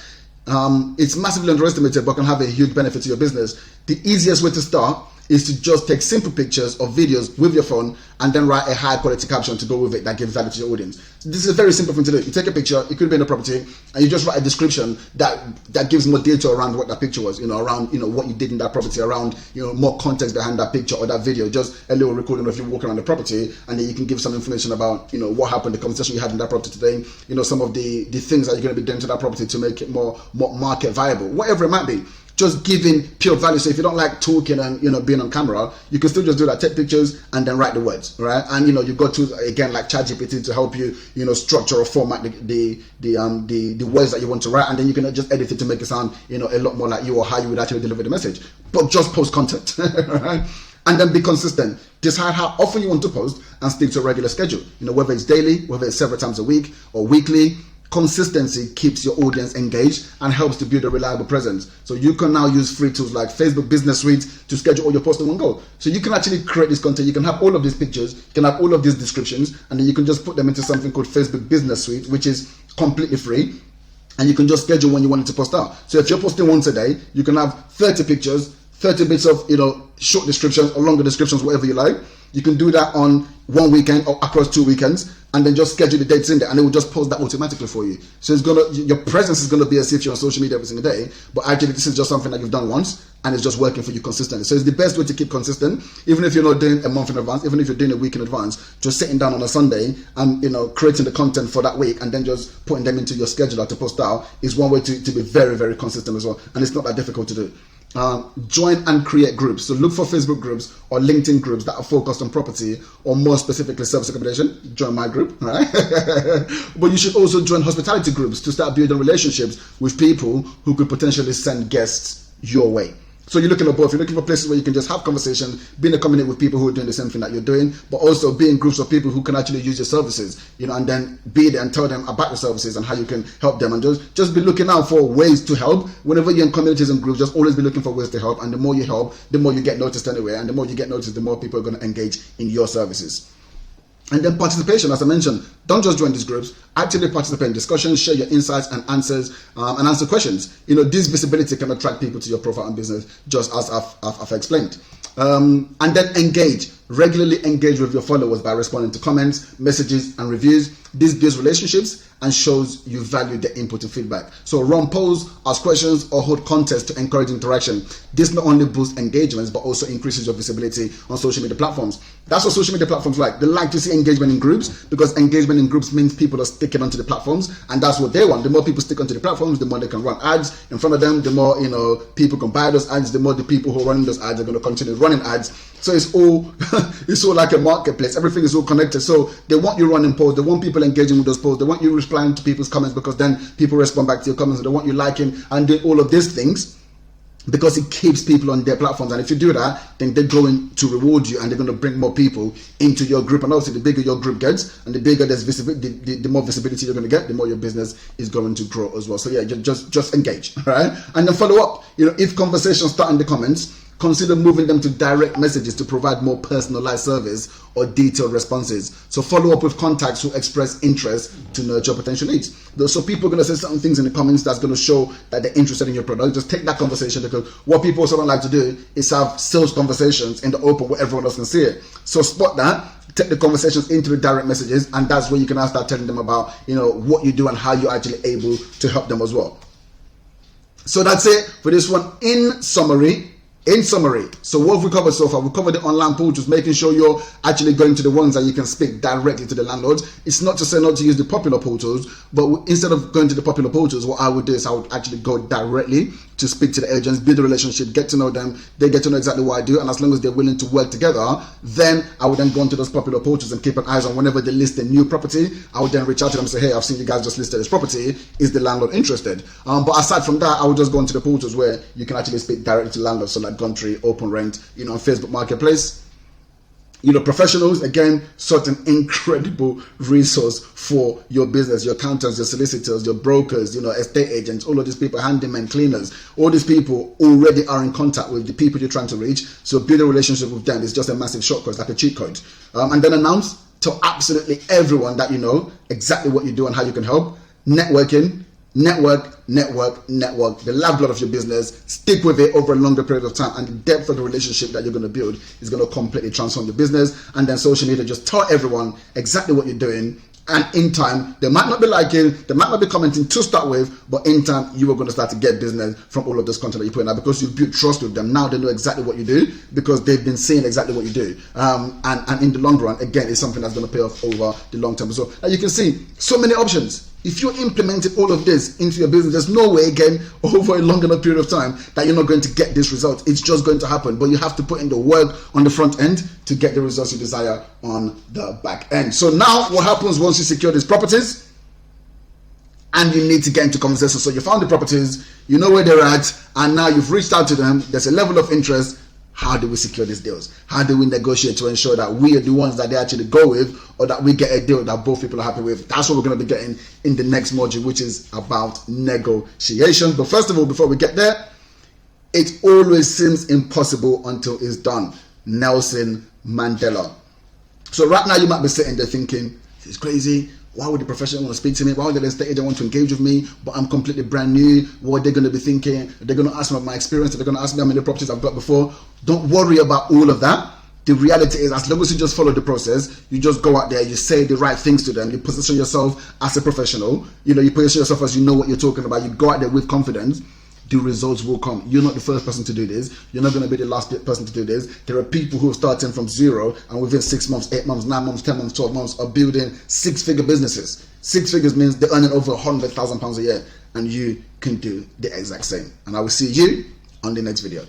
It's massively underestimated, but can have a huge benefit to your business. The easiest way to start is to just take simple pictures or videos with your phone and then write a high quality caption to go with it that gives value to your audience. This is a very simple thing to do. You take a picture, it could be in a property, and you just write a description that gives more detail around what that picture was, around what you did in that property, around more context behind that picture or that video, just a little recording of you walking around the property, and then you can give some information about what happened, the conversation you had in that property today, some of the things that you're going to be doing to that property to make it more market viable, whatever it might be. Just giving pure value. So if you don't like talking and being on camera, you can still just do that. Take pictures and then write the words, right? And you go to again like ChatGPT to help you structure or format the words that you want to write, and then you can just edit it to make it sound a lot more like you or how you would actually deliver the message. But just post content, right? And then be consistent. Decide how often you want to post and stick to a regular schedule. Whether it's daily, whether it's several times a week or weekly. Consistency keeps your audience engaged and helps to build a reliable presence. So you can now use free tools like Facebook Business Suite to schedule all your posts in one go. So you can actually create this content. You can have all of these pictures, you can have all of these descriptions, and then you can just put them into something called Facebook Business Suite, which is completely free. And you can just schedule when you want it to post out. So if you're posting once a day, you can have 30 pictures, 30 bits of short descriptions or longer descriptions, whatever you like. You can do that on one weekend or across 2 weekends, and then just schedule the dates in there, and it will just post that automatically for you. So your presence is gonna be as if you're on social media every single day, but actually this is just something that you've done once and it's just working for you consistently. So it's the best way to keep consistent, even if you're not doing a month in advance, even if you're doing a week in advance, just sitting down on a Sunday and creating the content for that week and then just putting them into your schedule to post out is one way to be very, very consistent as well. And it's not that difficult to do. Join and create groups. So look for Facebook groups or LinkedIn groups that are focused on property or more specifically service accommodation. Join my group, right? But you should also join hospitality groups to start building relationships with people who could potentially send guests your way. So you're looking at both. You're looking for places where you can just have conversations, be in a community with people who are doing the same thing that you're doing, but also be in groups of people who can actually use your services, and then be there and tell them about your services and how you can help them. And just be looking out for ways to help. Whenever you're in communities and groups, just always be looking for ways to help. And the more you help, the more you get noticed anyway. And the more you get noticed, the more people are going to engage in your services. And then participation, as I mentioned, don't just join these groups, actively participate in discussions, share your insights and answers, and answer questions. This visibility can attract people to your profile and business, just as I've explained. And then regularly engage with your followers by responding to comments, messages, and reviews. This builds relationships and shows you value their input and feedback. So run polls, ask questions, or hold contests to encourage interaction. This not only boosts engagements, but also increases your visibility on social media platforms. That's what social media platforms like. They like to see engagement in groups, because engagement in groups means people are sticking onto the platforms, and that's what they want. The more people stick onto the platforms, the more they can run ads in front of them, the more people can buy those ads, the more the people who are running those ads are going to continue running ads. So it's all it's all like a marketplace. Everything is all connected. So they want you running polls, they want people engaging with those polls, they want you replying to people's comments, because then people respond back to your comments, and they want you liking and doing all of these things, because it keeps people on their platforms. And if you do that, then they're going to reward you, and they're going to bring more people into your group. And obviously, the bigger your group gets, and the bigger there's visibility, the more visibility you're going to get, the more your business is going to grow as well. So yeah, just engage, right? And then follow up. If conversations start in the comments, consider moving them to direct messages to provide more personalized service or detailed responses. So follow up with contacts who express interest to nurture potential leads. So people are going to say certain things in the comments that's going to show that they're interested in your product. Just take that conversation, because what people also don't like to do is have sales conversations in the open where everyone else can see it. So spot that, take the conversations into the direct messages, and that's where you can now start telling them about what you do and how you're actually able to help them as well. So that's it for this one. In summary, so what have we covered so far? We covered the online portals, making sure you're actually going to the ones that you can speak directly to the landlords. It's not to say not to use the popular portals, but instead of going to the popular portals, what I would do is I would actually go directly to speak to the agents, build a relationship, get to know them, they get to know exactly what I do, and as long as they're willing to work together, then I would then go onto those popular portals and keep an eye on whenever they list a new property. I would then reach out to them and say, hey, I've seen you guys just listed this property, is the landlord interested? But aside from that, I would just go into the portals where you can actually speak directly to landlords, so like Gumtree, Open Rent, Facebook Marketplace. Professionals, again, such an incredible resource for your business, your accountants, your solicitors, your brokers, estate agents, all of these people, handymen, cleaners, all these people already are in contact with the people you're trying to reach. So build a relationship with them. It's just a massive shortcut, it's like a cheat code. And then announce to absolutely everyone that you know exactly what you do and how you can help. Networking. Network, the lifeblood of your business. Stick with it over a longer period of time, and the depth of the relationship that you're going to build is going to completely transform your business. And then social media, just tell everyone exactly what you're doing, and in time, they might not be liking, they might not be commenting to start with, but in time, you are going to start to get business from all of this content that you put in, because you've built trust with them. Now they know exactly what you do, because they've been seeing exactly what you do. And in the long run, again, it's something that's going to pay off over the long term. So as you can see, so many options. If you're implementing all of this into your business, there's no way, again, over a long enough period of time that you're not going to get this result. It's just going to happen. But you have to put in the work on the front end to get the results you desire on the back end. So now what happens once you secure these properties? And you need to get into conversation. So you found the properties, you know where they're at, and now you've reached out to them. There's a level of interest. How do we secure these deals? How do we negotiate to ensure that we are the ones that they actually go with, or that we get a deal that both people are happy with? That's what we're going to be getting in the next module, which is about negotiation. But first of all, before we get there, it always seems impossible until it's done. Nelson Mandela. So right now you might be sitting there thinking, this is crazy. Why would the professional want to speak to me? Why would the estate agent want to engage with me? But I'm completely brand new. What are they going to be thinking? They're going to ask me about my experience. They're going to ask me how many properties I've got before. Don't worry about all of that. The reality is, as long as you just follow the process, you just go out there, you say the right things to them, you position yourself as a professional, you position yourself as you know what you're talking about, you go out there with confidence, the results will come. You're not the first person to do this. You're not going to be the last person to do this. There are people who are starting from zero, and within 6 months, 8 months, 9 months, 10 months, 12 months are building 6-figure businesses. 6 figures means they're earning over £100,000 a year, and you can do the exact same. And I will see you on the next video.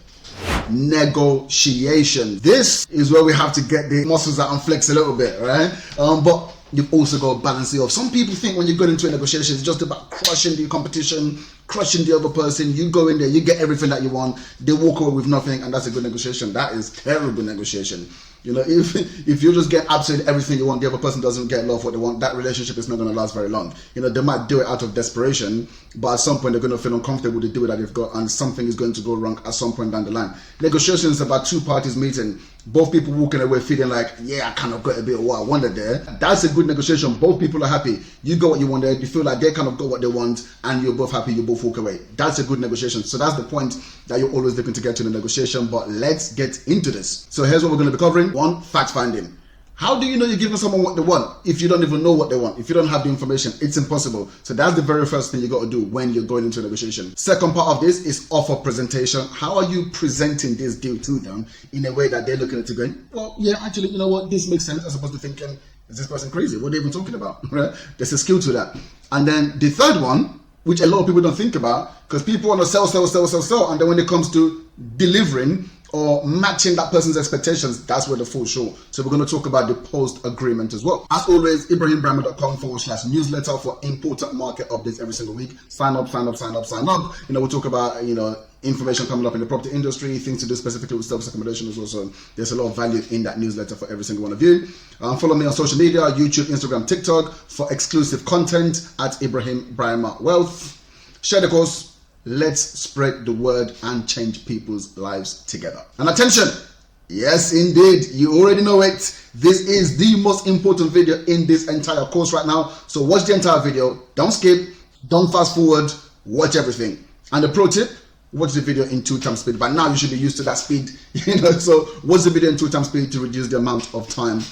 Negotiation. This is where we have to get the muscles out and flex a little bit, right? But you've also got to balance it off. Some people think when you go into a negotiation, it's just about crushing the competition, crushing the other person. You go in there, you get everything that you want, they walk away with nothing, and that's a good negotiation. That is terrible negotiation. You know, if you just get absolutely everything you want, the other person doesn't get love what they want, that relationship is not going to last very long. You know, they might do it out of desperation, but at some point they're going to feel uncomfortable with the deal that they've got, and something is going to go wrong at some point down the line. Negotiation is about two parties meeting, both people walking away feeling like, yeah, I kind of got a bit of what I wanted there. That's a good negotiation. Both people are happy. You got what you wanted, you feel like they kind of got what they want, and you're both happy, you both walk away. That's a good negotiation. So that's the point that you're always looking to get to the negotiation. But let's get into this. So here's what we're going to be covering. 1, fact finding. How do you know you're giving someone what they want if you don't even know what they want? If you don't have the information, it's impossible. So that's the very first thing you got to do when you're going into a negotiation. Second part of this is offer presentation. How are you presenting this deal to them in a way that they're looking at it going, well, yeah, actually, you know what, this makes sense, as opposed to thinking, is this person crazy? What are they even talking about? Right? There's a skill to that. And then the third one, which a lot of people don't think about, because people want to sell, and then when it comes to delivering or matching that person's expectations, that's where the fall short. So we're going to talk about the post agreement as well. As always, ibrahimbrammer.com/newsletter for important market updates every single week. Sign up. You know, we'll talk about, you know, information coming up in the property industry, things to do specifically with service accommodation as well. So there's a lot of value in that newsletter for every single one of you. Follow me on social media, YouTube, Instagram, TikTok for exclusive content at Ibrahim Brymer Wealth. Share the course. Let's spread the word and change people's lives together. And attention, yes indeed, you already know it. This is the most important video in this entire course right now. So watch the entire video. Don't skip, don't fast forward, watch everything. And the pro tip, watch the video in 2 times speed. By now you should be used to that speed. You know, so watch the video in 2 times speed to reduce the amount of time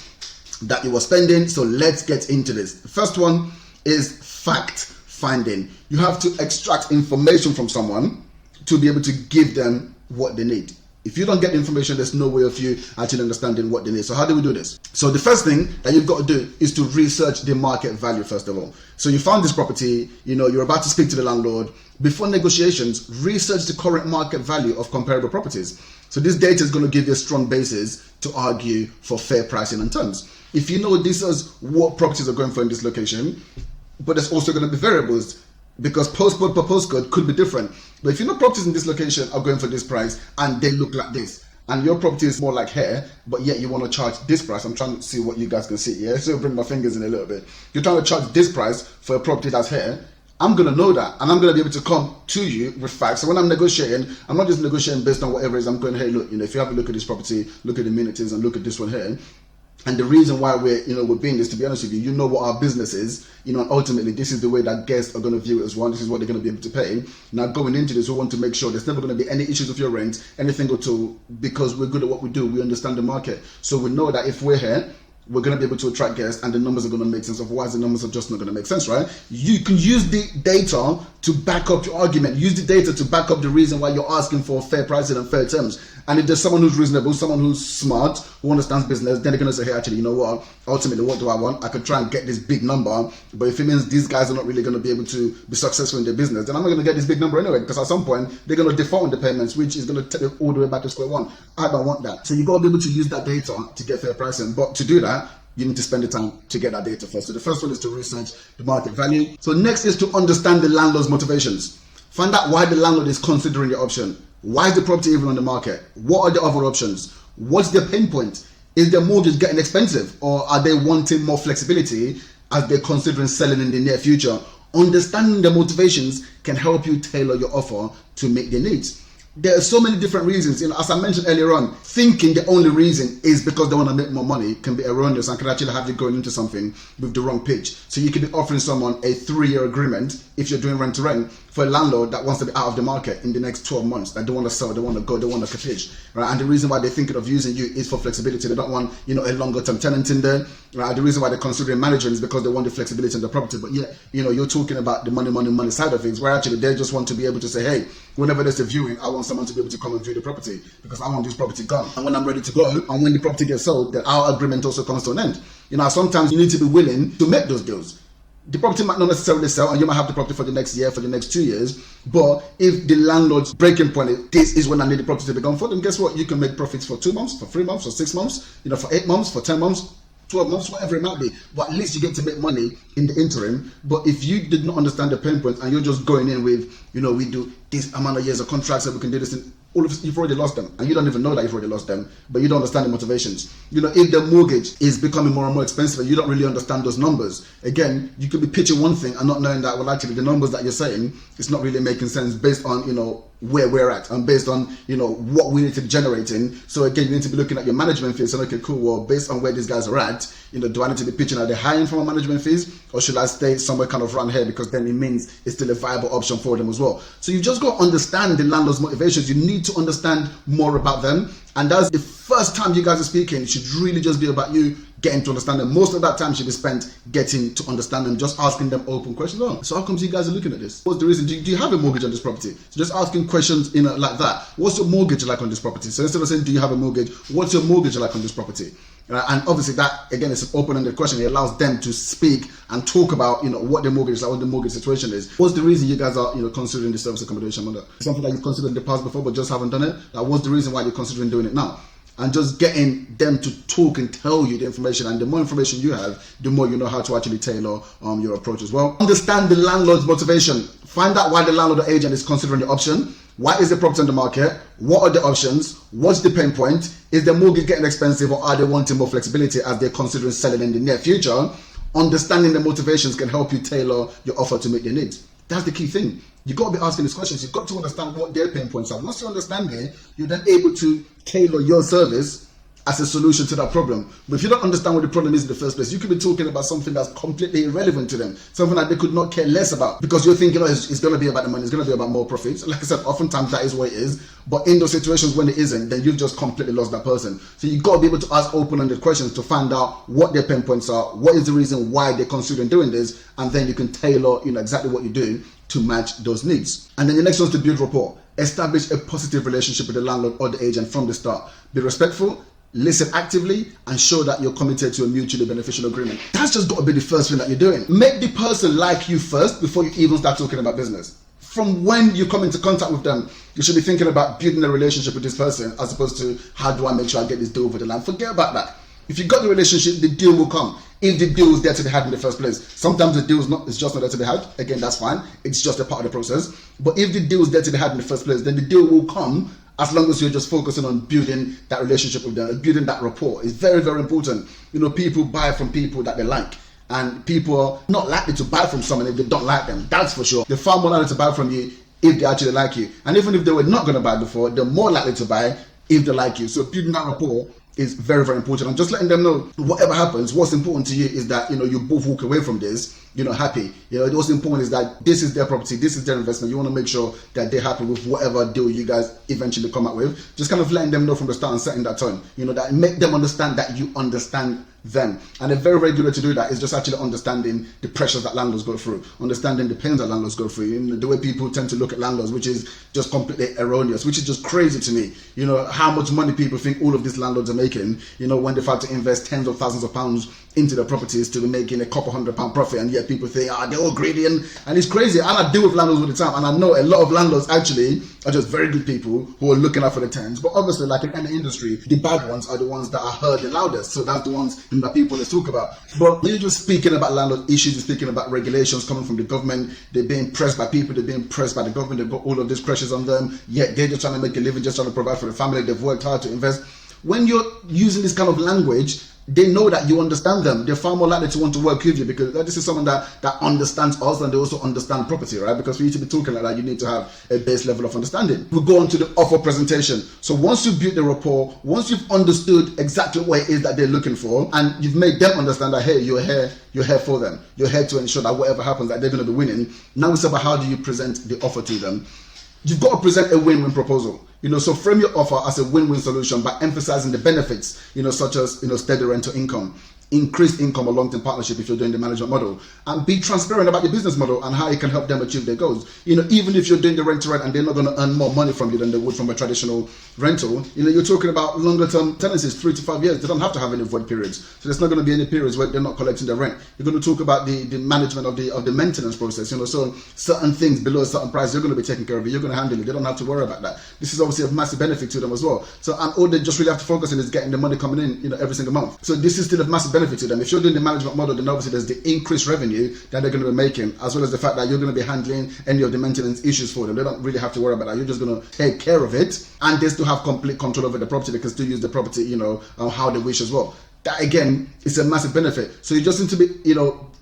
that you are spending. So let's get into this. The first one is fact finding. You have to extract information from someone to be able to give them what they need. If you don't get the information, there's no way of you actually understanding what they need. So how do we do this? So the first thing that you've got to do is to research the market value first of all. So you found this property, you know, you're about to speak to the landlord. Before negotiations, research the current market value of comparable properties. So this data is going to give you a strong basis to argue for fair pricing and terms. If you know this is what properties are going for in this location, but there's also going to be variables, because postcode per postcode could be different. But if you know properties in this location are going for this price and they look like this, and your property is more like here, but yet you want to charge this price. I'm trying to see what you guys can see here. So I'll bring my fingers in a little bit. You're trying to charge this price for a property that's here. I'm going to know that, and I'm going to be able to come to you with facts. So when I'm negotiating, I'm not just negotiating based on whatever it is. I'm going, hey, look, you know, if you have a look at this property, look at the amenities, and look at this one here. And the reason why we're being this, to be honest with you, you know what our business is, you know, and ultimately this is the way that guests are going to view it as well. This is what they're going to be able to pay. Now going into this, we want to make sure there's never going to be any issues with your rent, anything at all, because we're good at what we do. We understand the market. So we know that if we're here, we're going to be able to attract guests, and the numbers are going to make sense. Otherwise, the numbers are just not going to make sense, right? You can use the data to back up your argument. Use the data to back up the reason why you're asking for fair pricing and fair terms. And if there's someone who's reasonable, someone who's smart, who understands business, then they're going to say, hey, actually, you know what? Ultimately, what do I want? I could try and get this big number, but if it means these guys are not really going to be able to be successful in their business, then I'm not going to get this big number anyway, because at some point, they're going to default on the payments, which is going to take it all the way back to square one. I don't want that. So you got to be able to use that data to get fair pricing. But to do that, you need to spend the time to get that data first. So the first one is to research the market value. So next is to understand the landlord's motivations. Find out why the landlord is considering the option. Why is the property even on the market? What are the other options? What's their pain point? Is their mortgage getting expensive, or are they wanting more flexibility as they're considering selling in the near future? Understanding the motivations can help you tailor your offer to meet their needs. There are so many different reasons. You know, as I mentioned earlier on, thinking the only reason is because they want to make more money can be erroneous and can actually have you going into something with the wrong pitch. So you could be offering someone a 3-year agreement if you're doing rent to rent for a landlord that wants to be out of the market in the next 12 months. They don't want to sell, they want to go, they want to capitulate, right? And the reason why they're thinking of using you is for flexibility. They don't want, you know, a longer term tenant in there, right? The reason why they're considering management is because they want the flexibility in the property. But yeah, you know, you're talking about the money side of things, where actually they just want to be able to say, hey, whenever there's a viewing, I want someone to be able to come and view the property because I want this property gone. And when I'm ready to go, and when the property gets sold, then our agreement also comes to an end. You know, sometimes you need to be willing to make those deals. The property might not necessarily sell, and you might have the property for the next year, for the next 2 years. But if the landlord's breaking point is, this is when I need the property to be gone for, then guess what? You can make profits for 2 months, for 3 months, for 6 months, you know, for 8 months, for 10 months. 12 months, whatever it might be. But at least you get to make money in the interim. But if you did not understand the pain points and you're just going in with, we do this amount of years of contracts so we can do this, and all of you've already lost them. And you don't even know that you've already lost them, but you don't understand the motivations. If the mortgage is becoming more and more expensive and you don't really understand those numbers, again, you could be pitching one thing and not knowing that, well, actually the numbers that you're saying, it's not really making sense based on, where we're at and based on, what we need to be generating. So again, you need to be looking at your management fees and okay, cool, well, based on where these guys are at, do I need to be pitching at the high end for my management fees, or should I stay somewhere kind of around here, because then it means it's still a viable option for them as well. So you've just got to understand the landlord's motivations. You need to understand more about them. And that's the first time you guys are speaking. It should really just be about you getting to understand them. Most of that time should be spent getting to understand them, just asking them open questions. Oh, so how come you guys are looking at this? What's the reason? Do you have a mortgage on this property? So just asking questions, like that. What's your mortgage like on this property? So instead of saying, do you have a mortgage? What's your mortgage like on this property? And obviously that, again, is an open-ended question. It allows them to speak and talk about, what the mortgage is like, what the mortgage situation is. What's the reason you guys are, considering the service accommodation model? Something that you've considered in the past before, but just haven't done it? What's the reason why you're considering doing it now? And just getting them to talk and tell you the information. And the more information you have, the more you know how to actually tailor your approach as well. Understand the landlord's motivation. Find out why the landlord or agent is considering the option. Why is the property on the market? What are the options? What's the pain point? Is the mortgage getting expensive, or are they wanting more flexibility as they're considering selling in the near future? Understanding the motivations can help you tailor your offer to meet their needs. That's the key thing. You've got to be asking these questions. You've got to understand what their pain points are. Once you understand it, you're then able to tailor your service as a solution to that problem. But if you don't understand what the problem is in the first place, you could be talking about something that's completely irrelevant to them, something that they could not care less about, because you're thinking, it's going to be about the money, it's going to be about more profits. Like I said, oftentimes that is what it is. But in those situations when it isn't, then you've just completely lost that person. So you've got to be able to ask open-ended questions to find out what their pain points are, what is the reason why they're considering doing this, and then you can tailor, exactly what you do to match those needs. And then the next one is to build rapport. Establish a positive relationship with the landlord or the agent from the start. Be respectful, listen actively, and show that you're committed to a mutually beneficial agreement. That's just got to be the first thing that you're doing. Make the person like you first before you even start talking about business. From when you come into contact with them, you should be thinking about building a relationship with this person, as opposed to, how do I make sure I get this deal over the line? Forget about that. If you got the relationship, the deal will come. If the deal is there to be had in the first place. Sometimes the deal is just not there to be had. Again, that's fine. It's just a part of the process. But if the deal is there to be had in the first place, then the deal will come, as long as you're just focusing on building that relationship with them, building that rapport. It's very, very important. People buy from people that they like. And people are not likely to buy from someone if they don't like them. That's for sure. They're far more likely to buy from you if they actually like you. And even if they were not going to buy before, they're more likely to buy if they like you. So building that rapport is very, very important. I'm just letting them know, whatever happens, what's important to you is that, you both walk away from this, happy. What's important is that this is their property, this is their investment. You want to make sure that they're happy with whatever deal you guys eventually come up with. Just kind of letting them know from the start and setting that tone, that make them understand that you understand them. And a very, very good way to do that is just actually understanding the pressures that landlords go through, understanding the pains that landlords go through. The way people tend to look at landlords, which is just completely erroneous, which is just crazy to me. How much money people think all of these landlords are making, when they've had to invest tens of thousands of pounds into their properties to be making a couple £100 profit, and yet people think, they're all greedy, and it's crazy. And I deal with landlords all the time, and I know a lot of landlords actually are just very good people who are looking out for the tens. But obviously, like in any industry, the bad ones are the ones that are heard the loudest. So that's the ones that people let's talk about. But when you're just speaking about landlord issues, you're speaking about regulations coming from the government. They're being pressed by people, they're being pressed by the government, they've got all of these pressures on them, yet they're just trying to make a living, just trying to provide for the family. They've worked hard to invest. When you're using this kind of language, they know that you understand them. They're far more likely to want to work with you, because this is someone that understands us, and they also understand property, right? Because for you to be talking like that, you need to have a base level of understanding. We'll go on to the offer presentation. So once you've built the rapport, once you've understood exactly what it is that they're looking for, and you've made them understand that, hey, you're here for them. You're here to ensure that whatever happens, that they're going to be winning. Now it's about how do you present the offer to them. You've got to present a win-win proposal. So frame your offer as a win-win solution by emphasizing the benefits, such as, steady rental income, increased income or long-term partnership if you're doing the management model, and be transparent about your business model and how it can help them achieve their goals. Even if you're doing the rent-to-rent and they're not going to earn more money from you than they would from a traditional rental, you're talking about longer-term tenancies, 3 to 5 years. They don't have to have any void periods. So there's not going to be any periods where they're not collecting their rent. You're going to talk about the management of the maintenance process. So certain things below a certain price, you're going to be taking care of it. You're going to handle it. They don't have to worry about that. This is obviously a massive benefit to them as well. So, and all they just really have to focus on is getting the money coming in, every single month. So this is still a massive benefit to them. If you're doing the management model, then obviously there's the increased revenue that they're going to be making, as well as the fact that you're going to be handling any of the maintenance issues for them. They don't really have to worry about that. You're just going to take care of it, and they still have complete control over the property. They can still use the property, how they wish as well. That again is a massive benefit. So you just need to be,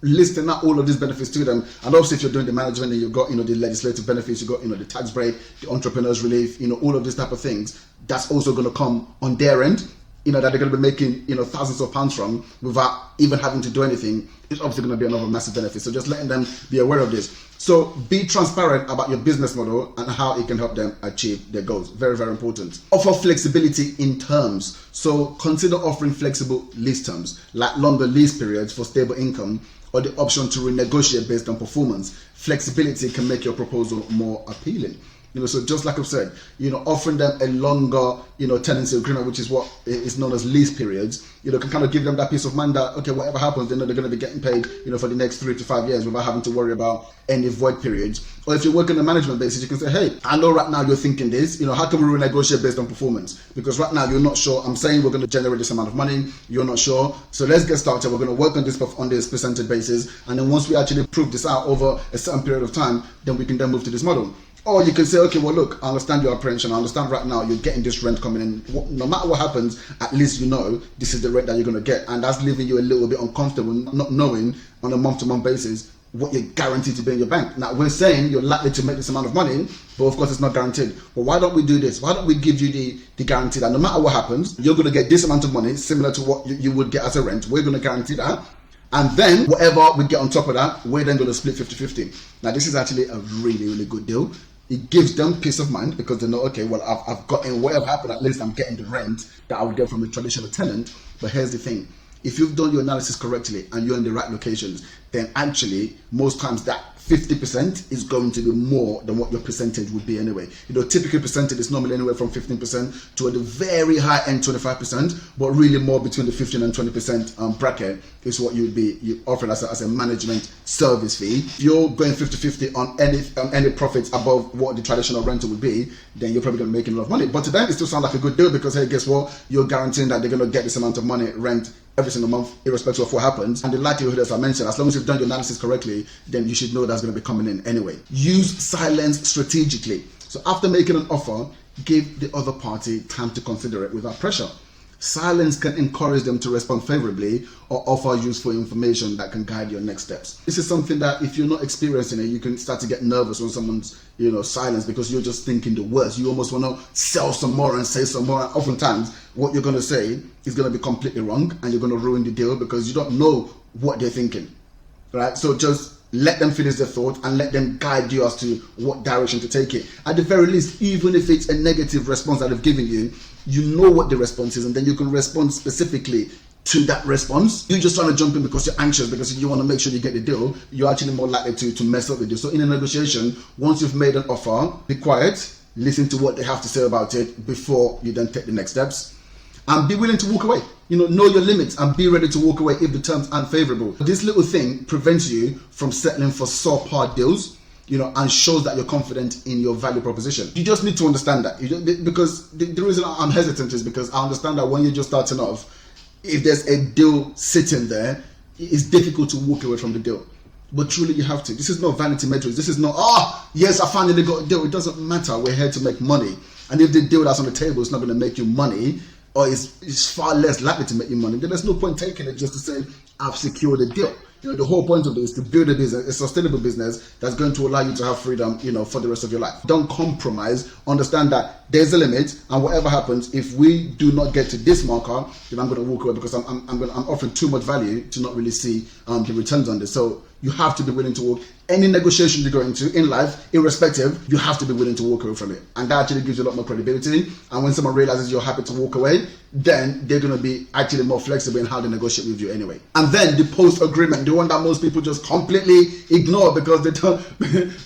listing out all of these benefits to them. And obviously if you're doing the management, and you've got, the legislative benefits, you've got, the tax break, the entrepreneurs relief, all of these type of things, that's also going to come on their end, that they're going to be making, thousands of pounds from without even having to do anything. It's obviously going to be another massive benefit. So just letting them be aware of this. So be transparent about your business model and how it can help them achieve their goals. Very, very important. Offer flexibility in terms. So consider offering flexible lease terms, like longer lease periods for stable income, or the option to renegotiate based on performance. Flexibility can make your proposal more appealing. So just like I've said, offering them a longer, tenancy agreement, which is what is known as lease periods, can kind of give them that peace of mind that, okay, whatever happens, they know they're going to be getting paid, for the next 3 to 5 years without having to worry about any void periods. Or if you're working on a management basis, you can say, hey, I know right now you're thinking this, how can we renegotiate based on performance? Because right now you're not sure. I'm saying we're going to generate this amount of money. You're not sure. So let's get started. We're going to work on this percentage basis. And then once we actually prove this out over a certain period of time, then we can then move to this model. Or you can say, okay, well, look, I understand your apprehension. I understand right now you're getting this rent coming in. No matter what happens, at least this is the rent that you're going to get. And that's leaving you a little bit uncomfortable, not knowing on a month-to-month basis what you're guaranteed to be in your bank. Now, we're saying you're likely to make this amount of money, but of course it's not guaranteed. But why don't we do this? Why don't we give you the guarantee that no matter what happens, you're going to get this amount of money, similar to what you would get as a rent. We're going to guarantee that. And then whatever we get on top of that, we're then going to split 50-50. Now, this is actually a really, really good deal. It gives them peace of mind because they know, okay, well, I've gotten whatever happened, at least I'm getting the rent that I would get from a traditional tenant. But here's the thing. If you've done your analysis correctly and you're in the right locations, then actually most times that 50% is going to be more than what your percentage would be anyway. Typical percentage is normally anywhere from 15% to the very high end 25%, but really more between the 15 and 20% bracket is what you offer as a management service fee. If you're going 50-50 on any profits above what the traditional rental would be, then you're probably going to make a lot of money. But to them, it still sounds like a good deal because, hey, guess what? You're guaranteeing that they're going to get this amount of money, rent, every single month, irrespective of what happens. And the likelihood, as I mentioned, as long as you've done your analysis correctly, then you should know that's going to be coming in anyway. Use silence strategically. So after making an offer, give the other party time to consider it without pressure. Silence can encourage them to respond favorably or offer useful information that can guide your next steps. This is something that if you're not experiencing it, you can start to get nervous when someone's, silence because you're just thinking the worst. You almost want to sell some more and say some more. And oftentimes, what you're going to say is going to be completely wrong and you're going to ruin the deal because you don't know what they're thinking, right? So just let them finish their thought and let them guide you as to what direction to take it. At the very least, even if it's a negative response that they've given you, you know what the response is and then you can respond specifically to that response. You're just trying to jump in because you're anxious, because you want to make sure you get the deal. You're actually more likely to mess up with you. So in a negotiation, once you've made an offer, be quiet, listen to what they have to say about it before you then take the next steps. And be willing to walk away. Know your limits and be ready to walk away if the terms aren't favorable. This little thing prevents you from settling for subpar deals, and shows that you're confident in your value proposition. You just need to understand that. Because the reason I'm hesitant is because I understand that when you're just starting off, if there's a deal sitting there, it's difficult to walk away from the deal. But truly you have to. This is not vanity metrics. This is not, yes, I finally got a deal. It doesn't matter. We're here to make money. And if the deal that's on the table is not going to make you money, or is far less likely to make you money, then there's no point taking it just to say, I've secured a deal. The whole point of this is to build a business, a sustainable business that's going to allow you to have freedom, for the rest of your life. Don't compromise. Understand that there's a limit, and whatever happens, if we do not get to this marker, then I'm going to walk away because I'm offering too much value to not really see the returns on this. So you have to be willing to walk. Any negotiation you go into in life, irrespective, you have to be willing to walk away from it. And that actually gives you a lot more credibility. And when someone realizes you're happy to walk away, then they're going to be actually more flexible in how they negotiate with you anyway. And then the post-agreement, the one that most people just completely ignore because they don't,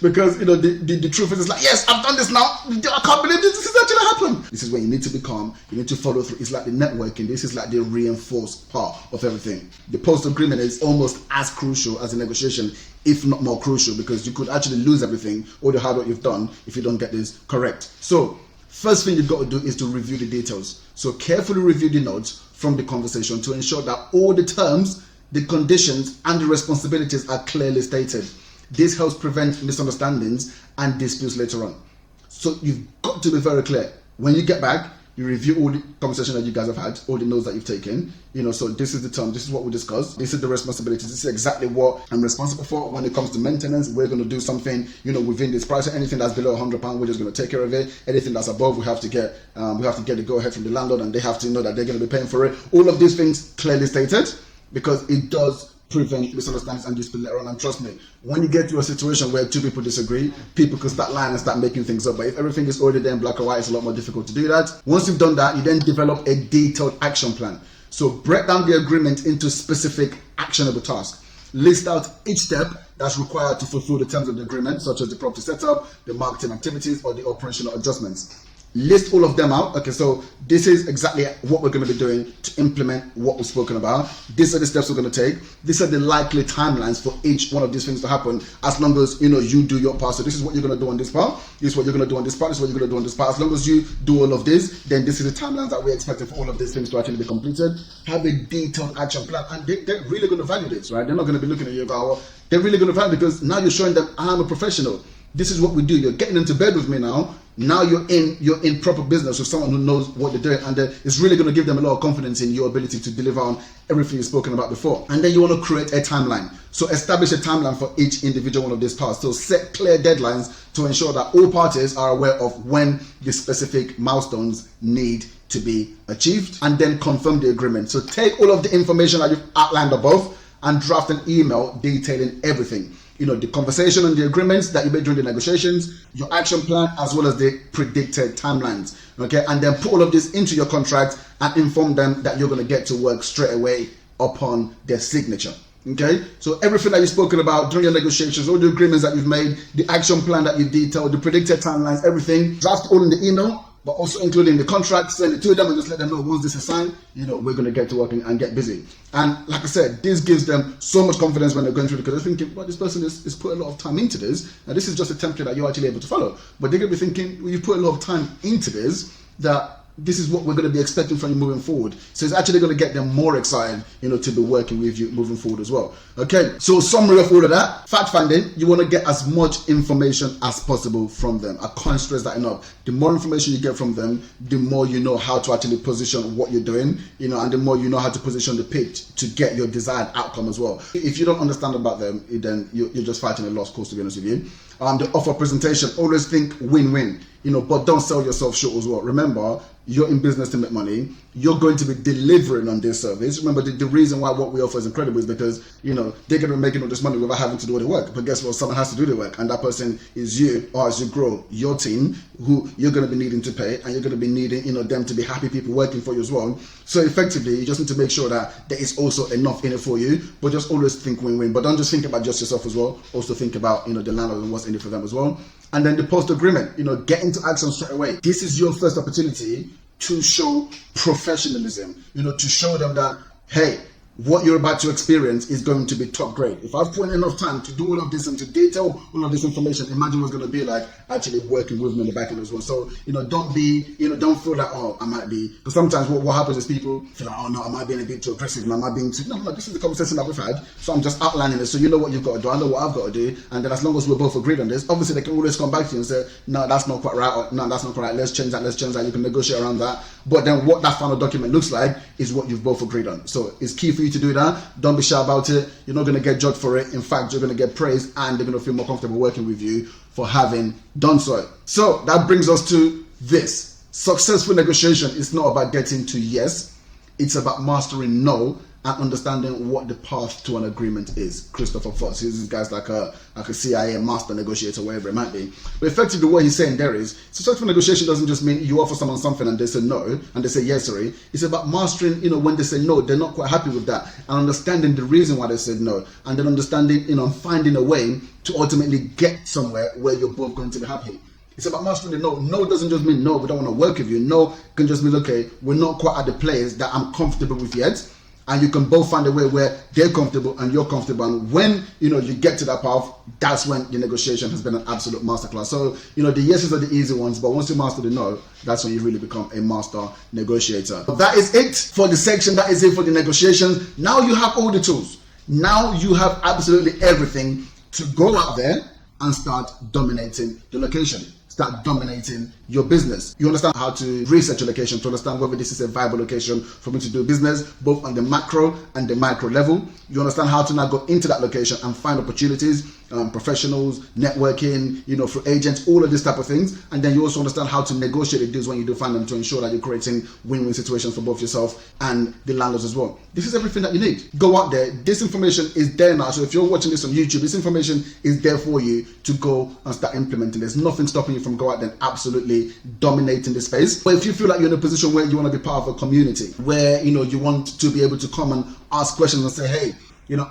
because, the truth is like, yes, I've done this now. I can't believe this is actually happened. This is when you need to be calm. You need to follow through. It's like the networking. This is like the reinforced part of everything. The post-agreement is almost as crucial as the negotiation, if not more crucial, because you could actually lose everything, all the hard work you've done, if you don't get this correct. So first thing you've got to do is to review the details. So carefully review the notes from the conversation to ensure that all the terms, the conditions, and the responsibilities are clearly stated. This helps prevent misunderstandings and disputes later on. So you've got to be very clear. When you get back, you review all the conversation that you guys have had, all the notes that you've taken. So this is the term, this is what we discussed, this is the responsibilities, this is exactly what I'm responsible for. When it comes to maintenance, we're going to do something, within this price. Anything that's below £100, we're just going to take care of it. Anything that's above, we have to get the go ahead from the landlord, and they have to know that they're going to be paying for it. All of these things clearly stated, because it does prevent misunderstandings and dispute later on. And trust me, when you get to a situation where two people disagree, people can start lying and start making things up. But if everything is already there in black and white, it's a lot more difficult to do that. Once you've done that, you then develop a detailed action plan. So break down the agreement into specific actionable tasks. List out each step that's required to fulfill the terms of the agreement, such as the property setup, the marketing activities, or the operational adjustments. List all of them out. Okay, so this is exactly what we're going to be doing to implement what we've spoken about. These are the steps we're going to take. These are the likely timelines for each one of these things to happen, as long as you do your part. So this is what you're going to do on this part. This is what you're going to do on this part. This is what you're going to do on this part. As long as you do all of this, then this is the timelines that we're expecting for all of these things to actually be completed. Have a detailed action plan, and they're really going to value this, right? They're not going to be looking at you and go, well, they're really going to value it, because now you're showing them I'm a professional. This is what we do. You're getting into bed with me now. Now you're in proper business with someone who knows what they're doing, and it's really going to give them a lot of confidence in your ability to deliver on everything you've spoken about before. And then you want to create a timeline. So establish a timeline for each individual one of these tasks. So set clear deadlines to ensure that all parties are aware of when the specific milestones need to be achieved, and then confirm the agreement. So take all of the information that you've outlined above and draft an email detailing everything. The conversation and the agreements that you made during the negotiations, your action plan, as well as the predicted timelines. Okay, and then put all of this into your contract and inform them that you're going to get to work straight away upon their signature. Okay, so everything that you've spoken about during your negotiations, all the agreements that you've made, the action plan that you've detailed, the predicted timelines, everything, draft all in the email, but also including the contract, send it to them and just let them know once this is signed, we're going to get to work and get busy. And like I said, this gives them so much confidence when they're going through it, because they're thinking, well, this person is put a lot of time into this, and this is just a template that you're actually able to follow. But they're going to be thinking, well, you put a lot of time into this, that this is what we're going to be expecting from you moving forward. So it's actually going to get them more excited, to be working with you moving forward as well. Okay, so summary of all of that, fact finding, you want to get as much information as possible from them. I can't stress that enough. The more information you get from them, the more you know how to actually position what you're doing, and the more you know how to position the pitch to get your desired outcome as well. If you don't understand about them, then you're just fighting a lost cause, to be honest with you. The offer presentation, always think win-win, but don't sell yourself short as well. Remember, you're in business to make money. You're going to be delivering on this service. Remember, the reason why what we offer is incredible is because, they're going to be making all this money without having to do all the work. But guess what? Someone has to do the work. And that person is you, or as you grow, your team, who you're going to be needing to pay. And you're going to be needing, them to be happy people working for you as well. So effectively, you just need to make sure that there is also enough in it for you. But just always think win-win. But don't just think about just yourself as well. Also think about, the landlord and what's in it for them as well. And then the post-agreement, get into action straight away. This is your first opportunity to show professionalism, to show them that, hey, what you're about to experience is going to be top grade. If I've put in enough time to do all of this and to detail all of this information, imagine what's going to be like actually working with me in the back end as well. So, don't feel like, oh, I might be, because sometimes what happens is people feel like, oh no, I might be a bit too aggressive, and I might be too, no, this is the conversation that we've had. So I'm just outlining it. So you know what you've got to do, I know what I've got to do. And then as long as we're both agreed on this, obviously they can always come back to you and say, no, that's not quite right, or no, that's not quite right, let's change that. You can negotiate around that. But then what that final document looks like is what you've both agreed on. So it's key for you to do that. Don't be shy about it. You're not going to get judged for it. In fact, you're going to get praised, and they're going to feel more comfortable working with you for having done so. So that brings us to this. Successful negotiation is not about getting to yes. It's about mastering no and understanding what the path to an agreement is. Christopher Fox, this guy's like a CIA master negotiator, wherever it might be. But effectively what he's saying there is, successful negotiation doesn't just mean you offer someone something and they say no, and they say yes, sorry. It's about mastering, when they say no, they're not quite happy with that, and understanding the reason why they said no, and then understanding, finding a way to ultimately get somewhere where you're both going to be happy. It's about mastering the no. No doesn't just mean no, we don't want to work with you. No can just mean, okay, we're not quite at the place that I'm comfortable with yet. and you can both find a way where they're comfortable and you're comfortable. And when you get to that path, that's when the negotiation has been an absolute masterclass. So the yeses are the easy ones, but once you master the no, that's when you really become a master negotiator. But that is it for the section. That is it for the negotiations. Now you have all the tools. Now you have absolutely everything to go out there and start dominating the location. Start dominating your business. You understand how to research your location to understand whether this is a viable location for me to do business, both on the macro and the micro level. You understand how to now go into that location and find opportunities, professionals, networking, through agents, all of these type of things. And then you also understand how to negotiate the deals when you do find them to ensure that you're creating win-win situations for both yourself and the landlords as well. This is everything that you need. Go out there. This information is there now. So if you're watching this on YouTube, this information is there for you to go and start implementing. There's nothing stopping you from go out there and absolutely dominating the space. But if you feel like you're in a position where you want to be part of a community, where you want to be able to come and ask questions and say, hey,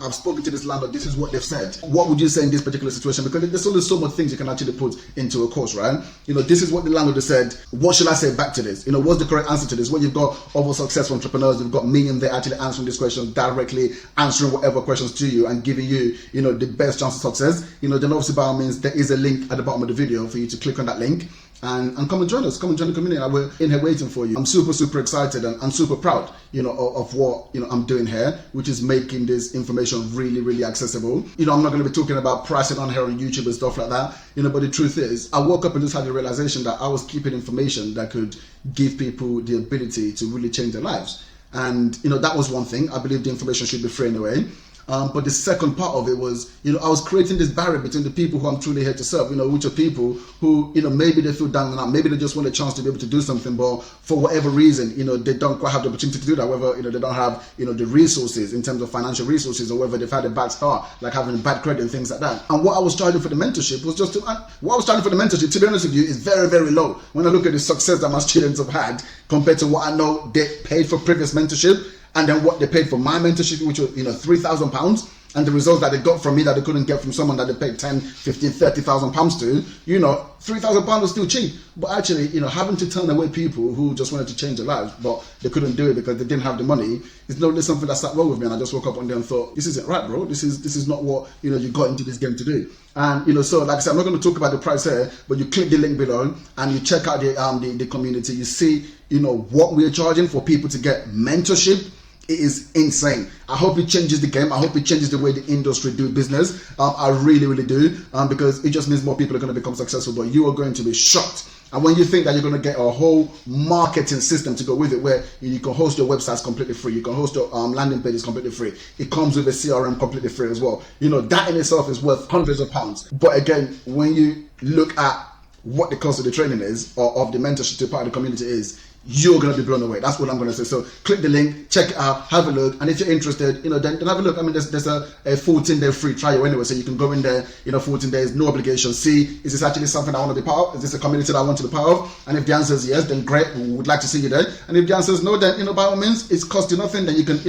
I've spoken to this landlord, this is what they've said. What would you say in this particular situation? Because there's only so much things you can actually put into a course, right? This is what the landlord has said. What should I say back to this? What's the correct answer to this? When you've got other successful entrepreneurs, you've got me in there actually answering these questions directly, answering whatever questions to you and giving you, the best chance of success. Then obviously by all means, there is a link at the bottom of the video for you to click on that link. And come and join us. Come and join the community. We're in here waiting for you. I'm super excited and I'm super proud, of what I'm doing here, which is making this information really accessible. I'm not going to be talking about pricing on here on YouTube and stuff like that. But the truth is, I woke up and just had the realization that I was keeping information that could give people the ability to really change their lives. And that was one thing. I believe the information should be free anyway. But the second part of it was, I was creating this barrier between the people who I'm truly here to serve, which are people who, maybe they feel down and out, maybe they just want a chance to be able to do something, but for whatever reason, they don't quite have the opportunity to do that, whether, they don't have, the resources in terms of financial resources, or whether they've had a bad start, like having bad credit and things like that. And what I was charging for the mentorship was to be honest with you, is very low. When I look at the success that my students have had compared to what I know they paid for previous mentorship, and then what they paid for my mentorship, which was, £3,000, and the results that they got from me that they couldn't get from someone that they paid 10, 15, 30,000 pounds to, £3,000 was still cheap. But actually, having to turn away people who just wanted to change their lives, but they couldn't do it because they didn't have the money, is not something that sat well with me. And I just woke up one day and thought, this isn't right, bro. This is not what, you got into this game to do. And, so like I said, I'm not going to talk about the price here, but you click the link below and you check out the community. You see, what we're charging for people to get mentorship. It is insane. I hope it changes the game. I hope it changes the way the industry do business. I really do, because it just means more people are going to become successful, but you are going to be shocked. And when you think that you're going to get a whole marketing system to go with it, where you can host your websites completely free, you can host your landing pages completely free, it comes with a CRM completely free as well. That in itself is worth hundreds of pounds. But again, when you look at what the cost of the training is, or of the mentorship to part of the community is, you're going to be blown away. That's what I'm going to say. So click the link, check it out, have a look. And if you're interested, then have a look. I mean, there's a 14-day free trial anyway. So you can go in there, 14 days, no obligation. See, is this actually something I want to be part of? Is this a community that I want to be part of? And if the answer is yes, then great. We would like to see you there. And if the answer is no, then, by all means, it's cost you nothing. Then you can,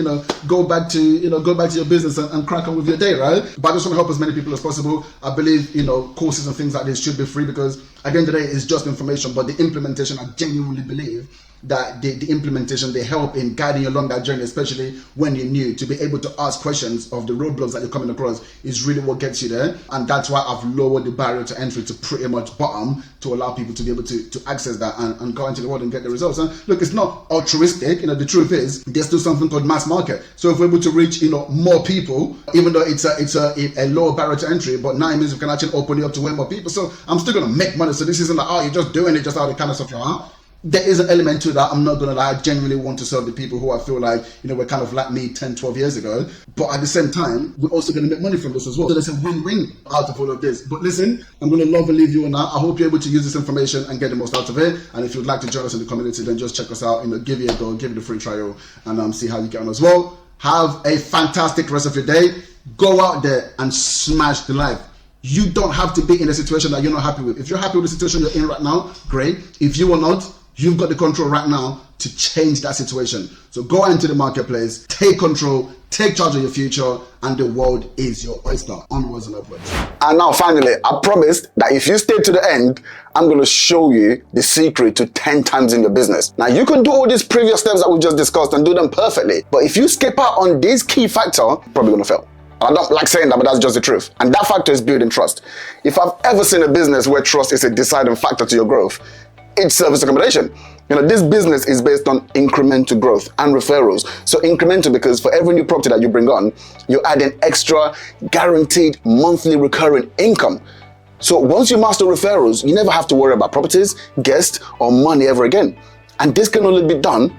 go back to your business and crack on with your day, right? But I just want to help as many people as possible. I believe, courses and things like this should be free, because at the end of the day, it's just information, but the implementation, I genuinely believe that the implementation, they help in guiding you along that journey, especially when you're new. To be able to ask questions of the roadblocks that you're coming across is really what gets you there. And that's why I've lowered the barrier to entry to pretty much bottom, to allow people to be able to access that and go into the world and get the results. And look, it's not altruistic. The truth is, there's still something called mass market. So if we're able to reach, more people, even though it's a lower barrier to entry, but now it means we can actually open it up to way more people. So I'm still going to make money. So this isn't like, you're just doing it just out of the kindness of your heart. There is an element to that. I'm not going to lie. I genuinely want to serve the people who I feel like, were kind of like me 10, 12 years ago. But at the same time, we're also going to make money from this as well. So there's a win-win out of all of this. But listen, I'm going to love and leave you on that. I hope you're able to use this information and get the most out of it. And if you'd like to join us in the community, then just check us out. Give it a go, give it a free trial, and see how you get on as well. Have a fantastic rest of your day. Go out there and smash the life. You don't have to be in a situation that you're not happy with. If you're happy with the situation you're in right now, great. If you are not, you've got the control right now to change that situation. So go into the marketplace, take control, take charge of your future, and the world is your oyster. Onwards and upwards. And now finally, I promised that if you stay to the end, I'm going to show you the secret to 10 times in your business. Now you can do all these previous steps that we just discussed and do them perfectly. But if you skip out on this key factor, you're probably going to fail. I don't like saying that, but that's just the truth. And that factor is building trust. If I've ever seen a business where trust is a deciding factor to your growth, it's service accommodation. This business is based on incremental growth and referrals. So incremental because for every new property that you bring on, you add an extra guaranteed monthly recurring income. So once you master referrals, you never have to worry about properties, guests, or money ever again. And this can only be done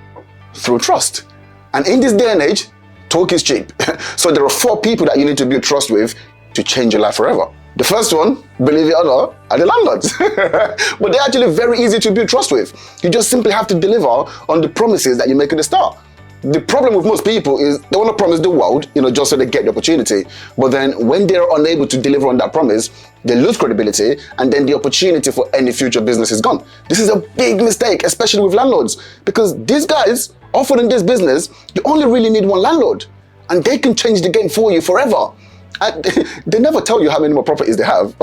through trust. And in this day and age, talk is cheap. So there are 4 people that you need to build trust with to change your life forever. The first one, believe it or not, are the landlords. But they're actually very easy to build trust with. You just simply have to deliver on the promises that you make at the start. The problem with most people is they want to promise the world, just so they get the opportunity. But then when they're unable to deliver on that promise, they lose credibility, and then the opportunity for any future business is gone. This is a big mistake, especially with landlords, because these guys often in this business, you only really need one landlord, and they can change the game for you forever. And they never tell you how many more properties they have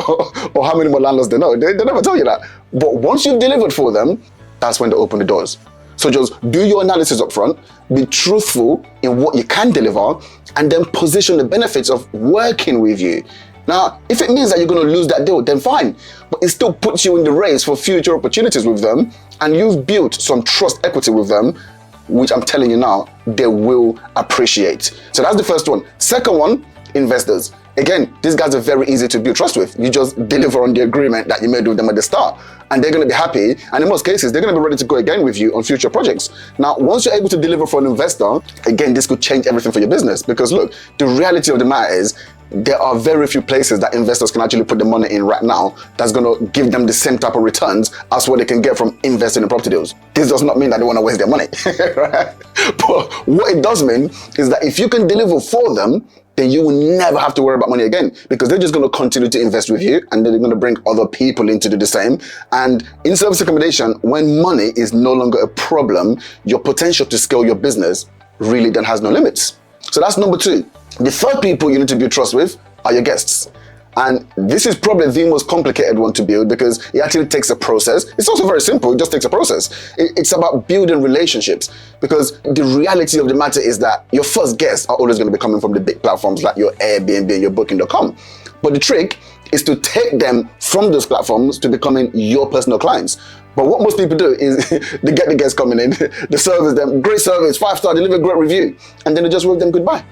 or how many more landlords they know. They never tell you that. But once you've delivered for them, that's when they open the doors. So just do your analysis up front, be truthful in what you can deliver, and then position the benefits of working with you. Now, if it means that you're going to lose that deal, then fine. But it still puts you in the race for future opportunities with them, and you've built some trust equity with them, which I'm telling you now, they will appreciate. So that's the first one. Second one, investors. Again, these guys are very easy to build trust with. You just deliver on the agreement that you made with them at the start, and they're going to be happy. And in most cases, they're going to be ready to go again with you on future projects. Now, once you're able to deliver for an investor, again, this could change everything for your business. Because look, the reality of the matter is, there are very few places that investors can actually put the money in right now that's going to give them the same type of returns as what they can get from investing in property deals. This does not mean that they want to waste their money, right? But what it does mean is that if you can deliver for them, then you will never have to worry about money again, because they're just going to continue to invest with you, and then they're going to bring other people in to do the same. And in service accommodation, when money is no longer a problem, your potential to scale your business really then has no limits. So that's number 2. The third people you need to build trust with are your guests. And this is probably the most complicated one to build, because it actually takes a process. It's also very simple, it just takes a process. It's about building relationships, because the reality of the matter is that your first guests are always going to be coming from the big platforms like your Airbnb and your Booking.com. But the trick is to take them from those platforms to becoming your personal clients. But what most people do is they get the guests coming in, they service them, great service, 5-star, they leave a great review, and then they just wave them goodbye.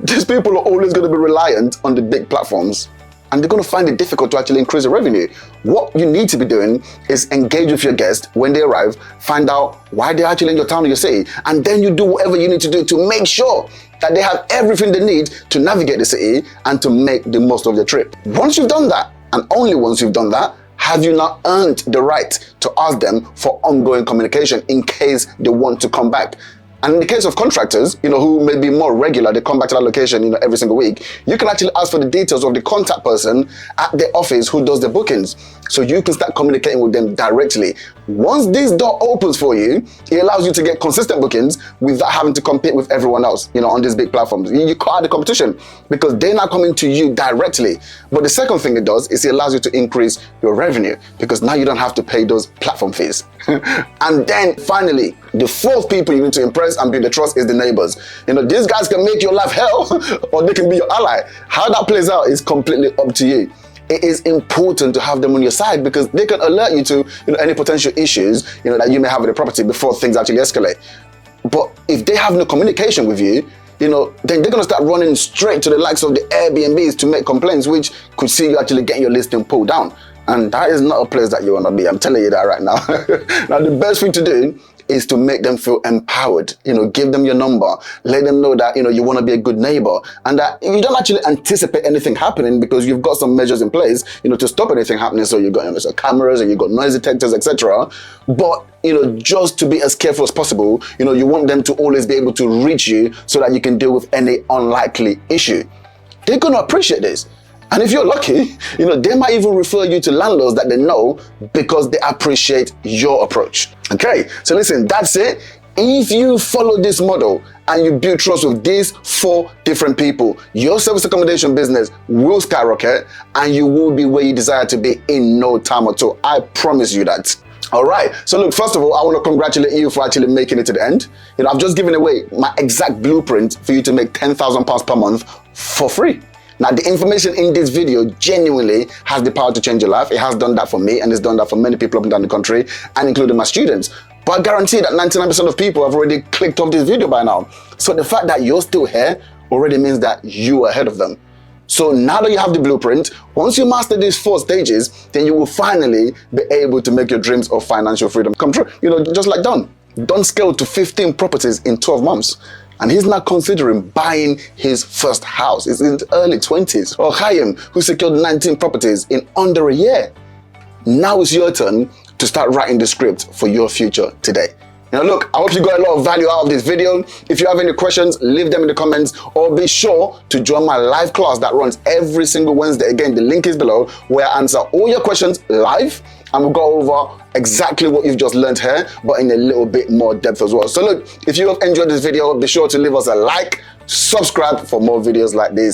These people are always going to be reliant on the big platforms, and they're going to find it difficult to actually increase the revenue. What you need to be doing is engage with your guests when they arrive, find out why they're actually in your town or your city, and then you do whatever you need to do to make sure that they have everything they need to navigate the city and to make the most of their trip. Once you've done that, and only once you've done that, have you now earned the right to ask them for ongoing communication in case they want to come back. And in the case of contractors, who may be more regular, they come back to that location, every single week, you can actually ask for the details of the contact person at the office who does the bookings. So you can start communicating with them directly. Once this door opens for you, it allows you to get consistent bookings without having to compete with everyone else, on these big platforms. You cut out the competition because they're not coming to you directly. But the second thing it does is it allows you to increase your revenue, because now you don't have to pay those platform fees. And then finally, the fourth people you need to impress and build the trust is the neighbors. These guys can make your life hell or they can be your ally. How that plays out is completely up to you. It is important to have them on your side, because they can alert you to any potential issues that you may have with the property before things actually escalate. But if they have no communication with you, then they're going to start running straight to the likes of the Airbnbs to make complaints, which could see you actually getting your listing pulled down. And that is not a place that you want to be. I'm telling you that right now. Now, the best thing to do is to make them feel empowered. Give them your number, let them know that you want to be a good neighbor, and that you don't actually anticipate anything happening because you've got some measures in place to stop anything happening. So you've got cameras and you've got noise detectors, etc. But just to be as careful as possible, you want them to always be able to reach you so that you can deal with any unlikely issue. They're going to appreciate this. And if you're lucky, they might even refer you to landlords that they know because they appreciate your approach. Okay, so listen, that's it. If you follow this model and you build trust with these 4 different people, your service accommodation business will skyrocket and you will be where you desire to be in no time at all. I promise you that. All right, so look, first of all, I want to congratulate you for actually making it to the end. I've just given away my exact blueprint for you to make £10,000 per month for free. Now, the information in this video genuinely has the power to change your life. It has done that for me, and it's done that for many people up and down the country, and including my students. But I guarantee that 99% of people have already clicked off this video by now. So the fact that you're still here already means that you are ahead of them. So now that you have the blueprint, once you master these 4 stages, then you will finally be able to make your dreams of financial freedom come true. Just like Don. Don scaled to 15 properties in 12 months. And he's now considering buying his first house. He's in his early 20s. Or Chaim, who secured 19 properties in under a year. Now it's your turn to start writing the script for your future today. Look, I hope you got a lot of value out of this video. If you have any questions, leave them in the comments, or be sure to join my live class that runs every single Wednesday. Again, the link is below, where I answer all your questions live, and we'll go over exactly what you've just learned here, but in a little bit more depth as well. So look, if you have enjoyed this video, be sure to leave us a like, subscribe for more videos like this.